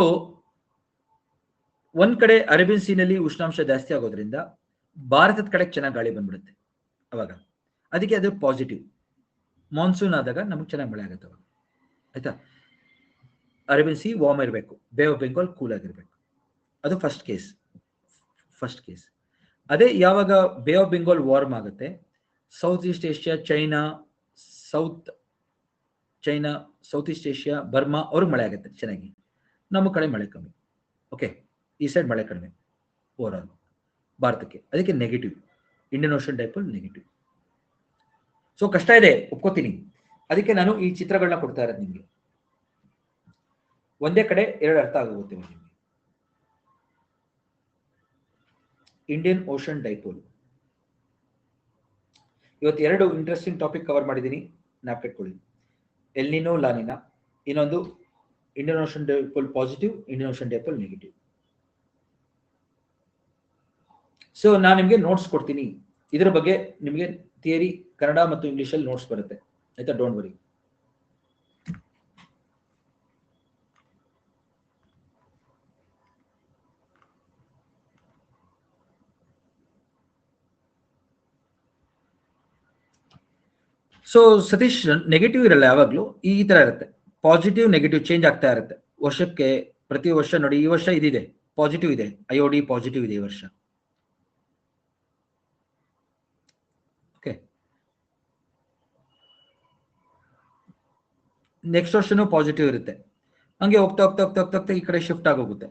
ಒಂದ್ ಕಡೆ ಅರೇಬಿಯನ್ ಸೀನಲ್ಲಿ ಉಷ್ಣಾಂಶ ಜಾಸ್ತಿ ಆಗೋದ್ರಿಂದ ಭಾರತದ ಕಡೆ ಚೆನ್ನಾಗಿ ಗಾಳಿ ಬಂದ್ಬಿಡುತ್ತೆ ಅವಾಗ, ಅದಕ್ಕೆ ಅದು ಪಾಸಿಟಿವ್. ಮಾನ್ಸೂನ್ ಆದಾಗ ನಮ್ಗೆ ಚೆನ್ನಾಗಿ ಮಳೆ ಆಗುತ್ತೆ ಅವಾಗ, ಆಯ್ತಾ. ಅರೇಬಿಯನ್ ಸಿ ವಾರ್ಮ್ ಇರಬೇಕು, ಬೇ ಆಫ್ ಬೆಂಗಾಲ್ ಕೂಲ್ ಆಗಿರ್ಬೇಕು, ಅದು ಫಸ್ಟ್ ಕೇಸ್. ಅದೇ ಯಾವಾಗ ಬೇ ಆಫ್ ಬೆಂಗಾಲ್ ವಾರ್ಮ್ ಆಗುತ್ತೆ, south East Asia, south East Asia, Burma ಅವ್ರಿಗೆ ಮಳೆ ಆಗುತ್ತೆ ಚೆನ್ನಾಗಿ, ನಮ್ಮ ಕಡೆ ಮಳೆ ಕಮ್ಮಿ. ಓಕೆ, ಈ ಸೈಡ್ ಮಳೆ ಕಡಿಮೆ ಓವರ್ ಆಲ್ ಭಾರತಕ್ಕೆ, ಅದಕ್ಕೆ negative. Indian Ocean dipole negative. So ಕಷ್ಟ ಇದೆ, ಒಪ್ಕೋತೀನಿ. ಅದಕ್ಕೆ ನಾನು ಈ ಚಿತ್ರಗಳನ್ನ ಕೊಡ್ತಾ ಇರೋದು ನಿಮಗೆ. ಒಂದೇ ಕಡೆ ಎರಡು ಅರ್ಥ ಆಗುತ್ತೆ ನಿಮಗೆ. Indian Ocean dipole. ಇವತ್ತು ಎರಡು ಇಂಟ್ರೆಸ್ಟಿಂಗ್ ಟಾಪಿಕ್ ಕವರ್ ಮಾಡಿದ್ದೀನಿ, ಜ್ಞಾಪಕಿಟ್ಕೊಳ್ಳಿ. ಎಲ್ ನಿನೋ, ಲಾ ನಿನಾ. ಇನ್ನೊಂದು Indian Ocean dipole positive, Indian Ocean dipole negative. So ನಾನು ನಿಮಗೆ ನೋಟ್ಸ್ ಕೊಡ್ತೀನಿ ಇದ್ರ ಬಗ್ಗೆ. ನಿಮಗೆ ಥಿಯರಿ ಕನ್ನಡ ಮತ್ತು ಇಂಗ್ಲಿಷ್ ಅಲ್ಲಿ ನೋಟ್ಸ್ ಬರುತ್ತೆ, ಆಯ್ತಾ, don't worry. So Satish, negative ಇರಲ್ಲ ಯಾವಾಗ್ಲೂ, ಈ ತರ ಇರುತ್ತೆ. ಪಾಸಿಟಿವ್ ನೆಗೆಟಿವ್ ಚೇಂಜ್ ಆಗ್ತಾ ಇರುತ್ತೆ ವರ್ಷಕ್ಕೆ. ಪ್ರತಿ ವರ್ಷ ನೋಡಿ, ಈ ವರ್ಷ ಇದಿದೆ ಪಾಸಿಟಿವ್ ಇದೆ, IOD ಪಾಸಿಟಿವ್ ಇದೆ ಈ ವರ್ಷ. ಓಕೆ, ನೆಕ್ಸ್ಟ್ ವರ್ಷನೂ ಪಾಸಿಟಿವ್ ಇರುತ್ತೆ. ಹಂಗೆ ಹೋಗ್ತಾ ಹೋಗ್ತಾ ಹೋಗ್ತಾ ಹೋಗ್ತಾ ಹೋಗ್ತಾ ಈ ಕಡೆ ಶಿಫ್ಟ್ ಆಗೋಗುತ್ತೆ.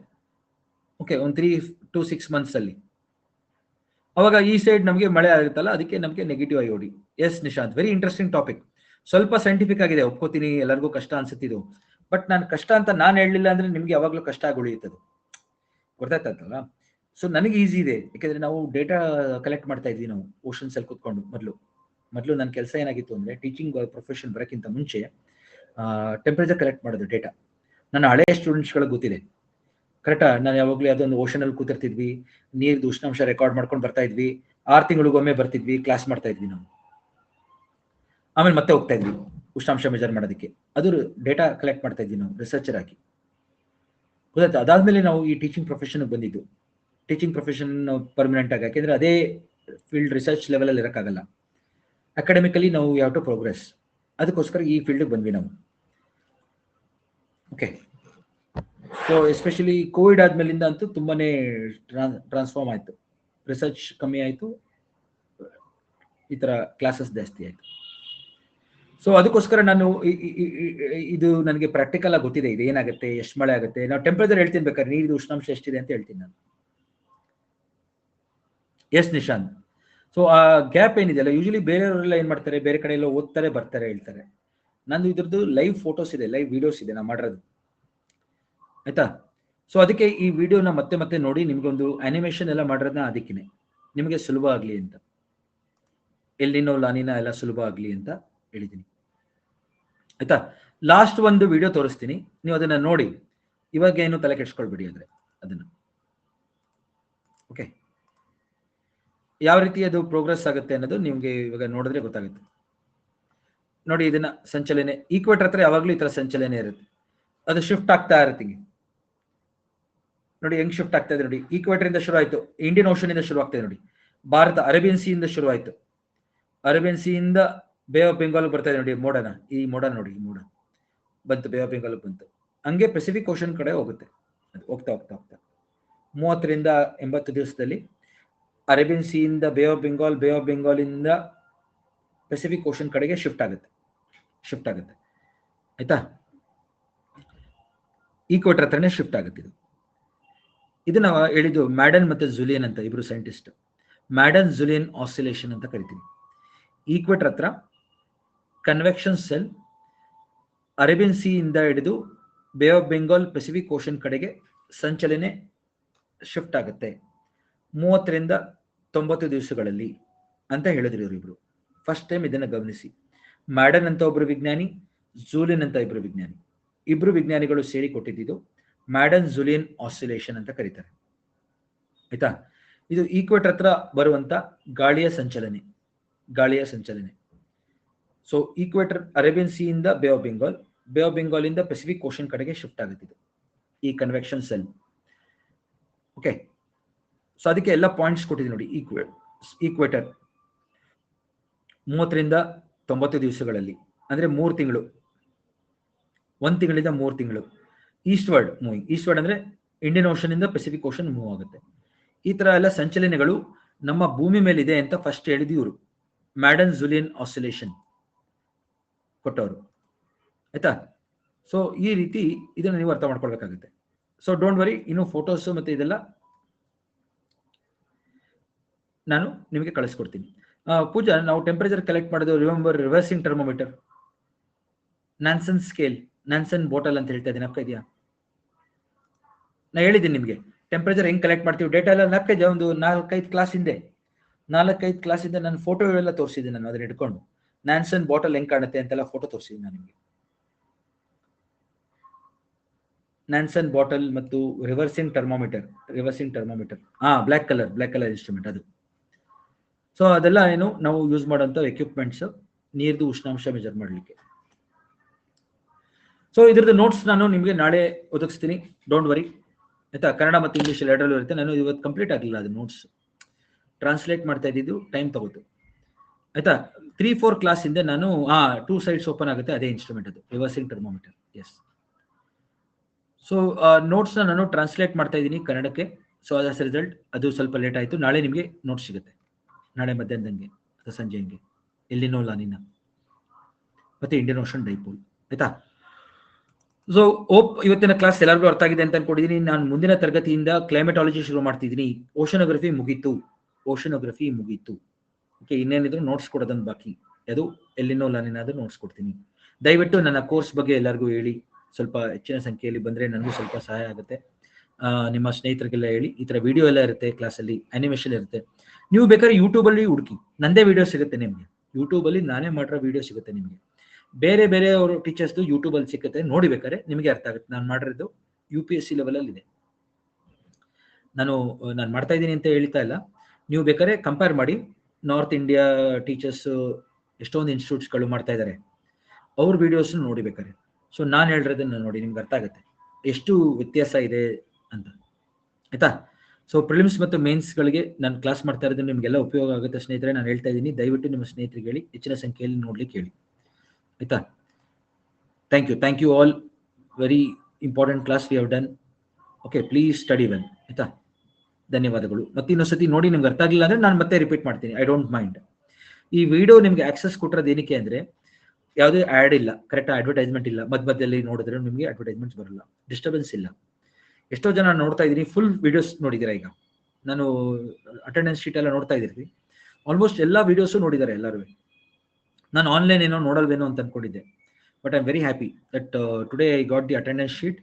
ಓಕೆ, ಒಂದು 3 to 6 months ಅಲ್ಲಿ ಅವಾಗ ಈ ಸೈಡ್ ನಮಗೆ ಮಳೆ ಆಗುತ್ತಲ್ಲ, ಅದಕ್ಕೆ ನಮಗೆ negative IOD. Yes Nishant, very interesting topic. ಸ್ವಲ್ಪ ಸೈಂಟಿಫಿಕ್ ಆಗಿದೆ, ಒಪ್ಕೋತೀನಿ, ಎಲ್ಲರಿಗೂ ಕಷ್ಟ ಅನ್ಸುತ್ತಿದ್ದು. ಬಟ್ ನಾನು ಕಷ್ಟ ಅಂತ ನಾನು ಹೇಳಲಿಲ್ಲ ಅಂದ್ರೆ ನಿಮ್ಗೆ ಯಾವಾಗಲೂ ಕಷ್ಟ ಆಗಿ ಉಳಿಯುತ್ತದೆ, ಗೊತ್ತಾಯ್ತಲ್ಲ. ಸೊ ನನಗೆ ಈಸಿ ಇದೆ, ಯಾಕಂದ್ರೆ ನಾವು ಡೇಟಾ ಕಲೆಕ್ಟ್ ಮಾಡ್ತಾ ಇದ್ವಿ ನಾವು ಓಷನ್ಸ್ ಅಲ್ಲಿ ಕೂತ್ಕೊಂಡು. ಮೊದಲು ನನ್ನ ಕೆಲಸ ಏನಾಗಿತ್ತು ಅಂದ್ರೆ, ಟೀಚಿಂಗ್ ಪ್ರೊಫೆಷನ್ ಬರೋಕ್ಕಿಂತ ಮುಂಚೆ ಟೆಂಪರೇಚರ್ ಕಲೆಕ್ಟ್ ಮಾಡೋದು ಡೇಟಾ. ನನ್ನ ಹಳೆಯ ಸ್ಟೂಡೆಂಟ್ಸ್ಗಳಿಗೆ ಗೊತ್ತಿದೆ ಕರೆಕ್ಟಾ. ನಾನು ಯಾವಾಗಲೂ ಅದೊಂದು ಓಷನ್ ಅಲ್ಲಿ ಕೂತಿರ್ತಿದ್ವಿ, ನೀರ್ದು ಉಷ್ಣಾಂಶ ರೆಕಾರ್ಡ್ ಮಾಡ್ಕೊಂಡು ಬರ್ತಾ ಇದ್ವಿ. 6 ತಿಂಗಳಿಗೊಮ್ಮೆ ಬರ್ತಿದ್ವಿ, ಕ್ಲಾಸ್ ಮಾಡ್ತಾ ಇದ್ವಿ ನಾವು. ಆಮೇಲೆ ಮತ್ತೆ ಹೋಗ್ತಾ ಇದ್ವಿ ಉಷ್ಣಾಂಶ ಮೆಜರ್ ಮಾಡೋದಕ್ಕೆ. ಅದು ಡೇಟಾ ಕಲೆಕ್ಟ್ ಮಾಡ್ತಾ ಇದ್ವಿ ನಾವು, ರಿಸರ್ಚರ್ ಆಗಿ, ಗೊತ್ತಾಯ್ತು. ಅದಾದ್ಮೇಲೆ ನಾವು ಈ ಟೀಚಿಂಗ್ ಪ್ರೊಫೆಷನ್ ಬಂದಿದ್ದು. ಟೀಚಿಂಗ್ ಪ್ರೊಫೆಷನ್ ಪರ್ಮನೆಂಟ್ ಆಗಿ, ಯಾಕೆಂದ್ರೆ ಅದೇ ಫೀಲ್ಡ್ ರಿಸರ್ಚ್ ಲೆವೆಲ್ ಅಲ್ಲಿ ಇರೋಕ್ಕಾಗಲ್ಲ. ಅಕಾಡೆಮಿಕಲಿ ನಾವು ಯಾವ ಟು ಪ್ರೋಗ್ರೆಸ್, ಅದಕ್ಕೋಸ್ಕರ ಈ ಫೀಲ್ಡ್ ಬಂದ್ವಿ ನಾವು. ಓಕೆ, ಸೊ ಎಸ್ಪೆಷಲಿ ಕೋವಿಡ್ ಆದ್ಮೇಲಿಂದ ಅಂತೂ ತುಂಬಾನೇ ಟ್ರಾನ್ಸ್ಫಾರ್ಮ್ ಆಯ್ತು, ರಿಸರ್ಚ್ ಕಮ್ಮಿ ಆಯ್ತು, ಈ ತರ ಕ್ಲಾಸಸ್ ಜಾಸ್ತಿ ಆಯ್ತು. ಸೊ ಅದಕ್ಕೋಸ್ಕರ ನಾನು ಇದು ನನಗೆ ಪ್ರಾಕ್ಟಿಕಲ್ ಆಗಿ ಗೊತ್ತಿದೆ, ಇದು ಏನಾಗುತ್ತೆ, ಎಷ್ಟು ಮಳೆ ಆಗುತ್ತೆ. ನಾವು ಟೆಂಪರೇಚರ್ ಹೇಳ್ತೀನಿ ಬೇಕಾದ್ರೆ, ನೀರಿದು ಉಷ್ಣಾಂಶ ಎಷ್ಟಿದೆ ಅಂತ ಹೇಳ್ತೀನಿ ನಾನು. ಎಸ್ ನಿಶಾಂತ್, ಸೊ ಆ ಗ್ಯಾಪ್ ಏನಿದೆಯಲ್ಲ, ಯೂಶಲಿ ಬೇರೆಯವರೆಲ್ಲ ಏನ್ ಮಾಡ್ತಾರೆ, ಬೇರೆ ಕಡೆ ಎಲ್ಲ ಓದ್ತಾರೆ, ಬರ್ತಾರೆ, ಹೇಳ್ತಾರೆ. ನಂದು ಇದ್ರದ್ದು ಲೈವ್ ಫೋಟೋಸ್ ಇದೆ, ಲೈವ್ ವಿಡಿಯೋಸ್ ಇದೆ ನಾ ಮಾಡಿರೋದು, ಆಯ್ತಾ. ಸೊ ಅದಕ್ಕೆ ಈ ವಿಡಿಯೋನ ಮತ್ತೆ ಮತ್ತೆ ನೋಡಿ, ನಿಮ್ಗೊಂದು ಅನಿಮೇಷನ್ ಎಲ್ಲ ಮಾಡಿರೋದನ್ನ ಅದಕ್ಕೇನೆ ನಿಮಗೆ ಸುಲಭ ಆಗ್ಲಿ ಅಂತ, ಎಲ್ ನಿನೋ ಲಾ ನಿನಾ ಎಲ್ಲ ಸುಲಭ ಆಗ್ಲಿ ಅಂತ ಹೇಳಿದ್ದೀನಿ, ಆಯ್ತಾ. ಲಾಸ್ಟ್ ಒಂದು ವಿಡಿಯೋ ತೋರಿಸ್ತೀನಿ, ನೀವು ಅದನ್ನ ನೋಡಿ. ಇವಾಗ ಏನು ತಲೆ ಕೆಡ್ಸ್ಕೊಳ್ಬೇಡಿ ಅಂದ್ರೆ ಅದನ್ನ. ಓಕೆ, ಯಾವ ರೀತಿ ಅದು ಪ್ರೋಗ್ರೆಸ್ ಆಗುತ್ತೆ ಅನ್ನೋದು ನಿಮ್ಗೆ ಇವಾಗ ನೋಡಿದ್ರೆ ಗೊತ್ತಾಗುತ್ತೆ. ನೋಡಿ, ಇದನ್ನ ಸಂಚಲನೆ, ಈಕ್ವೇಟರ್ ಹತ್ರ ಯಾವಾಗ್ಲೂ ಈ ತರ ಸಂಚಲನೆ ಇರುತ್ತೆ, ಅದು ಶಿಫ್ಟ್ ಆಗ್ತಾ ಇರುತ್ತೆ. ನೋಡಿ ಹೆಂಗ್ ಶಿಫ್ಟ್ ಆಗ್ತಾ ಇದೆ ನೋಡಿ. ಈಕ್ವೇಟರ್ ಇಂದ ಶುರು ಆಯ್ತು, ಇಂಡಿಯನ್ ಓಷನ್ ಇಂದ ಶುರು ಆಗ್ತಾ ಇದೆ ನೋಡಿ. ಭಾರತ ಅರೇಬಿಯನ್ ಸಿ ಇಂದ ಶುರು ಆಯ್ತು, ಅರೇಬಿಯನ್ ಸಿ ಇಂದ ಬೇ ಆಫ್ ಬೆಂಗಾಲ್ ಬರ್ತಾ ಇದೆ ನೋಡಿ. ಮೋಡನ, ಈ ಮೋಡ ನೋಡಿ, ಈ ಮೋಡ ಬಂತು, ಬೇ ಆಫ್ ಬೆಂಗಾಲ್ ಬಂತು. ಹಂಗೆ ಪೆಸಿಫಿಕ್ ಓಷನ್ ಕಡೆ ಹೋಗುತ್ತೆ, ಅದು ಹೋಗ್ತಾ ಹೋಗ್ತಾ ಹೋಗ್ತಾ 30 ರಿಂದ 80 ದಿವಸದಲ್ಲಿ ಅರೇಬಿಯನ್ ಸಿ ಇಂದ bay of Bengal, bay of Bengal ಇಂದ ಪೆಸಿಫಿಕ್ ಓಷನ್ ಕಡೆಗೆ ಶಿಫ್ಟ್ ಆಗುತ್ತೆ, ಆಯ್ತಾ. ಈಕ್ವೇಟರ್ ಹತ್ರನೇ ಶಿಫ್ಟ್ ಆಗುತ್ತೆ ಇದು. ಇದನ್ನ ಹೇಳಿದ್ದು ಮ್ಯಾಡನ್ ಮತ್ತೆ ಜುಲಿಯನ್ ಅಂತ ಇಬ್ರು ಸೈಂಟಿಸ್ಟ್. ಮ್ಯಾಡನ್ ಜುಲಿಯನ್ ಆಸಿಲೇಷನ್ ಅಂತ ಕರಿತೀವಿ. ಈಕ್ವೇಟರ್ ಹತ್ರ ಕನ್ವೆಕ್ಷನ್ ಸೆಲ್ ಅರೇಬಿಯನ್ ಸಿ ಇಂದ ಹಿಡಿದು bay of Bengal Pacific ocean ಕಡೆಗೆ ಸಂಚಲನೆ ಶಿಫ್ಟ್ ಆಗುತ್ತೆ 30 ರಿಂದ 90 ದಿವಸಗಳಲ್ಲಿ ಅಂತ ಹೇಳಿದ್ರು ಇವರಿಬ್ರು. ಫಸ್ಟ್ ಟೈಮ್ ಇದನ್ನ ಗಮನಿಸಿ. ಮ್ಯಾಡನ್ ಅಂತ ಒಬ್ರು ವಿಜ್ಞಾನಿ, ಜೂಲಿಯನ್ ಅಂತ ಇಬ್ರು ವಿಜ್ಞಾನಿಗಳು ಸೇರಿ ಕೊಟ್ಟಿದ್ದು ಮ್ಯಾಡನ್ ಜುಲಿಯನ್ ಆಸಿಲೇಷನ್ ಅಂತ ಕರೀತಾರೆ, ಆಯ್ತಾ. ಇದು ಈಕ್ವೇಟರ್ ಹತ್ರ ಬರುವಂತ ಗಾಳಿಯ ಸಂಚಲನೆ. ಸೊ ಈಕ್ವೇಟರ್ ಅರೇಬಿಯನ್ ಸಿ ಇಂದ bay of Bengal, bay of ಬೆಂಗಾಲಿಂದ Pacific ocean ಕಡೆಗೆ ಶಿಫ್ಟ್ ಆಗುತ್ತೆ ಇದು, ಈ ಕನ್ವೆಕ್ಷನ್ ಸೆಲ್. ಓಕೆ, ಸೊ ಅದಕ್ಕೆ ಎಲ್ಲ ಪಾಯಿಂಟ್ಸ್ ಕೊಟ್ಟಿದ್ದೀನಿ ನೋಡಿ. ಈಕ್ವೇಟರ್ 30 ರಿಂದ 90 ದಿವಸಗಳಲ್ಲಿ, ಅಂದ್ರೆ 3 ತಿಂಗಳು, 1 ತಿಂಗಳಿಂದ 3 ತಿಂಗಳು. ಈಸ್ಟ್ವರ್ಡ್ ಮೂವಿಂಗ್, ಈಸ್ಟ್ವರ್ಡ್ ಅಂದ್ರೆ ಇಂಡಿಯನ್ ಓಷನ್ ಇಂದ ಪೆಸಿಫಿಕ್ ಓಷನ್ ಮೂವ್ ಆಗುತ್ತೆ. ಈ ತರ ಎಲ್ಲ ಸಂಚಲನೆಗಳು ನಮ್ಮ ಭೂಮಿ ಮೇಲಿದೆ ಅಂತ ಫಸ್ಟ್ ಹೇಳಿದ್ದು ಇವರು, ಮ್ಯಾಡನ್ ಜುಲಿಯನ್ ಆಸಿಲೇಷನ್ ಕೊಟ್ಟವರು, ಆಯ್ತಾ. ಸೊ ಈ ರೀತಿ ಇದನ್ನು ನೀವು ಅರ್ಥ ಮಾಡ್ಕೊಳ್ಬೇಕಾಗುತ್ತೆ. ಸೊ ಡೋಂಟ್ ವರಿ, ಇನ್ನು ಫೋಟೋಸ್ ಮತ್ತೆ ಇದೆಲ್ಲ ನಾನು ನಿಮಗೆ ಕಳಿಸ್ಕೊಡ್ತೀನಿ. ಪೂಜಾ, ನಾವು ಟೆಂಪರೇಚರ್ ಕಲೆಕ್ಟ್ ಮಾಡೋದು, remember reversing thermometer, Nansen scale, Nansen bottle ಅಂತ ಹೇಳ್ತಾ ಇದ್ದೀನಿ, ಅಪ್ಪ ಇದೆಯಾ? ನಾ ಹೇಳಿದ್ದೀನಿ ನಿಮಗೆ ಟೆಂಪರೇಚರ್ ಹೆಂಗ್ ಕಲೆಕ್ಟ್ ಮಾಡ್ತೀವಿ, ಡೇಟಾ ಎಲ್ಲ ನಾಲ್ಕೈದು, ಒಂದು 4-5 ಕ್ಲಾಸ್ ಹಿಂದೆ ನಾನು ಫೋಟೋ ಎಲ್ಲ ತೋರಿಸಿದ್ದೀನಿ. ನಾನು ಅದನ್ನ ಇಟ್ಕೊಂಡು ನ್ಯಾನ್ಸನ್ ಬಾಟಲ್ ಹೆಂಗ್ ಕಾಣುತ್ತೆ ಅಂತೆಲ್ಲ ಫೋಟೋ ತೋರಿಸಿದ್ದೀನಿ ನಾನು ನಿಮಗೆ. ನ್ಯಾನ್ಸನ್ ಬಾಟಲ್ ಮತ್ತು reversing thermometer, black colour instrument ಅದು. ಸೊ ಅದೆಲ್ಲ ಏನು ನಾವು ಯೂಸ್ ಮಾಡೋಂಥ ಎಕ್ವಿಪ್ಮೆಂಟ್ಸ್, ನೀರ್ದು ಉಷ್ಣಾಂಶ ಮೆಜರ್ ಮಾಡಲಿಕ್ಕೆ. ಸೊ ಇದ್ರದ್ದು ನೋಟ್ಸ್ ನಾನು ನಿಮಗೆ ನಾಳೆ ಒದಗಿಸ್ತೀನಿ, ಡೋಂಟ್ ವರಿ, ಆಯ್ತಾ. ಕನ್ನಡ ಮತ್ತು ಇಂಗ್ಲೀಷ್ ಎರಡರಲ್ಲೂ ಇರುತ್ತೆ. ನಾನು ಇವತ್ತು ಕಂಪ್ಲೀಟ್ ಆಗಿಲ್ಲ, ಅದು ನೋಟ್ಸ್ ಟ್ರಾನ್ಸ್ಲೇಟ್ ಮಾಡ್ತಾ ಇದ್ದಿದ್ದು ಟೈಮ್ ತಗೋತು, ಆಯ್ತಾ. 3-4 ಕ್ಲಾಸ್ ಇಂದ ನಾನು 2 ಸೈಡ್ಸ್ ಓಪನ್ ಆಗುತ್ತೆ, ಅದೇ ಇನ್ಸ್ಟ್ರೂಮೆಂಟ್ ಅದು, ರಿವರ್ಸಿಂಗ್ ಥರ್ಮೋಮೀಟರ್. ಎಸ್. ಸೊ ನೋಟ್ಸ್ನ ನಾನು ಟ್ರಾನ್ಸ್ಲೇಟ್ ಮಾಡ್ತಾ ಇದ್ದೀನಿ ಕನ್ನಡಕ್ಕೆ. ಸೊ ಅದರ ರಿಸಲ್ಟ್ ಅದು ಸ್ವಲ್ಪ ಲೇಟ್ ಆಯಿತು. ನಾಳೆ ನಿಮಗೆ ನೋಟ್ಸ್ ಸಿಗುತ್ತೆ, ನಾಳೆ ಮಧ್ಯಾಹ್ನದಂಗೆ ಅಥವಾ ಸಂಜೆ ಹಂಗೆ, ಎಲ್ಲಿನೋ ಲಾನಿನ ಮತ್ತೆ ಇಂಡಿಯನ್ ಓಷನ್ ಡೈಪೋಲ್, ಆಯ್ತಾ. ಸೊ ಓಪ್ ಇವತ್ತಿನ ಕ್ಲಾಸ್ ಎಲ್ಲರಿಗೂ ಅರ್ಥ ಆಗಿದೆ ಅಂತ ಅನ್ಕೊಂಡಿದ್ದೀನಿ. ನಾನು ಮುಂದಿನ ತರಗತಿಯಿಂದ ಕ್ಲೈಮೆಟಾಲಜಿ ಶುರು ಮಾಡ್ತಿದ್ದೀನಿ. ಓಷನೋಗ್ರಫಿ ಮುಗೀತು. ಓಕೆ, ಇನ್ನೇನಿದ್ರು ನೋಟ್ಸ್ ಕೊಡೋದೊಂದು ಬಾಕಿ, ಅದು ಎಲ್ಲಿನೋ ಲಾನಿನಾದ್ರೂ ನೋಟ್ಸ್ ಕೊಡ್ತೀನಿ. ದಯವಿಟ್ಟು ನನ್ನ ಕೋರ್ಸ್ ಬಗ್ಗೆ ಎಲ್ಲರಿಗೂ ಹೇಳಿ, ಸ್ವಲ್ಪ ಹೆಚ್ಚಿನ ಸಂಖ್ಯೆಯಲ್ಲಿ ಬಂದರೆ ನನಗೂ ಸ್ವಲ್ಪ ಸಹಾಯ ಆಗುತ್ತೆ. ನಿಮ್ಮ ಸ್ನೇಹಿತರಿಗೆಲ್ಲ ಹೇಳಿ. ಈ ಥರ ವಿಡಿಯೋ ಎಲ್ಲ ಇರುತ್ತೆ, ಕ್ಲಾಸಲ್ಲಿ ಅನಿಮೇಷನ್ ಇರುತ್ತೆ. ನೀವು ಬೇಕಾದ್ರೆ ಯೂಟ್ಯೂಬಲ್ಲಿ ಹುಡುಕಿ, ನಂದೇ ವಿಡಿಯೋ ಸಿಗುತ್ತೆ ನಿಮಗೆ. ಯೂಟ್ಯೂಬಲ್ಲಿ ನಾನೇ ಮಾಡಿರೋ ವಿಡಿಯೋ ಸಿಗುತ್ತೆ ನಿಮಗೆ. ಬೇರೆ ಅವರು ಟೀಚರ್ಸ್ದು ಯೂಟ್ಯೂಬಲ್ಲಿ ಸಿಗುತ್ತೆ, ನೋಡಿ ಬೇಕಾದ್ರೆ ನಿಮಗೆ ಅರ್ಥ ಆಗುತ್ತೆ. ನಾನು ಮಾಡಿರೋದು UPSC ಲೆವೆಲಲ್ಲಿ ಇದೆ. ನಾನು ಮಾಡ್ತಾ ಇದ್ದೀನಿ ಅಂತ ಹೇಳ್ತಾ ಇಲ್ಲ, ನೀವು ಬೇಕಾದ್ರೆ ಕಂಪೇರ್ ಮಾಡಿ. ನಾರ್ತ್ ಇಂಡಿಯಾ ಟೀಚರ್ಸ್ ಎಷ್ಟೊಂದು ಇನ್ಸ್ಟಿಟ್ಯೂಟ್ಸ್ಗಳು ಮಾಡ್ತಾ ಇದ್ದಾರೆ, ಅವ್ರ ವಿಡಿಯೋಸ್ ನೋಡಿ ಬೇಕಾದ್ರೆ. ಸೊ ನಾನು ಹೇಳಿರೋದನ್ನ ನೋಡಿ, ನಿಮ್ಗೆ ಅರ್ಥ ಆಗುತ್ತೆ ಎಷ್ಟು ವ್ಯತ್ಯಾಸ ಇದೆ ಅಂತ, ಆಯ್ತಾ. ಸೊ ಪ್ರಿಲಿಮ್ಸ್ ಮತ್ತು ಮೇನ್ಸ್ಗಳಿಗೆ ನಾನು ಕ್ಲಾಸ್ ಮಾಡ್ತಾ ಇರೋದು ನಿಮಗೆಲ್ಲ ಉಪಯೋಗ ಆಗುತ್ತೆ ಸ್ನೇಹಿತರೆ. ನಾನು ಹೇಳ್ತಾ ಇದ್ದೀನಿ, ದಯವಿಟ್ಟು ನಿಮ್ಮ ಸ್ನೇಹಿತರಿಗೆ ಹೇಳಿ, ಹೆಚ್ಚಿನ ಸಂಖ್ಯೆಯಲ್ಲಿ ನೋಡ್ಲಿಕ್ಕೆ ಹೇಳಿ, ಆಯ್ತಾ. Thank you all. Very important class we have done. Okay, please study well, ಆಯ್ತಾ. ಧನ್ಯವಾದಗಳು. ಮತ್ತೆ ಇನ್ನೊಂದ್ಸತಿ ನೋಡಿ, ನಿಮ್ಗೆ ಅರ್ಥ ಆಗಿಲ್ಲ ಅಂದ್ರೆ ನಾನು ಮತ್ತೆ ರಿಪೀಟ್ ಮಾಡ್ತೀನಿ, ಐ ಡೋಂಟ್ ಮೈಂಡ್. ಈ ವಿಡಿಯೋ ನಿಮ್ಗೆ ಆಕ್ಸೆಸ್ ಕೊಟ್ಟಿರೋದು ಏನಕ್ಕೆ ಅಂದ್ರೆ, ಯಾವುದೇ ಆ್ಯಡ್ ಇಲ್ಲ, ಕರೆಕ್ಟ್ ಅಡ್ವರ್ಟೈಸ್ಮೆಂಟ್ ಇಲ್ಲ, ಮಧ್ಯದಲ್ಲಿ ನೋಡಿದ್ರೆ ನಿಮಗೆ ಅಡ್ವರ್ಟೈಸ್ಮೆಂಟ್ಸ್ ಬರಲ್ಲ, ಡಿಸ್ಟರ್ಬೆನ್ಸ್ ಇಲ್ಲ. ಎಷ್ಟೋ ಜನ ನೋಡ್ತಾ ಇದ್ದೀನಿ, ಫುಲ್ ವಿಡಿಯೋಸ್ ನೋಡಿದ್ದೀರಾ. ಈಗ ನಾನು ಅಟೆಂಡೆನ್ಸ್ ಶೀಟ್ ಎಲ್ಲ ನೋಡ್ತಾ ಇದ್ದೀರಿ, ಆಲ್ಮೋಸ್ಟ್ ಎಲ್ಲ ವಿಡಿಯೋಸು ನೋಡಿದ್ದಾರೆ ಎಲ್ಲರೂ. ನಾನು ಆನ್ಲೈನ್ ಏನೋ ನೋಡಲ್ವೇನೋ ಅಂತ ಅನ್ಕೊಂಡಿದ್ದೆ, but I am very happy that today I got the attendance sheet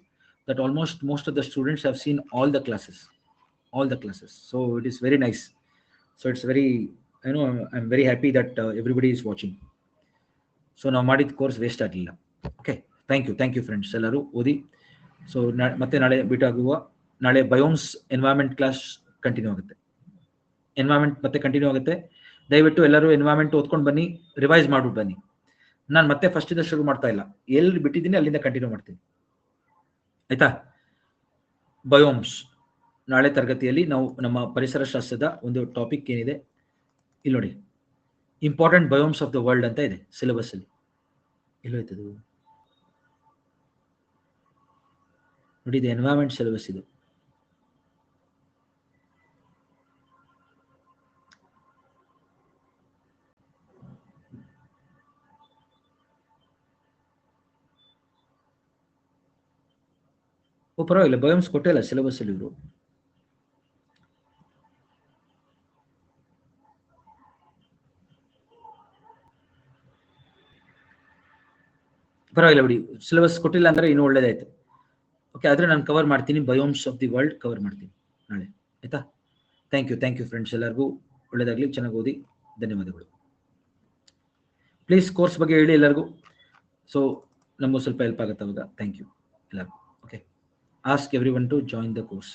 that almost most of the students have seen all the classes. So it is very nice. So it's very, I'm very happy that everybody is watching. So now ಮಾಡಿದ ಕೋರ್ಸ್ ವೇಸ್ಟ್ ಆಗಲಿಲ್ಲ. ಓಕೆ, ಥ್ಯಾಂಕ್ ಯು ಫ್ರೆಂಡ್ಸ್, ಎಲ್ಲರೂ ಓದಿ. ಸೊ ಮತ್ತೆ ನಾಳೆ ಬಿಟ್ ಆಗುವ, ನಾಳೆ ಬಯೋಮ್ಸ್ ಎನ್ವೈರನ್ಮೆಂಟ್ ಕ್ಲಾಸ್ ಕಂಟಿನ್ಯೂ ಆಗುತ್ತೆ. ದಯವಿಟ್ಟು ಎಲ್ಲರೂ ಎನ್ವೈರನ್ಮೆಂಟ್ ಓದ್ಕೊಂಡು ಬನ್ನಿ, ರಿವೈಸ್ ಮಾಡ್ಬಿಟ್ಟು ಬನ್ನಿ. ನಾನು ಮತ್ತೆ ಫಸ್ಟ್ ಇಂದ ಶುರು ಮಾಡ್ತಾ ಇಲ್ಲ, ಎಲ್ಲಿ ಬಿಟ್ಟಿದ್ದೀನಿ ಅಲ್ಲಿಂದ ಕಂಟಿನ್ಯೂ ಮಾಡ್ತೀನಿ, ಆಯ್ತಾ. ಬಯೋಮ್ಸ್ ನಾಳೆ ತರಗತಿಯಲ್ಲಿ ನಾವು ನಮ್ಮ ಪರಿಸರ ಶಾಸ್ತ್ರದ ಒಂದು ಟಾಪಿಕ್ ಏನಿದೆ ಇಲ್ಲಿ ನೋಡಿ, important biomes of the world ಅಂತ ಇದೆ ಸಿಲೆಬಸ್ ಅಲ್ಲಿ. ಎಲ್ಲೋಯ್ತದು ನೋಡಿ, ಇದು ಎನ್ವೈರನ್ಮೆಂಟ್ ಸಿಲೆಬಸ್ ಇದು. ಪರವಾಗಿಲ್ಲ, ಬಯೋಮ್ಸ್ ಕೊಟ್ಟೇ ಇಲ್ಲ ಸಿಲೆಬಸ್ ಅಲ್ಲಿ ಇವರು. ಪರವಾಗಿಲ್ಲ ಬಿಡಿ, ಸಿಲೆಬಸ್ ಕೊಟ್ಟಿಲ್ಲ ಅಂದ್ರೆ ಇನ್ನೂ ಒಳ್ಳೇದಾಯ್ತು. ಓಕೆ, ಆದ್ರೆ ನಾನು ಕವರ್ ಮಾಡ್ತೀನಿ, biomes of the world cover ಮಾಡ್ತೀನಿ ನಾಳೆ, ಆಯ್ತಾ. ಥ್ಯಾಂಕ್ ಯು ಫ್ರೆಂಡ್ಸ್, ಎಲ್ಲರಿಗೂ ಒಳ್ಳೇದಾಗ್ಲಿ, ಚೆನ್ನಾಗಿ ಓದಿ. ಧನ್ಯವಾದಗಳು. ಪ್ಲೀಸ್ ಕೋರ್ಸ್ ಬಗ್ಗೆ ಹೇಳಿ ಎಲ್ಲರಿಗೂ, ಸೊ ನಮಗೂ ಸ್ವಲ್ಪ ಹೆಲ್ಪ್ ಆಗುತ್ತೆ ಅವಾಗ. ಥ್ಯಾಂಕ್ ಯು ಎಲ್ಲರಿಗೂ. Okay, ask everyone to join the course.